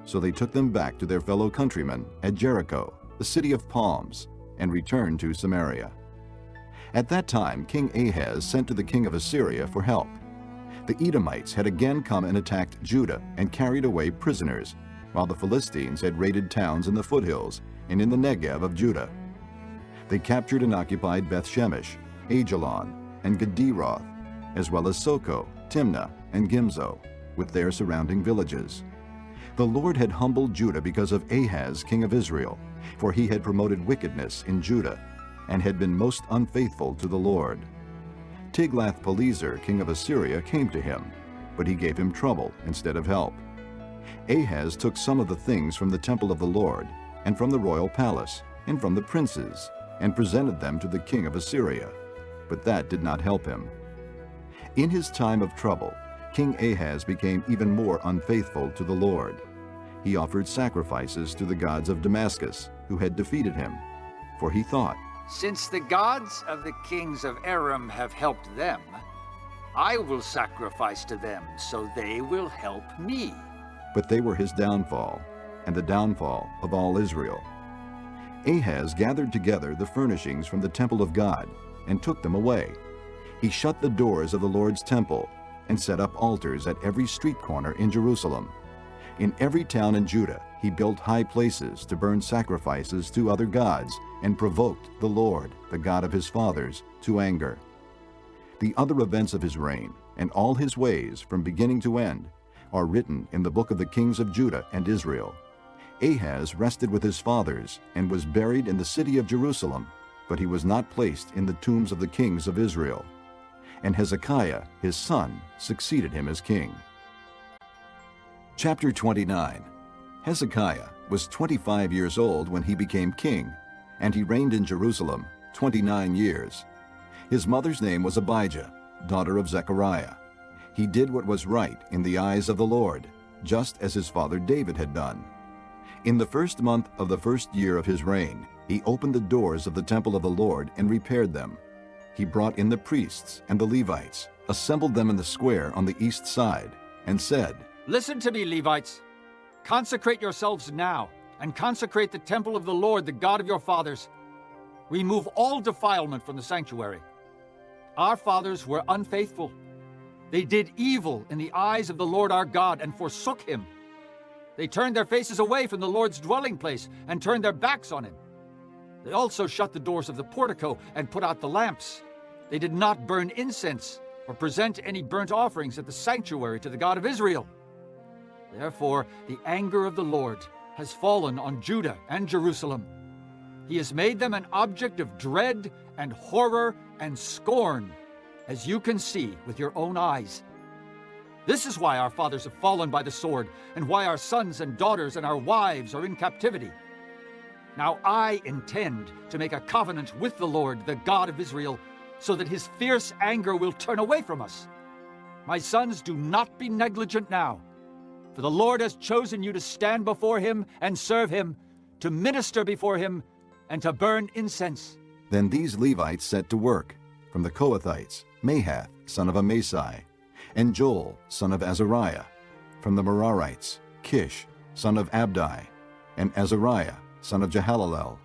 So they took them back to their fellow countrymen at Jericho, the city of palms, and returned to Samaria. At that time King Ahaz sent to the king of Assyria for help. The Edomites had again come and attacked Judah and carried away prisoners, while the Philistines had raided towns in the foothills and in the Negev of Judah. They captured and occupied Beth-Shemesh, Ajalon, and Gederoth, as well as Soko, Timnah, and Gimzo, with their surrounding villages. The Lord had humbled Judah because of Ahaz, king of Israel, for he had promoted wickedness in Judah, and had been most unfaithful to the Lord. Tiglath-Pileser, king of Assyria, came to him, but he gave him trouble instead of help. Ahaz took some of the things from the temple of the Lord, and from the royal palace, and from the princes, and presented them to the king of Assyria, but that did not help him. In his time of trouble, King Ahaz became even more unfaithful to the Lord. He offered sacrifices to the gods of Damascus, who had defeated him, for he thought, "Since the gods of the kings of Aram have helped them, I will sacrifice to them, so they will help me." But they were his downfall, and the downfall of all Israel. Ahaz gathered together the furnishings from the temple of God and took them away. He shut the doors of the Lord's temple and set up altars at every street corner in Jerusalem. In every town in Judah, he built high places to burn sacrifices to other gods and provoked the Lord, the God of his fathers, to anger. The other events of his reign and all his ways from beginning to end are written in the book of the kings of Judah and Israel. Ahaz rested with his fathers and was buried in the city of Jerusalem, but he was not placed in the tombs of the kings of Israel. And Hezekiah, his son, succeeded him as king. Chapter 29. Hezekiah was 25 years old when he became king, and he reigned in Jerusalem 29 years. His mother's name was Abijah, daughter of Zechariah. He did what was right in the eyes of the Lord, just as his father David had done. In the first month of the first year of his reign, he opened the doors of the temple of the Lord and repaired them. He brought in the priests and the Levites, assembled them in the square on the east side, and said, "Listen to me, Levites. Consecrate yourselves now, and consecrate the temple of the Lord, the God of your fathers. Remove all defilement from the sanctuary. Our fathers were unfaithful. They did evil in the eyes of the Lord our God and forsook him. They turned their faces away from the Lord's dwelling place and turned their backs on him. They also shut the doors of the portico and put out the lamps. They did not burn incense or present any burnt offerings at the sanctuary to the God of Israel. Therefore, the anger of the Lord has fallen on Judah and Jerusalem. He has made them an object of dread and horror and scorn. as you can see with your own eyes. This is why our fathers have fallen by the sword, and why our sons and daughters and our wives are in captivity. Now I intend to make a covenant with the Lord, the God of Israel, so that his fierce anger will turn away from us. My sons, do not be negligent now, for the Lord has chosen you to stand before him and serve him, to minister before him, and to burn incense." Then these Levites set to work, from the Kohathites, Mahath, son of Amasai, and Joel, son of Azariah, from the Merarites, Kish, son of Abdi, and Azariah, son of Jehalalel,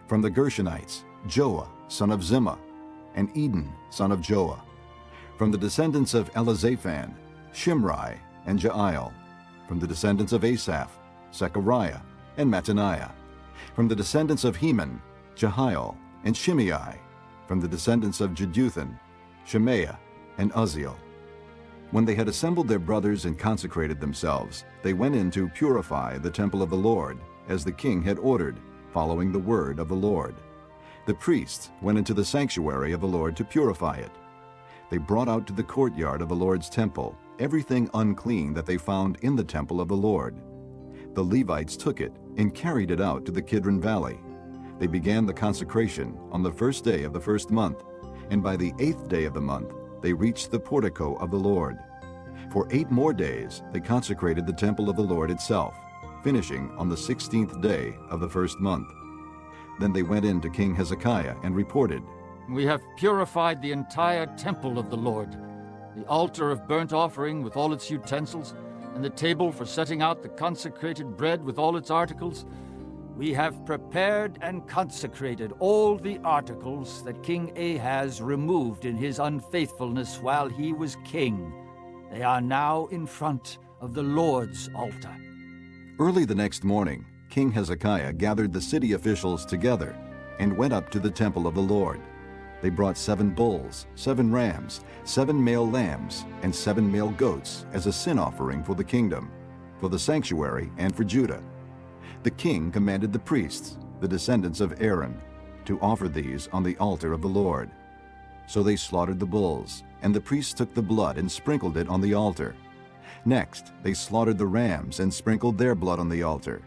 from the Gershonites, Joah, son of Zimmah, and Eden, son of Joah, from the descendants of Elizaphan, Shimri, and Jael, from the descendants of Asaph, Zechariah, and Mattaniah, from the descendants of Heman, Jehiel, and Shimei, from the descendants of Jeduthun, Shemaiah, and Uzziel. When they had assembled their brothers and consecrated themselves, they went in to purify the temple of the Lord, as the king had ordered, following the word of the Lord. The priests went into the sanctuary of the Lord to purify it. They brought out to the courtyard of the Lord's temple everything unclean that they found in the temple of the Lord. The Levites took it and carried it out to the Kidron Valley. They began the consecration on the first day of the first month, and by the 8th day of the month they reached the portico of the Lord. For 8 more days they consecrated the temple of the Lord itself, finishing on the 16th day of the first month. Then they went in to King Hezekiah and reported, "We have purified the entire temple of the Lord, the altar of burnt offering with all its utensils, and the table for setting out the consecrated bread with all its articles. We have prepared and consecrated all the articles that King Ahaz removed in his unfaithfulness while he was king. They are now in front of the Lord's altar." Early the next morning, King Hezekiah gathered the city officials together and went up to the temple of the Lord. They brought 7 bulls, 7 rams, 7 male lambs, and 7 male goats as a sin offering for the kingdom, for the sanctuary, and for Judah. The king commanded the priests, the descendants of Aaron, to offer these on the altar of the Lord. So they slaughtered the bulls, and the priests took the blood and sprinkled it on the altar. Next, they slaughtered the rams and sprinkled their blood on the altar.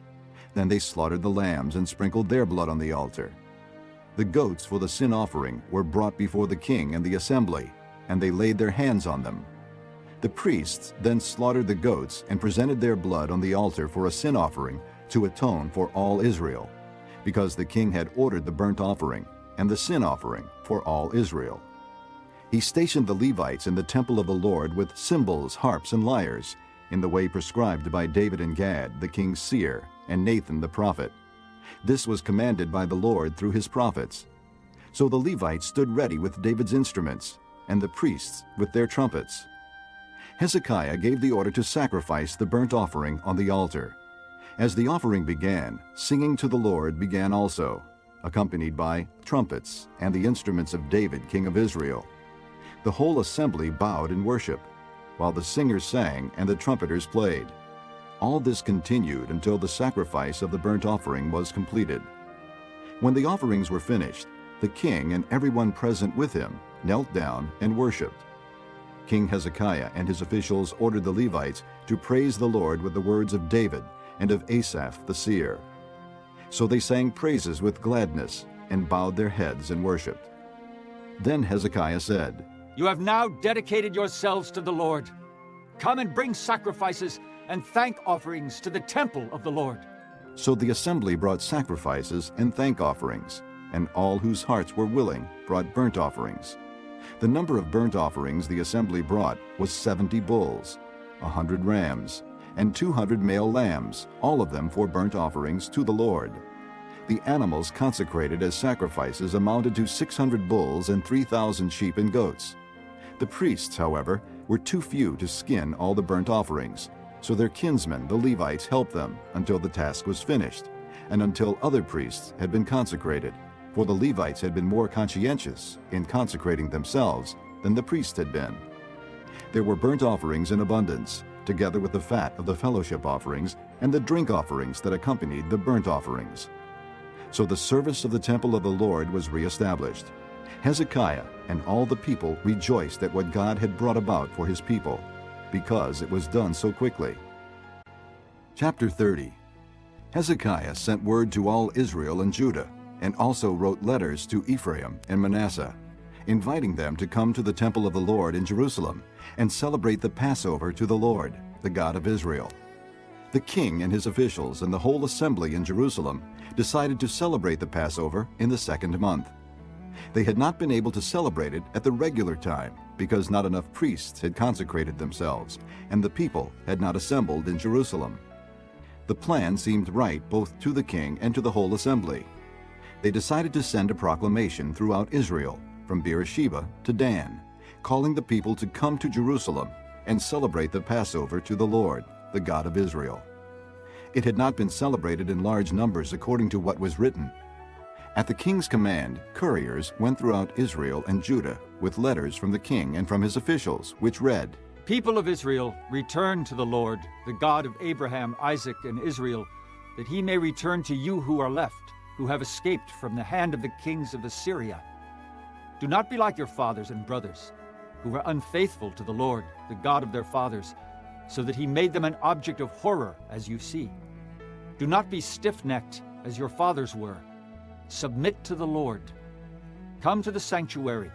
Then they slaughtered the lambs and sprinkled their blood on the altar. The goats for the sin offering were brought before the king and the assembly, and they laid their hands on them. The priests then slaughtered the goats and presented their blood on the altar for a sin offering to atone for all Israel, because the king had ordered the burnt offering and the sin offering for all Israel. He stationed the Levites in the temple of the Lord with cymbals, harps, and lyres, in the way prescribed by David and Gad, the king's seer, and Nathan the prophet. This was commanded by the Lord through his prophets. So the Levites stood ready with David's instruments, and the priests with their trumpets. Hezekiah gave the order to sacrifice the burnt offering on the altar. As the offering began, singing to the Lord began also, accompanied by trumpets and the instruments of David, king of Israel. The whole assembly bowed in worship, while the singers sang and the trumpeters played. All this continued until the sacrifice of the burnt offering was completed. When the offerings were finished, the king and everyone present with him knelt down and worshipped. King Hezekiah and his officials ordered the Levites to praise the Lord with the words of David and of Asaph the seer. So they sang praises with gladness and bowed their heads and worshipped. Then Hezekiah said, "You have now dedicated yourselves to the Lord. Come and bring sacrifices and thank offerings to the temple of the Lord." So the assembly brought sacrifices and thank offerings, and all whose hearts were willing brought burnt offerings. The number of burnt offerings the assembly brought was 70 bulls, 100 rams, and 200 male lambs, all of them for burnt offerings to the Lord. The animals consecrated as sacrifices amounted to 600 bulls and 3,000 sheep and goats. The priests, however, were too few to skin all the burnt offerings, so their kinsmen, the Levites, helped them until the task was finished, and until other priests had been consecrated, for the Levites had been more conscientious in consecrating themselves than the priests had been. There were burnt offerings in abundance, together with the fat of the fellowship offerings and the drink offerings that accompanied the burnt offerings. So the service of the temple of the Lord was reestablished. Hezekiah and all the people rejoiced at what God had brought about for his people, because it was done so quickly. Chapter 30. Hezekiah sent word to all Israel and Judah, and also wrote letters to Ephraim and Manasseh, inviting them to come to the temple of the Lord in Jerusalem and celebrate the Passover to the Lord, the God of Israel. The king and his officials and the whole assembly in Jerusalem decided to celebrate the Passover in the 2nd month. They had not been able to celebrate it at the regular time because not enough priests had consecrated themselves, and the people had not assembled in Jerusalem. The plan seemed right both to the king and to the whole assembly. They decided to send a proclamation throughout Israel, from Beersheba to Dan, calling the people to come to Jerusalem and celebrate the Passover to the Lord, the God of Israel. It had not been celebrated in large numbers according to what was written. At the king's command, couriers went throughout Israel and Judah with letters from the king and from his officials, which read, People of Israel, return to the Lord, the God of Abraham, Isaac, and Israel, that he may return to you who are left, who have escaped from the hand of the kings of Assyria. Do not be like your fathers and brothers, who were unfaithful to the Lord, the God of their fathers, so that he made them an object of horror, as you see. Do not be stiff-necked, as your fathers were. Submit to the Lord. Come to the sanctuary,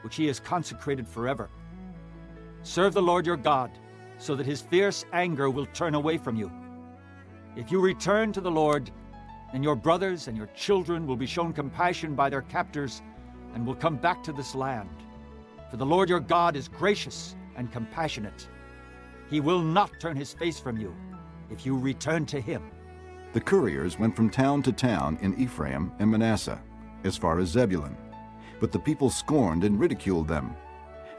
which he has consecrated forever. Serve the Lord your God, so that his fierce anger will turn away from you. If you return to the Lord, then your brothers and your children will be shown compassion by their captors and will come back to this land. For the Lord your God is gracious and compassionate. He will not turn his face from you if you return to him. The couriers went from town to town in Ephraim and Manasseh, as far as Zebulun, but the people scorned and ridiculed them.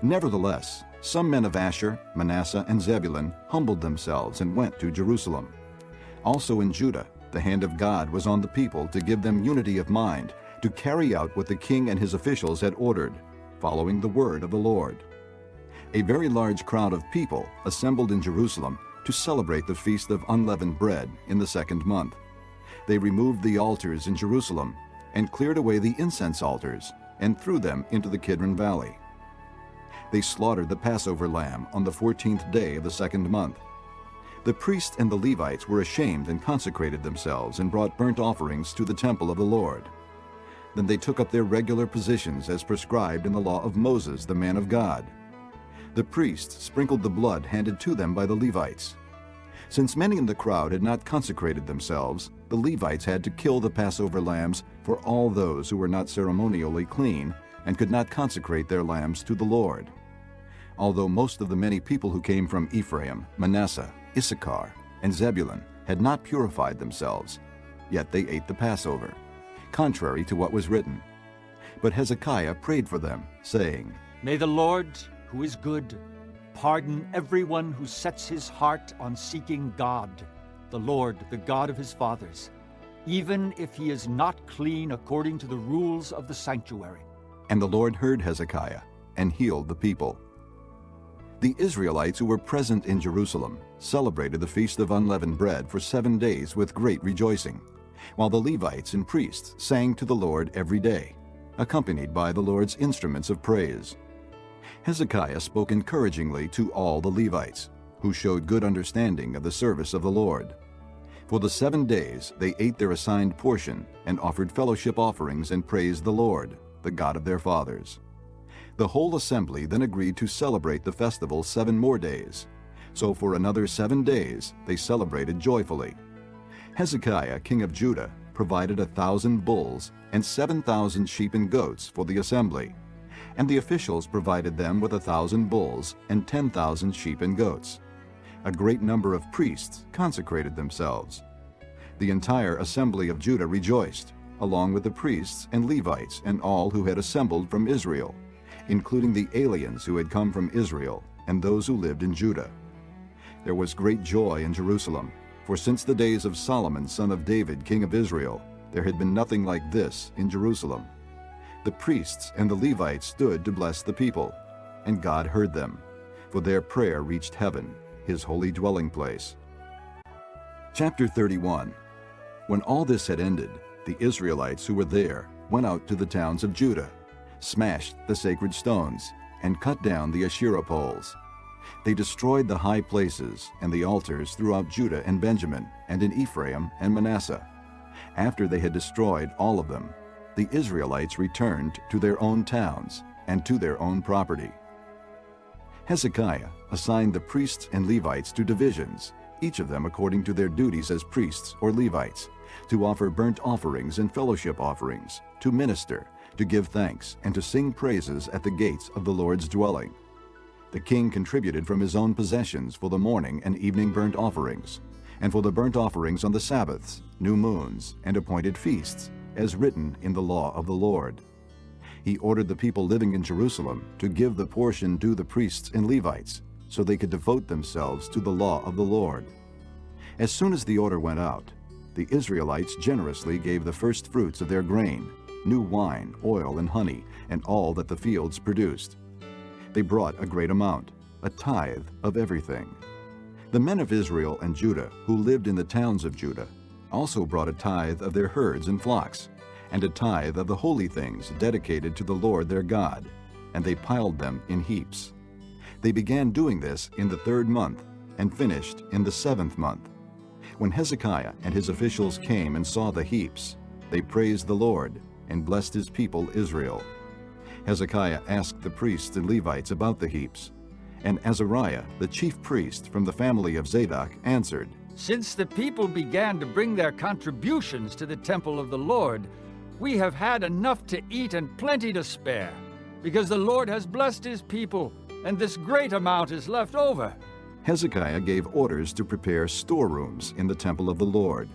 Nevertheless, some men of Asher, Manasseh, and Zebulun humbled themselves and went to Jerusalem. Also in Judah, the hand of God was on the people to give them unity of mind, to carry out what the king and his officials had ordered, following the word of the Lord. A very large crowd of people assembled in Jerusalem to celebrate the Feast of Unleavened Bread in the 2nd month. They removed the altars in Jerusalem and cleared away the incense altars and threw them into the Kidron Valley. They slaughtered the Passover lamb on the 14th day of the 2nd month. The priests and the Levites were ashamed and consecrated themselves and brought burnt offerings to the temple of the Lord. Then they took up their regular positions as prescribed in the law of Moses, the man of God. The priests sprinkled the blood handed to them by the Levites. Since many in the crowd had not consecrated themselves, the Levites had to kill the Passover lambs for all those who were not ceremonially clean and could not consecrate their lambs to the Lord. Although most of the many people who came from Ephraim, Manasseh, Issachar, and Zebulun had not purified themselves, yet they ate the Passover, contrary to what was written. But Hezekiah prayed for them, saying, May the Lord, who is good, pardon everyone who sets his heart on seeking God, the Lord, the God of his fathers, even if he is not clean according to the rules of the sanctuary. And the Lord heard Hezekiah and healed the people. The Israelites who were present in Jerusalem celebrated the Feast of Unleavened Bread for 7 days with great rejoicing, while the Levites and priests sang to the Lord every day, accompanied by the Lord's instruments of praise. Hezekiah spoke encouragingly to all the Levites, who showed good understanding of the service of the Lord. For the 7 days they ate their assigned portion and offered fellowship offerings and praised the Lord, the God of their fathers. The whole assembly then agreed to celebrate the festival 7 more days. So for another 7 days they celebrated joyfully. Hezekiah, king of Judah, provided 1,000 bulls and 7,000 sheep and goats for the assembly, and the officials provided them with 1,000 bulls and 10,000 sheep and goats. A great number of priests consecrated themselves. The entire assembly of Judah rejoiced, along with the priests and Levites and all who had assembled from Israel, including the aliens who had come from Israel and those who lived in Judah. There was great joy in Jerusalem, for since the days of Solomon, son of David, king of Israel, there had been nothing like this in Jerusalem. The priests and the Levites stood to bless the people, and God heard them, for their prayer reached heaven, his holy dwelling place. Chapter 31. When all this had ended, The Israelites who were there went out to the towns of Judah, smashed the sacred stones, and cut down the Asherah poles. They destroyed the high places and the altars throughout Judah and Benjamin, and in Ephraim and Manasseh. After they had destroyed all of them, the Israelites returned to their own towns and to their own property. Hezekiah assigned the priests and Levites to divisions, each of them according to their duties as priests or Levites, to offer burnt offerings and fellowship offerings, to minister, to give thanks, and to sing praises at the gates of the Lord's dwelling. The king contributed from his own possessions for the morning and evening burnt offerings, and for the burnt offerings on the Sabbaths, new moons, and appointed feasts, as written in the law of the Lord. He ordered the people living in Jerusalem to give the portion due the priests and Levites, so they could devote themselves to the law of the Lord. As soon as the order went out, the Israelites generously gave the first fruits of their grain, new wine, oil, and honey, and all that the fields produced. They brought a great amount, a tithe of everything. The men of Israel and Judah, who lived in the towns of Judah, also brought a tithe of their herds and flocks, and a tithe of the holy things dedicated to the Lord their God, and they piled them in heaps. They began doing this in the 3rd month, and finished in the 7th month. When Hezekiah and his officials came and saw the heaps, they praised the Lord and blessed his people Israel. Hezekiah asked the priests and Levites about the heaps, and Azariah, the chief priest from the family of Zadok, answered, Since the people began to bring their contributions to the temple of the Lord, we have had enough to eat and plenty to spare, because the Lord has blessed his people, and this great amount is left over. Hezekiah gave orders to prepare storerooms in the temple of the Lord,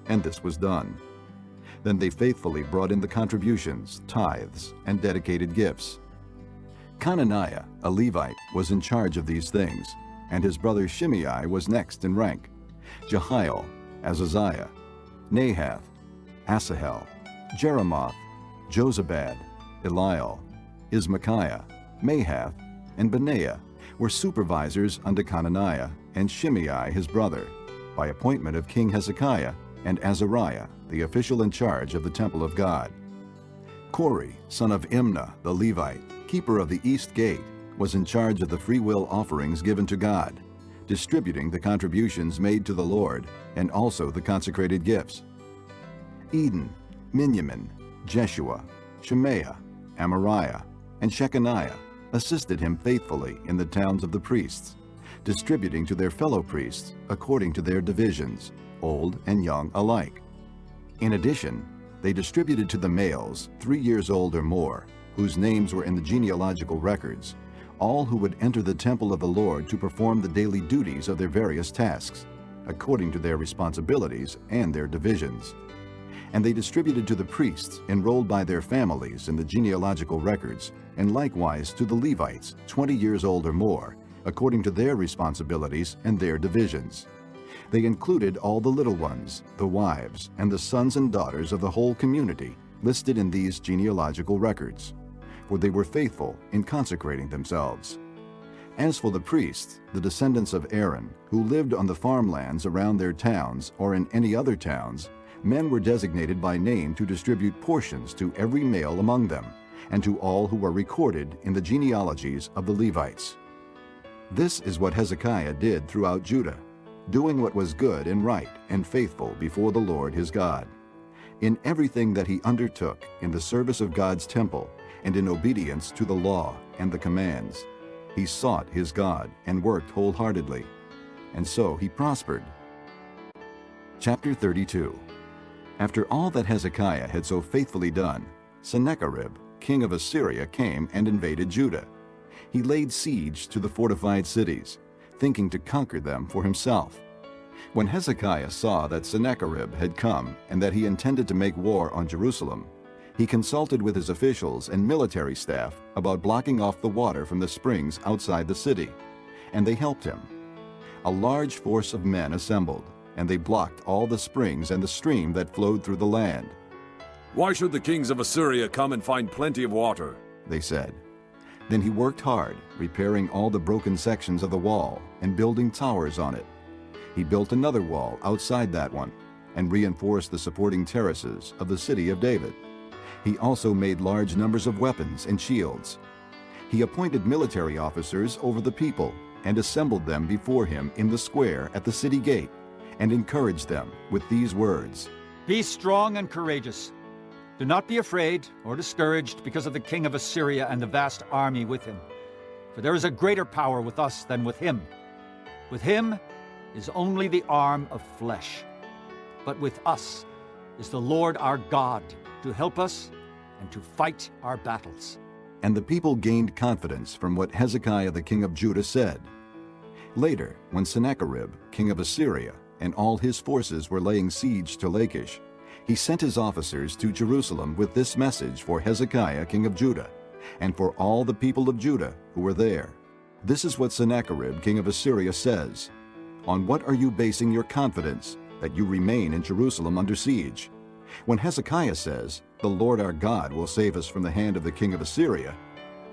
and this was done. Then they faithfully brought in the contributions, tithes, and dedicated gifts. Conaniah, a Levite, was in charge of these things, and his brother Shimei was next in rank. Jehiel, Azaziah, Nahath, Asahel, Jeremoth, Jozabad, Eliel, Ismachiah, Mahath, and Benaiah were supervisors under Conaniah and Shimei his brother, by appointment of King Hezekiah, and Azariah, the official in charge of the temple of God. Kori, son of Imnah the Levite, keeper of the east gate, was in charge of the freewill offerings given to God, distributing the contributions made to the Lord, and also the consecrated gifts. Eden, Miniamin, Jeshua, Shemaiah, Amariah, and Shechaniah assisted him faithfully in the towns of the priests, distributing to their fellow priests according to their divisions, old and young alike. In addition, they distributed to the males 3 years old or more, whose names were in the genealogical records, all who would enter the temple of the Lord to perform the daily duties of their various tasks, according to their responsibilities and their divisions. And they distributed to the priests enrolled by their families in the genealogical records, and likewise to the Levites 20 years old or more, according to their responsibilities and their divisions. They included all the little ones, the wives, and the sons and daughters of the whole community listed in these genealogical records, for they were faithful in consecrating themselves. As for the priests, the descendants of Aaron, who lived on the farmlands around their towns or in any other towns, men were designated by name to distribute portions to every male among them, and to all who were recorded in the genealogies of the Levites. This is what Hezekiah did throughout Judah, doing what was good and right and faithful before the Lord his God. In everything that he undertook in the service of God's temple, and in obedience to the law and the commands, he sought his God and worked wholeheartedly, and so he prospered. Chapter 32. After all that Hezekiah had so faithfully done, Sennacherib, king of Assyria, came and invaded Judah. He laid siege to the fortified cities, thinking to conquer them for himself. When Hezekiah saw that Sennacherib had come and that he intended to make war on Jerusalem, he consulted with his officials and military staff about blocking off the water from the springs outside the city, and they helped him. A large force of men assembled, and they blocked all the springs and the stream that flowed through the land. "Why should the kings of Assyria come and find plenty of water?" they said. Then he worked hard, repairing all the broken sections of the wall and building towers on it. He built another wall outside that one, and reinforced the supporting terraces of the city of David. He also made large numbers of weapons and shields. He appointed military officers over the people and assembled them before him in the square at the city gate, and encouraged them with these words, Be strong and courageous. Do not be afraid or discouraged because of the king of Assyria and the vast army with him. For there is a greater power with us than with him. With him is only the arm of flesh. But with us is the Lord our God to help us and to fight our battles. And the people gained confidence from what Hezekiah the king of Judah said. Later, when Sennacherib, king of Assyria, and all his forces were laying siege to Lachish, he sent his officers to Jerusalem with this message for Hezekiah king of Judah, and for all the people of Judah who were there. This is what Sennacherib king of Assyria says, On what are you basing your confidence that you remain in Jerusalem under siege? When Hezekiah says, The Lord our God will save us from the hand of the king of Assyria,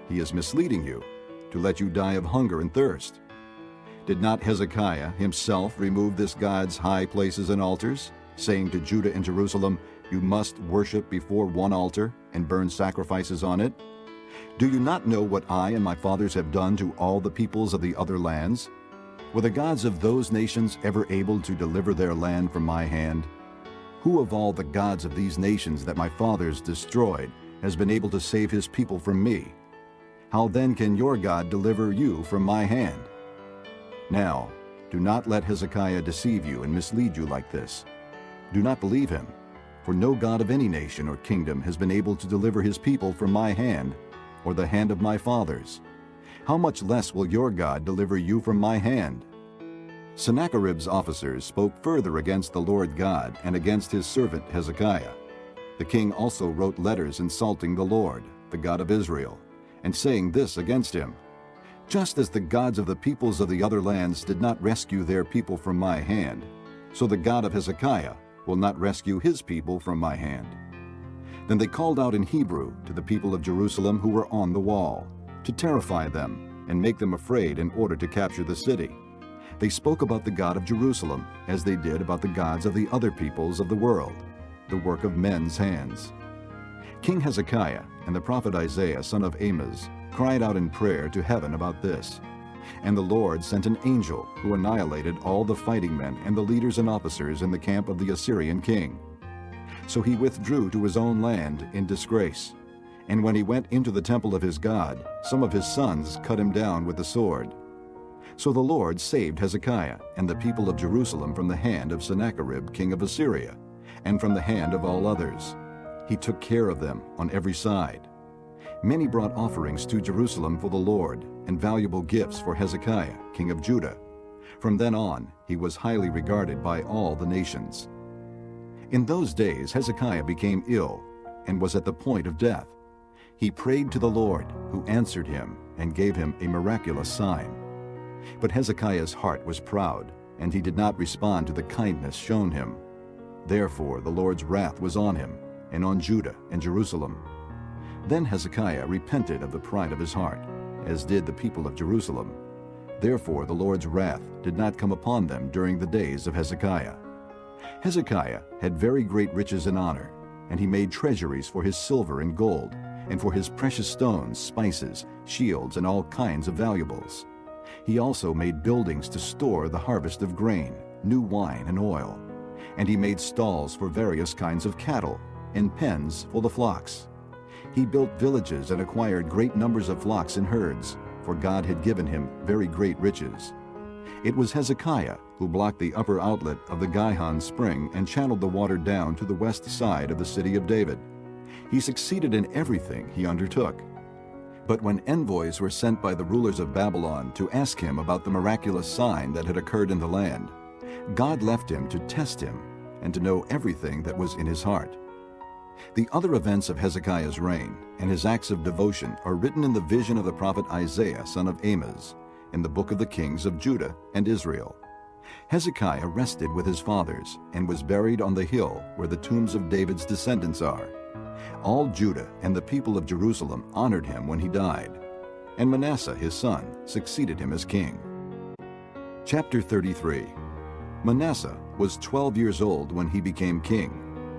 he is misleading you to let you die of hunger and thirst. Did not Hezekiah himself remove this God's high places and altars, saying to Judah and Jerusalem, You must worship before one altar and burn sacrifices on it? Do you not know what I and my fathers have done to all the peoples of the other lands? Were the gods of those nations ever able to deliver their land from my hand? Who of all the gods of these nations that my fathers destroyed has been able to save his people from me? How then can your God deliver you from my hand? Now, do not let Hezekiah deceive you and mislead you like this. Do not believe him, for no god of any nation or kingdom has been able to deliver his people from my hand or the hand of my fathers. How much less will your God deliver you from my hand? Sennacherib's officers spoke further against the Lord God and against his servant Hezekiah. The king also wrote letters insulting the Lord, the God of Israel, and saying this against him, Just as the gods of the peoples of the other lands did not rescue their people from my hand, so the God of Hezekiah will not rescue his people from my hand. Then they called out in Hebrew to the people of Jerusalem who were on the wall, to terrify them and make them afraid in order to capture the city. They spoke about the God of Jerusalem as they did about the gods of the other peoples of the world, the work of men's hands. King Hezekiah and the prophet Isaiah son of Amoz cried out in prayer to heaven about this. And the Lord sent an angel who annihilated all the fighting men and the leaders and officers in the camp of the Assyrian king. So he withdrew to his own land in disgrace. And when he went into the temple of his God, some of his sons cut him down with the sword. So the Lord saved Hezekiah and the people of Jerusalem from the hand of Sennacherib king of Assyria, and from the hand of all others. He took care of them on every side. Many brought offerings to Jerusalem for the Lord, and valuable gifts for Hezekiah king of Judah. From then on, he was highly regarded by all the nations. In those days Hezekiah became ill, and was at the point of death. He prayed to the Lord, who answered him and gave him a miraculous sign. But Hezekiah's heart was proud, and he did not respond to the kindness shown him. Therefore the Lord's wrath was on him, and on Judah and Jerusalem. Then Hezekiah repented of the pride of his heart, as did the people of Jerusalem. Therefore the Lord's wrath did not come upon them during the days of Hezekiah. Hezekiah had very great riches and honor, and he made treasuries for his silver and gold, and for his precious stones, spices, shields, and all kinds of valuables. He also made buildings to store the harvest of grain, new wine, and oil. And he made stalls for various kinds of cattle, and pens for the flocks. He built villages and acquired great numbers of flocks and herds, for God had given him very great riches. It was Hezekiah who blocked the upper outlet of the Gihon spring and channeled the water down to the west side of the city of David. He succeeded in everything he undertook. But when envoys were sent by the rulers of Babylon to ask him about the miraculous sign that had occurred in the land, God left him to test him and to know everything that was in his heart. The other events of Hezekiah's reign and his acts of devotion are written in the vision of the prophet Isaiah son of Amoz, in the book of the kings of Judah and Israel. Hezekiah rested with his fathers and was buried on the hill where the tombs of David's descendants are. All Judah and the people of Jerusalem honored him when he died, and Manasseh his son succeeded him as king. Chapter 33. Manasseh was 12 years old when he became king,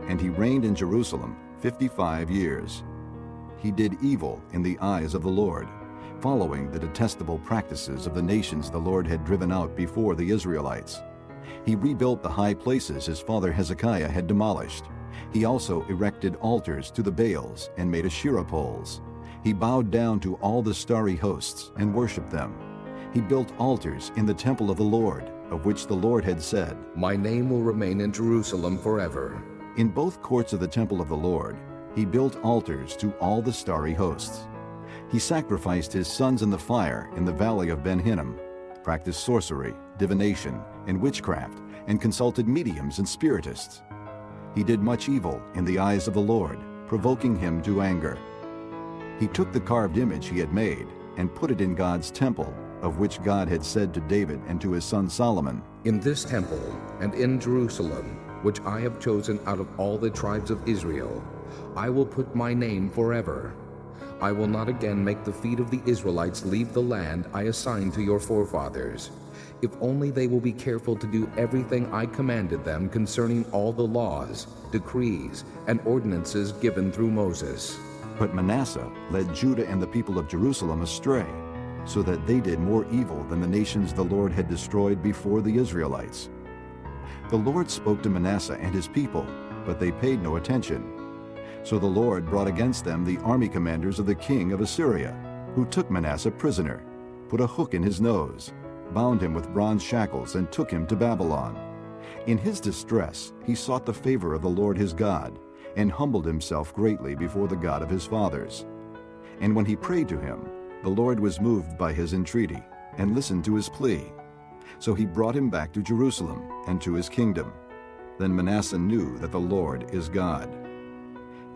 and he reigned in Jerusalem 55 years. He did evil in the eyes of the Lord, following the detestable practices of the nations the Lord had driven out before the Israelites. He rebuilt the high places his father Hezekiah had demolished. He also erected altars to the Baals and made Asherah poles. He bowed down to all the starry hosts and worshipped them. He built altars in the temple of the Lord, of which the Lord had said, "My name will remain in Jerusalem forever." In both courts of the temple of the Lord, he built altars to all the starry hosts. He sacrificed his sons in the fire in the valley of Ben Hinnom, practiced sorcery, divination, and witchcraft, and consulted mediums and spiritists. He did much evil in the eyes of the Lord, provoking him to anger. He took the carved image he had made and put it in God's temple, of which God had said to David and to his son Solomon, "In this temple and in Jerusalem, which I have chosen out of all the tribes of Israel, I will put my name forever. I will not again make the feet of the Israelites leave the land I assigned to your forefathers, if only they will be careful to do everything I commanded them concerning all the laws, decrees, and ordinances given through Moses." But Manasseh led Judah and the people of Jerusalem astray, so that they did more evil than the nations the Lord had destroyed before the Israelites. The Lord spoke to Manasseh and his people, but they paid no attention. So the Lord brought against them the army commanders of the king of Assyria, who took Manasseh prisoner, put a hook in his nose, bound him with bronze shackles, and took him to Babylon. In his distress he sought the favor of the Lord his God, and humbled himself greatly before the God of his fathers. And when he prayed to him, the Lord was moved by his entreaty, and listened to his plea. So he brought him back to Jerusalem and to his kingdom. Then Manasseh knew that the Lord is God.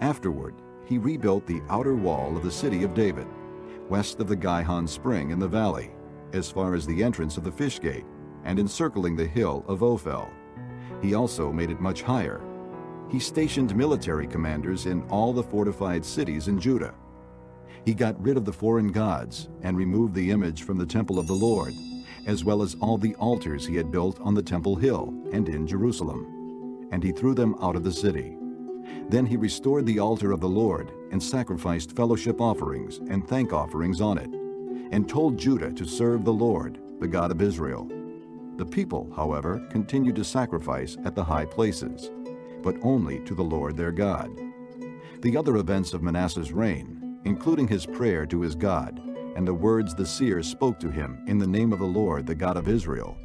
Afterward, he rebuilt the outer wall of the city of David, west of the Gihon spring in the valley, as far as the entrance of the fish gate, and encircling the hill of Ophel. He also made it much higher. He stationed military commanders in all the fortified cities in Judah. He got rid of the foreign gods and removed the image from the temple of the Lord, as well as all the altars he had built on the temple hill and in Jerusalem. And he threw them out of the city. Then he restored the altar of the Lord and sacrificed fellowship offerings and thank offerings on it, and told Judah to serve the Lord, the God of Israel. The people, however, continued to sacrifice at the high places, but only to the Lord their God. The other events of Manasseh's reign, including his prayer to his God and the words the seers spoke to him in the name of the Lord, the God of Israel,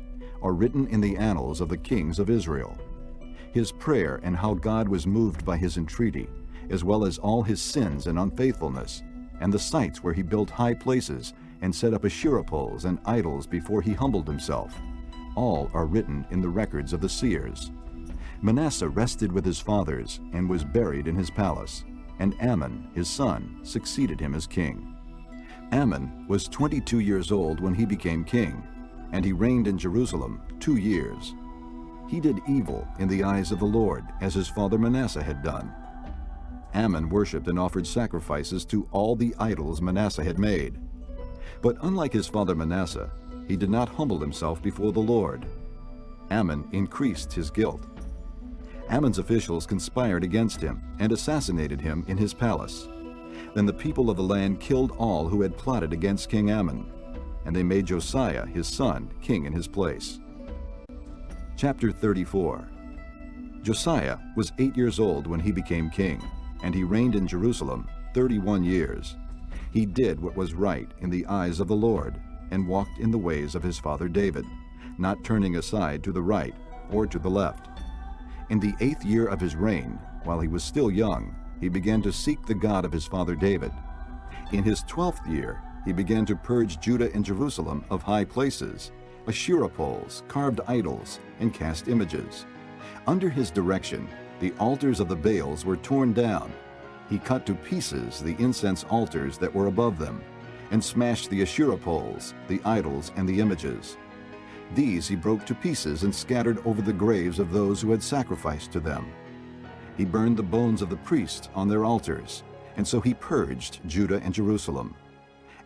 are written in the annals of the kings of Israel. His prayer and how God was moved by his entreaty, as well as all his sins and unfaithfulness, and the sites where he built high places and set up Asherah poles and idols before he humbled himself, all are written in the records of the seers. Manasseh rested with his fathers and was buried in his palace, and Amon, his son, succeeded him as king. Amon was 22 years old when he became king, and he reigned in Jerusalem 2 years. He did evil in the eyes of the Lord, as his father Manasseh had done. Amon worshipped and offered sacrifices to all the idols Manasseh had made. But unlike his father Manasseh, he did not humble himself before the Lord. Amon increased his guilt. Ammon's officials conspired against him and assassinated him in his palace. Then the people of the land killed all who had plotted against King Ammon, and they made Josiah, his son, king in his place. Chapter 34. Josiah was 8 years old when he became king, and he reigned in Jerusalem 31 years. He did what was right in the eyes of the Lord, and walked in the ways of his father David, not turning aside to the right or to the left. In the 8th year of his reign, while he was still young, he began to seek the God of his father David. In his 12th year, he began to purge Judah and Jerusalem of high places, Asherah poles, carved idols, and cast images. Under his direction, the altars of the Baals were torn down. He cut to pieces the incense altars that were above them, and smashed the Asherah poles, the idols, and the images. These he broke to pieces and scattered over the graves of those who had sacrificed to them. He burned the bones of the priests on their altars, and so he purged Judah and Jerusalem.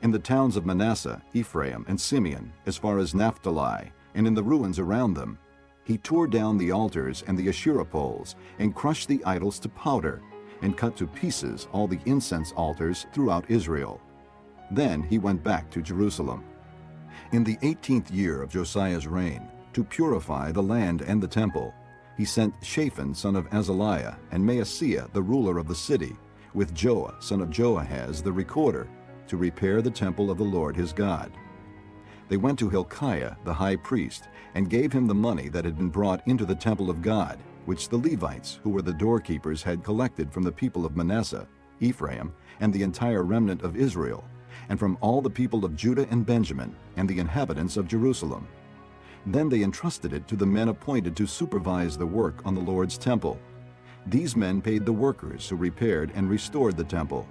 In the towns of Manasseh, Ephraim, and Simeon, as far as Naphtali, and in the ruins around them, He tore down the altars and the Asherah poles, and crushed the idols to powder, and cut to pieces all the incense altars throughout Israel. Then he went back to Jerusalem. In the 18th year of Josiah's reign, to purify the land and the temple, he sent Shaphan son of Azaliah and Maaseiah the ruler of the city, with Joah son of Joahaz the recorder, to repair the temple of the Lord his God. They went to Hilkiah the high priest, and gave him the money that had been brought into the temple of God, which the Levites, who were the doorkeepers, had collected from the people of Manasseh, Ephraim, and the entire remnant of Israel, and from all the people of Judah and Benjamin, and the inhabitants of Jerusalem. Then they entrusted it to the men appointed to supervise the work on the Lord's temple. These men paid the workers who repaired and restored the temple.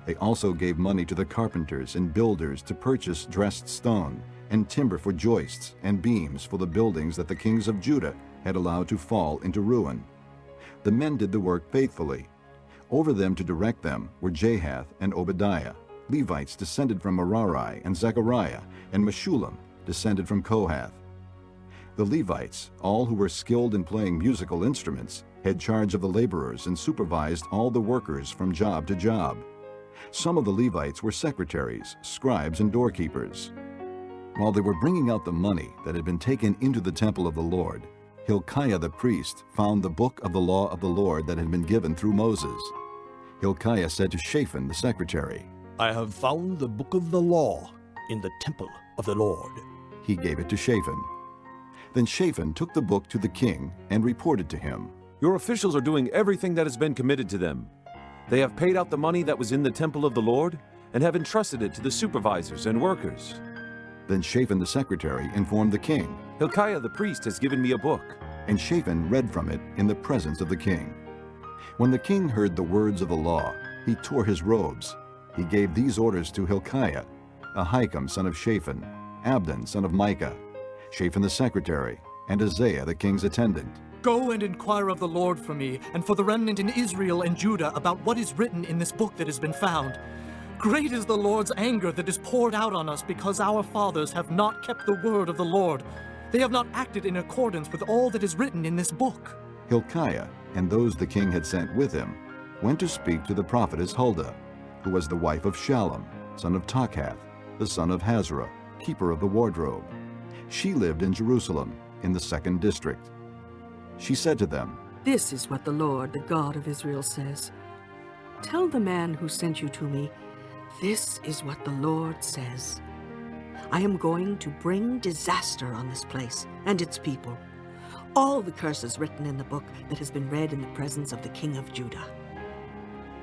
They also gave money to the carpenters and builders to purchase dressed stone, and timber for joists and beams for the buildings that the kings of Judah had allowed to fall into ruin. The men did the work faithfully. Over them to direct them were Jahath and Obadiah, Levites descended from Merari, and Zechariah, and Meshullam, descended from Kohath. The Levites, all who were skilled in playing musical instruments, had charge of the laborers and supervised all the workers from job to job. Some of the Levites were secretaries, scribes, and doorkeepers. While they were bringing out the money that had been taken into the temple of the Lord, Hilkiah the priest found the book of the law of the Lord that had been given through Moses. Hilkiah said to Shaphan the secretary, "I have found the book of the law in the temple of the Lord." He gave it to Shaphan. Then Shaphan took the book to the king and reported to him, "Your officials are doing everything that has been committed to them. They have paid out the money that was in the temple of the Lord and have entrusted it to the supervisors and workers." Then Shaphan the secretary informed the king, "Hilkiah the priest has given me a book." And Shaphan read from it in the presence of the king. When the king heard the words of the law, he tore his robes. He gave these orders to Hilkiah, Ahikam son of Shaphan, Abdon son of Micah, Shaphan the secretary, and Isaiah the king's attendant. Go and inquire of the Lord for me, and for the remnant in Israel and Judah, about what is written in this book that has been found. Great is the Lord's anger that is poured out on us, because our fathers have not kept the word of the Lord. They have not acted in accordance with all that is written in this book. Hilkiah and those the king had sent with him went to speak to the prophetess Huldah, who was the wife of Shallum, son of Takhath, the son of Hazarah, keeper of the wardrobe. She lived in Jerusalem, in the 2nd district. She said to them, "This is what the Lord, the God of Israel, says. Tell the man who sent you to me, this is what the Lord says. I am going to bring disaster on this place and its people. All the curses written in the book that has been read in the presence of the king of Judah.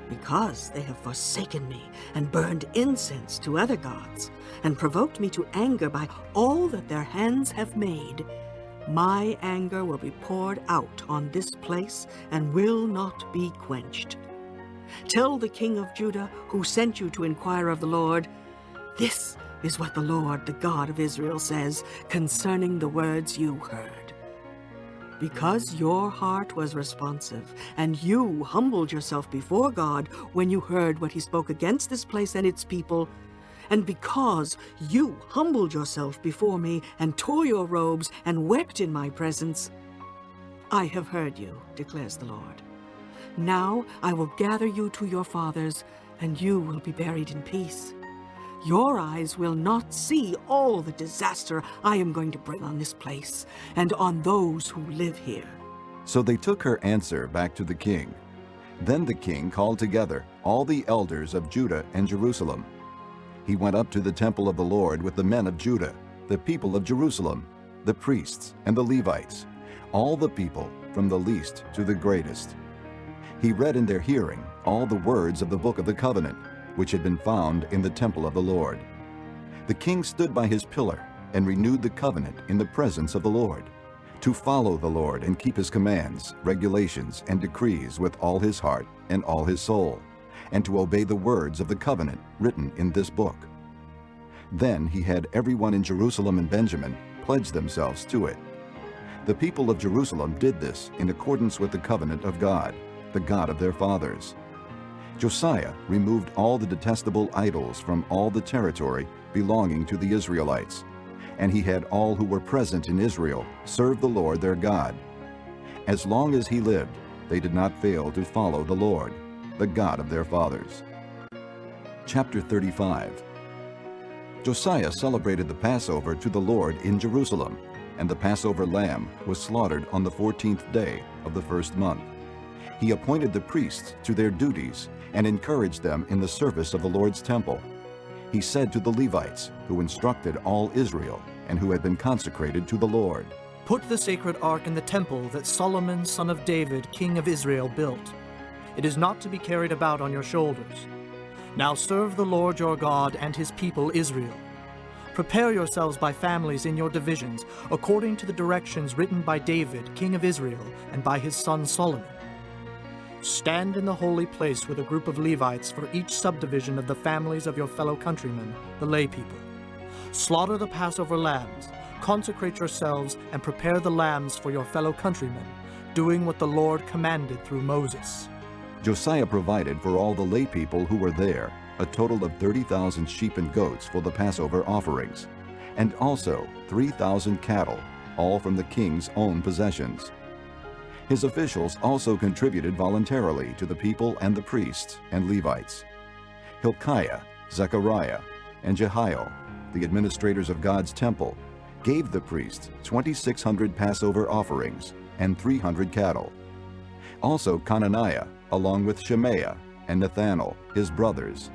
Because they have forsaken me and burned incense to other gods and provoked me to anger by all that their hands have made, my anger will be poured out on this place and will not be quenched. Tell the king of Judah, who sent you to inquire of the Lord, this is what the Lord, the God of Israel, says concerning the words you heard. Because your heart was responsive, and you humbled yourself before God when you heard what he spoke against this place and its people, and because you humbled yourself before me and tore your robes and wept in my presence, I have heard you, declares the Lord. Now I will gather you to your fathers, and you will be buried in peace. Your eyes will not see all the disaster I am going to bring on this place and on those who live here." So they took her answer back to the king. Then the king called together all the elders of Judah and Jerusalem. He went up to the temple of the Lord with the men of Judah, the people of Jerusalem, the priests and the Levites, all the people from the least to the greatest. He read in their hearing all the words of the book of the covenant, which had been found in the temple of the Lord. The king stood by his pillar and renewed the covenant in the presence of the Lord, to follow the Lord and keep his commands, regulations, and decrees with all his heart and all his soul, and to obey the words of the covenant written in this book. Then he had everyone in Jerusalem and Benjamin pledge themselves to it. The people of Jerusalem did this in accordance with the covenant of God, the God of their fathers. Josiah removed all the detestable idols from all the territory belonging to the Israelites, and he had all who were present in Israel serve the Lord their God. As long as he lived, they did not fail to follow the Lord, the God of their fathers. Chapter 35. Josiah celebrated the Passover to the Lord in Jerusalem, and the Passover lamb was slaughtered on the 14th day of the first month. He appointed the priests to their duties and encouraged them in the service of the Lord's temple. He said to the Levites, who instructed all Israel and who had been consecrated to the Lord, "Put the sacred ark in the temple that Solomon, son of David, king of Israel, built. It is not to be carried about on your shoulders. Now serve the Lord your God and his people Israel. Prepare yourselves by families in your divisions, according to the directions written by David, king of Israel, and by his son Solomon. Stand in the holy place with a group of Levites for each subdivision of the families of your fellow countrymen, the laypeople. Slaughter the Passover lambs, consecrate yourselves, and prepare the lambs for your fellow countrymen, doing what the Lord commanded through Moses." Josiah provided for all the laypeople who were there a total of 30,000 sheep and goats for the Passover offerings, and also 3,000 cattle, all from the king's own possessions. His officials also contributed voluntarily to the people and the priests and Levites. Hilkiah, Zechariah, and Jehiel, the administrators of God's temple, gave the priests 2,600 Passover offerings and 300 cattle. Also Conaniah, along with Shemaiah and Nethanel, his brothers,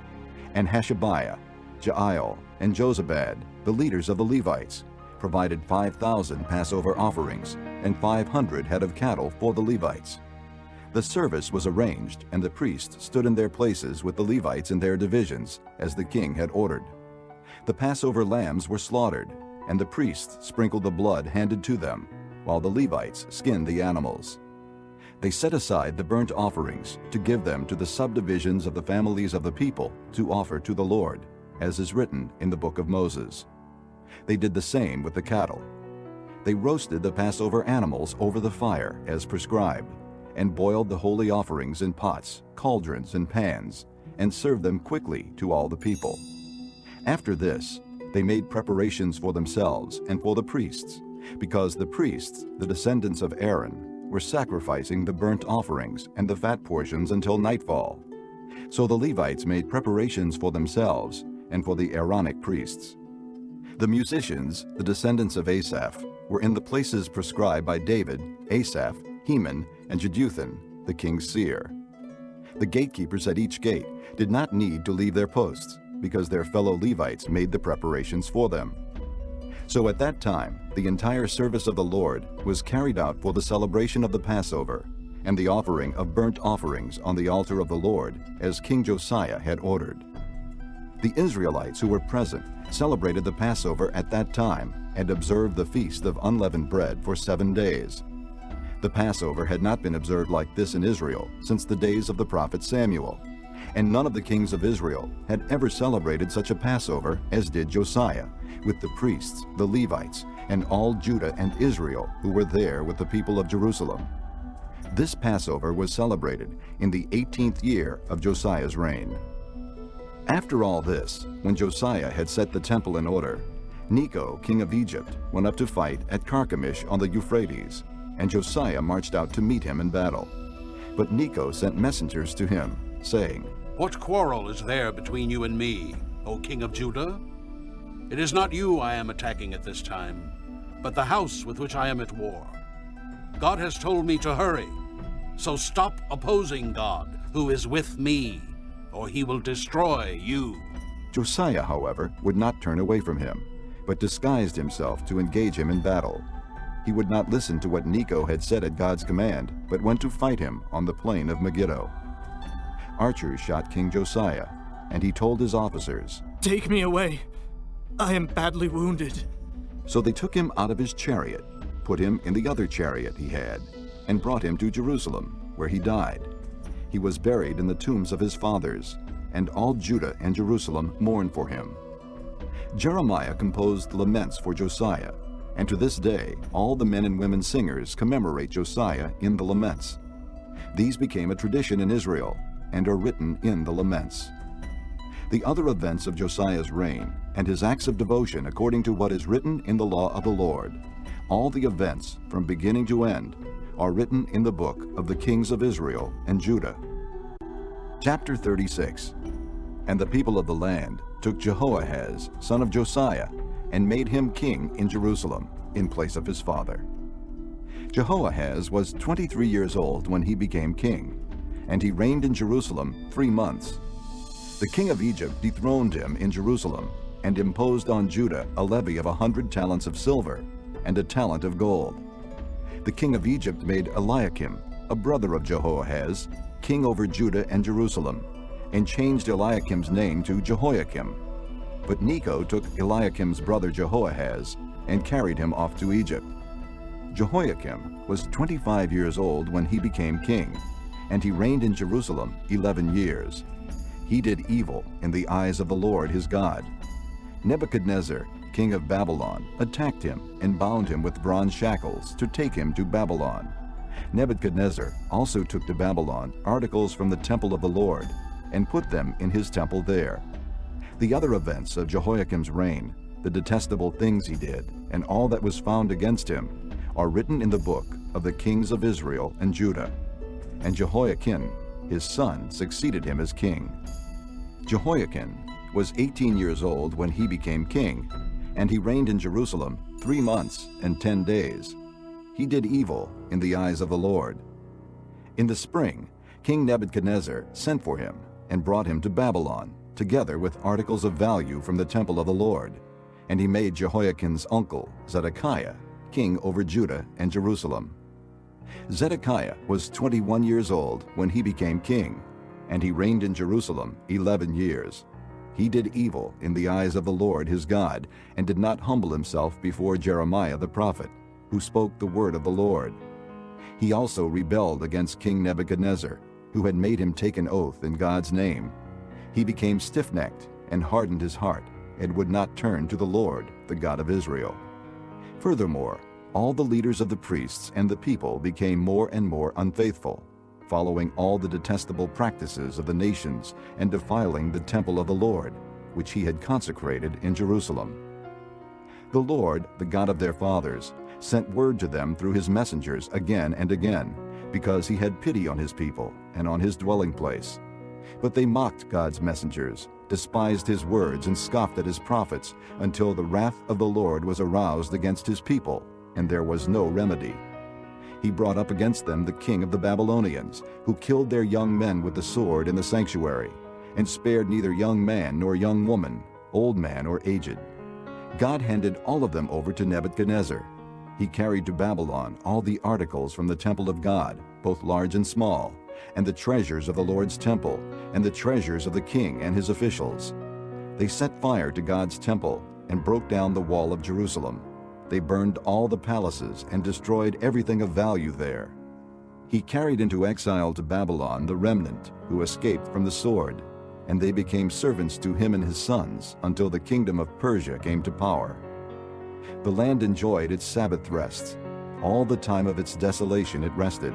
and Hashabiah, Jael, and Jozabad, the leaders of the Levites, provided 5,000 Passover offerings and 500 head of cattle for the Levites. The service was arranged, and the priests stood in their places with the Levites in their divisions, as the king had ordered. The Passover lambs were slaughtered, and the priests sprinkled the blood handed to them, while the Levites skinned the animals. They set aside the burnt offerings to give them to the subdivisions of the families of the people to offer to the Lord, as is written in the book of Moses. They did the same with the cattle. They roasted the Passover animals over the fire as prescribed, and boiled the holy offerings in pots, cauldrons, and pans, and served them quickly to all the people. After this, they made preparations for themselves and for the priests, because the priests, the descendants of Aaron, were sacrificing the burnt offerings and the fat portions until nightfall. So the Levites made preparations for themselves and for the Aaronic priests. The musicians, the descendants of Asaph, were in the places prescribed by David, Asaph, Heman, and Jeduthun, the king's seer. The gatekeepers at each gate did not need to leave their posts, because their fellow Levites made the preparations for them. So at that time, the entire service of the Lord was carried out for the celebration of the Passover, and the offering of burnt offerings on the altar of the Lord, as King Josiah had ordered. The Israelites who were present celebrated the Passover at that time and observed the feast of unleavened bread for 7 days. The Passover had not been observed like this in Israel since the days of the prophet Samuel, and none of the kings of Israel had ever celebrated such a Passover as did Josiah, with the priests, the Levites, and all Judah and Israel who were there with the people of Jerusalem. This Passover was celebrated in the 18th year of Josiah's reign. After all this, when Josiah had set the temple in order, Necho, king of Egypt, went up to fight at Carchemish on the Euphrates, and Josiah marched out to meet him in battle. But Necho sent messengers to him, saying, "What quarrel is there between you and me, O king of Judah? It is not you I am attacking at this time, but the house with which I am at war. God has told me to hurry, so stop opposing God, who is with me, or he will destroy you." Josiah, however, would not turn away from him, but disguised himself to engage him in battle. He would not listen to what Necho had said at God's command, but went to fight him on the plain of Megiddo. Archers shot King Josiah, and he told his officers, "Take me away. I am badly wounded." So they took him out of his chariot, put him in the other chariot he had, and brought him to Jerusalem, where he died. He was buried in the tombs of his fathers, and all Judah and Jerusalem mourned for him. Jeremiah composed laments for Josiah, and to this day all the men and women singers commemorate Josiah in the laments. These became a tradition in Israel and are written in the laments. The other events of Josiah's reign, and his acts of devotion according to what is written in the law of the Lord, all the events from beginning to end, are written in the book of the kings of Israel and Judah. Chapter 36. And the people of the land took Jehoahaz, son of Josiah, and made him king in Jerusalem, in place of his father. Jehoahaz was 23 years old when he became king, and he reigned in Jerusalem 3 months. The king of Egypt dethroned him in Jerusalem, and imposed on Judah a levy of 100 talents of silver, and a talent of gold. The king of Egypt made Eliakim, a brother of Jehoahaz, king over Judah and Jerusalem, and changed Eliakim's name to Jehoiakim. But Necho took Eliakim's brother Jehoahaz, and carried him off to Egypt. Jehoiakim was 25 years old when he became king, and he reigned in Jerusalem 11 years. He did evil in the eyes of the Lord his God. Nebuchadnezzar, king of Babylon, attacked him and bound him with bronze shackles to take him to Babylon. Nebuchadnezzar also took to Babylon articles from the temple of the Lord, and put them in his temple there. The other events of Jehoiakim's reign, the detestable things he did, and all that was found against him, are written in the book of the kings of Israel and Judah. And Jehoiakim, his son, succeeded him as king. Jehoiakim was 18 years old when he became king, and he reigned in Jerusalem 3 months and 10 days. He did evil in the eyes of the Lord. In the spring, King Nebuchadnezzar sent for him and brought him to Babylon, together with articles of value from the temple of the Lord. And he made Jehoiakim's uncle, Zedekiah, king over Judah and Jerusalem. Zedekiah was 21 years old when he became king, and he reigned in Jerusalem 11 years. He did evil in the eyes of the Lord his God, and did not humble himself before Jeremiah the prophet, who spoke the word of the Lord. He also rebelled against King Nebuchadnezzar, who had made him take an oath in God's name. He became stiff-necked and hardened his heart, and would not turn to the Lord, the God of Israel. Furthermore, all the leaders of the priests and the people became more and more unfaithful, following all the detestable practices of the nations and defiling the temple of the Lord, which he had consecrated in Jerusalem. The Lord, the God of their fathers, sent word to them through his messengers again and again, because he had pity on his people and on his dwelling place. But they mocked God's messengers, despised his words, and scoffed at his prophets, until the wrath of the Lord was aroused against his people, and there was no remedy. He brought up against them the king of the Babylonians, who killed their young men with the sword in the sanctuary, and spared neither young man nor young woman, old man or aged. God handed all of them over to Nebuchadnezzar. He carried to Babylon all the articles from the temple of God, both large and small, and the treasures of the Lord's temple, and the treasures of the king and his officials. They set fire to God's temple, and broke down the wall of Jerusalem. They burned all the palaces and destroyed everything of value there. He carried into exile to Babylon the remnant who escaped from the sword, and they became servants to him and his sons until the kingdom of Persia came to power. The land enjoyed its Sabbath rests. All the time of its desolation it rested,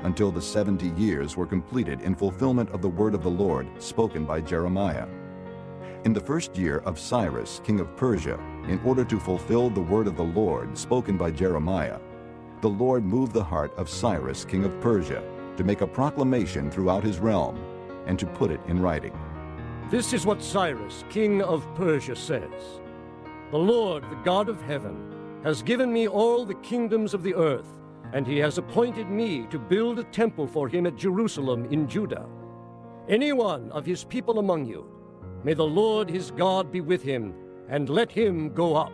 until the 70 years were completed in fulfillment of the word of the Lord spoken by Jeremiah. In the first year of Cyrus, king of Persia, in order to fulfill the word of the Lord spoken by Jeremiah, the Lord moved the heart of Cyrus, king of Persia, to make a proclamation throughout his realm, and to put it in writing. This is what Cyrus, king of Persia, says. The Lord, the God of heaven, has given me all the kingdoms of the earth, and he has appointed me to build a temple for him at Jerusalem in Judah. Any one of his people among you, may the Lord his God be with him, and let him go up.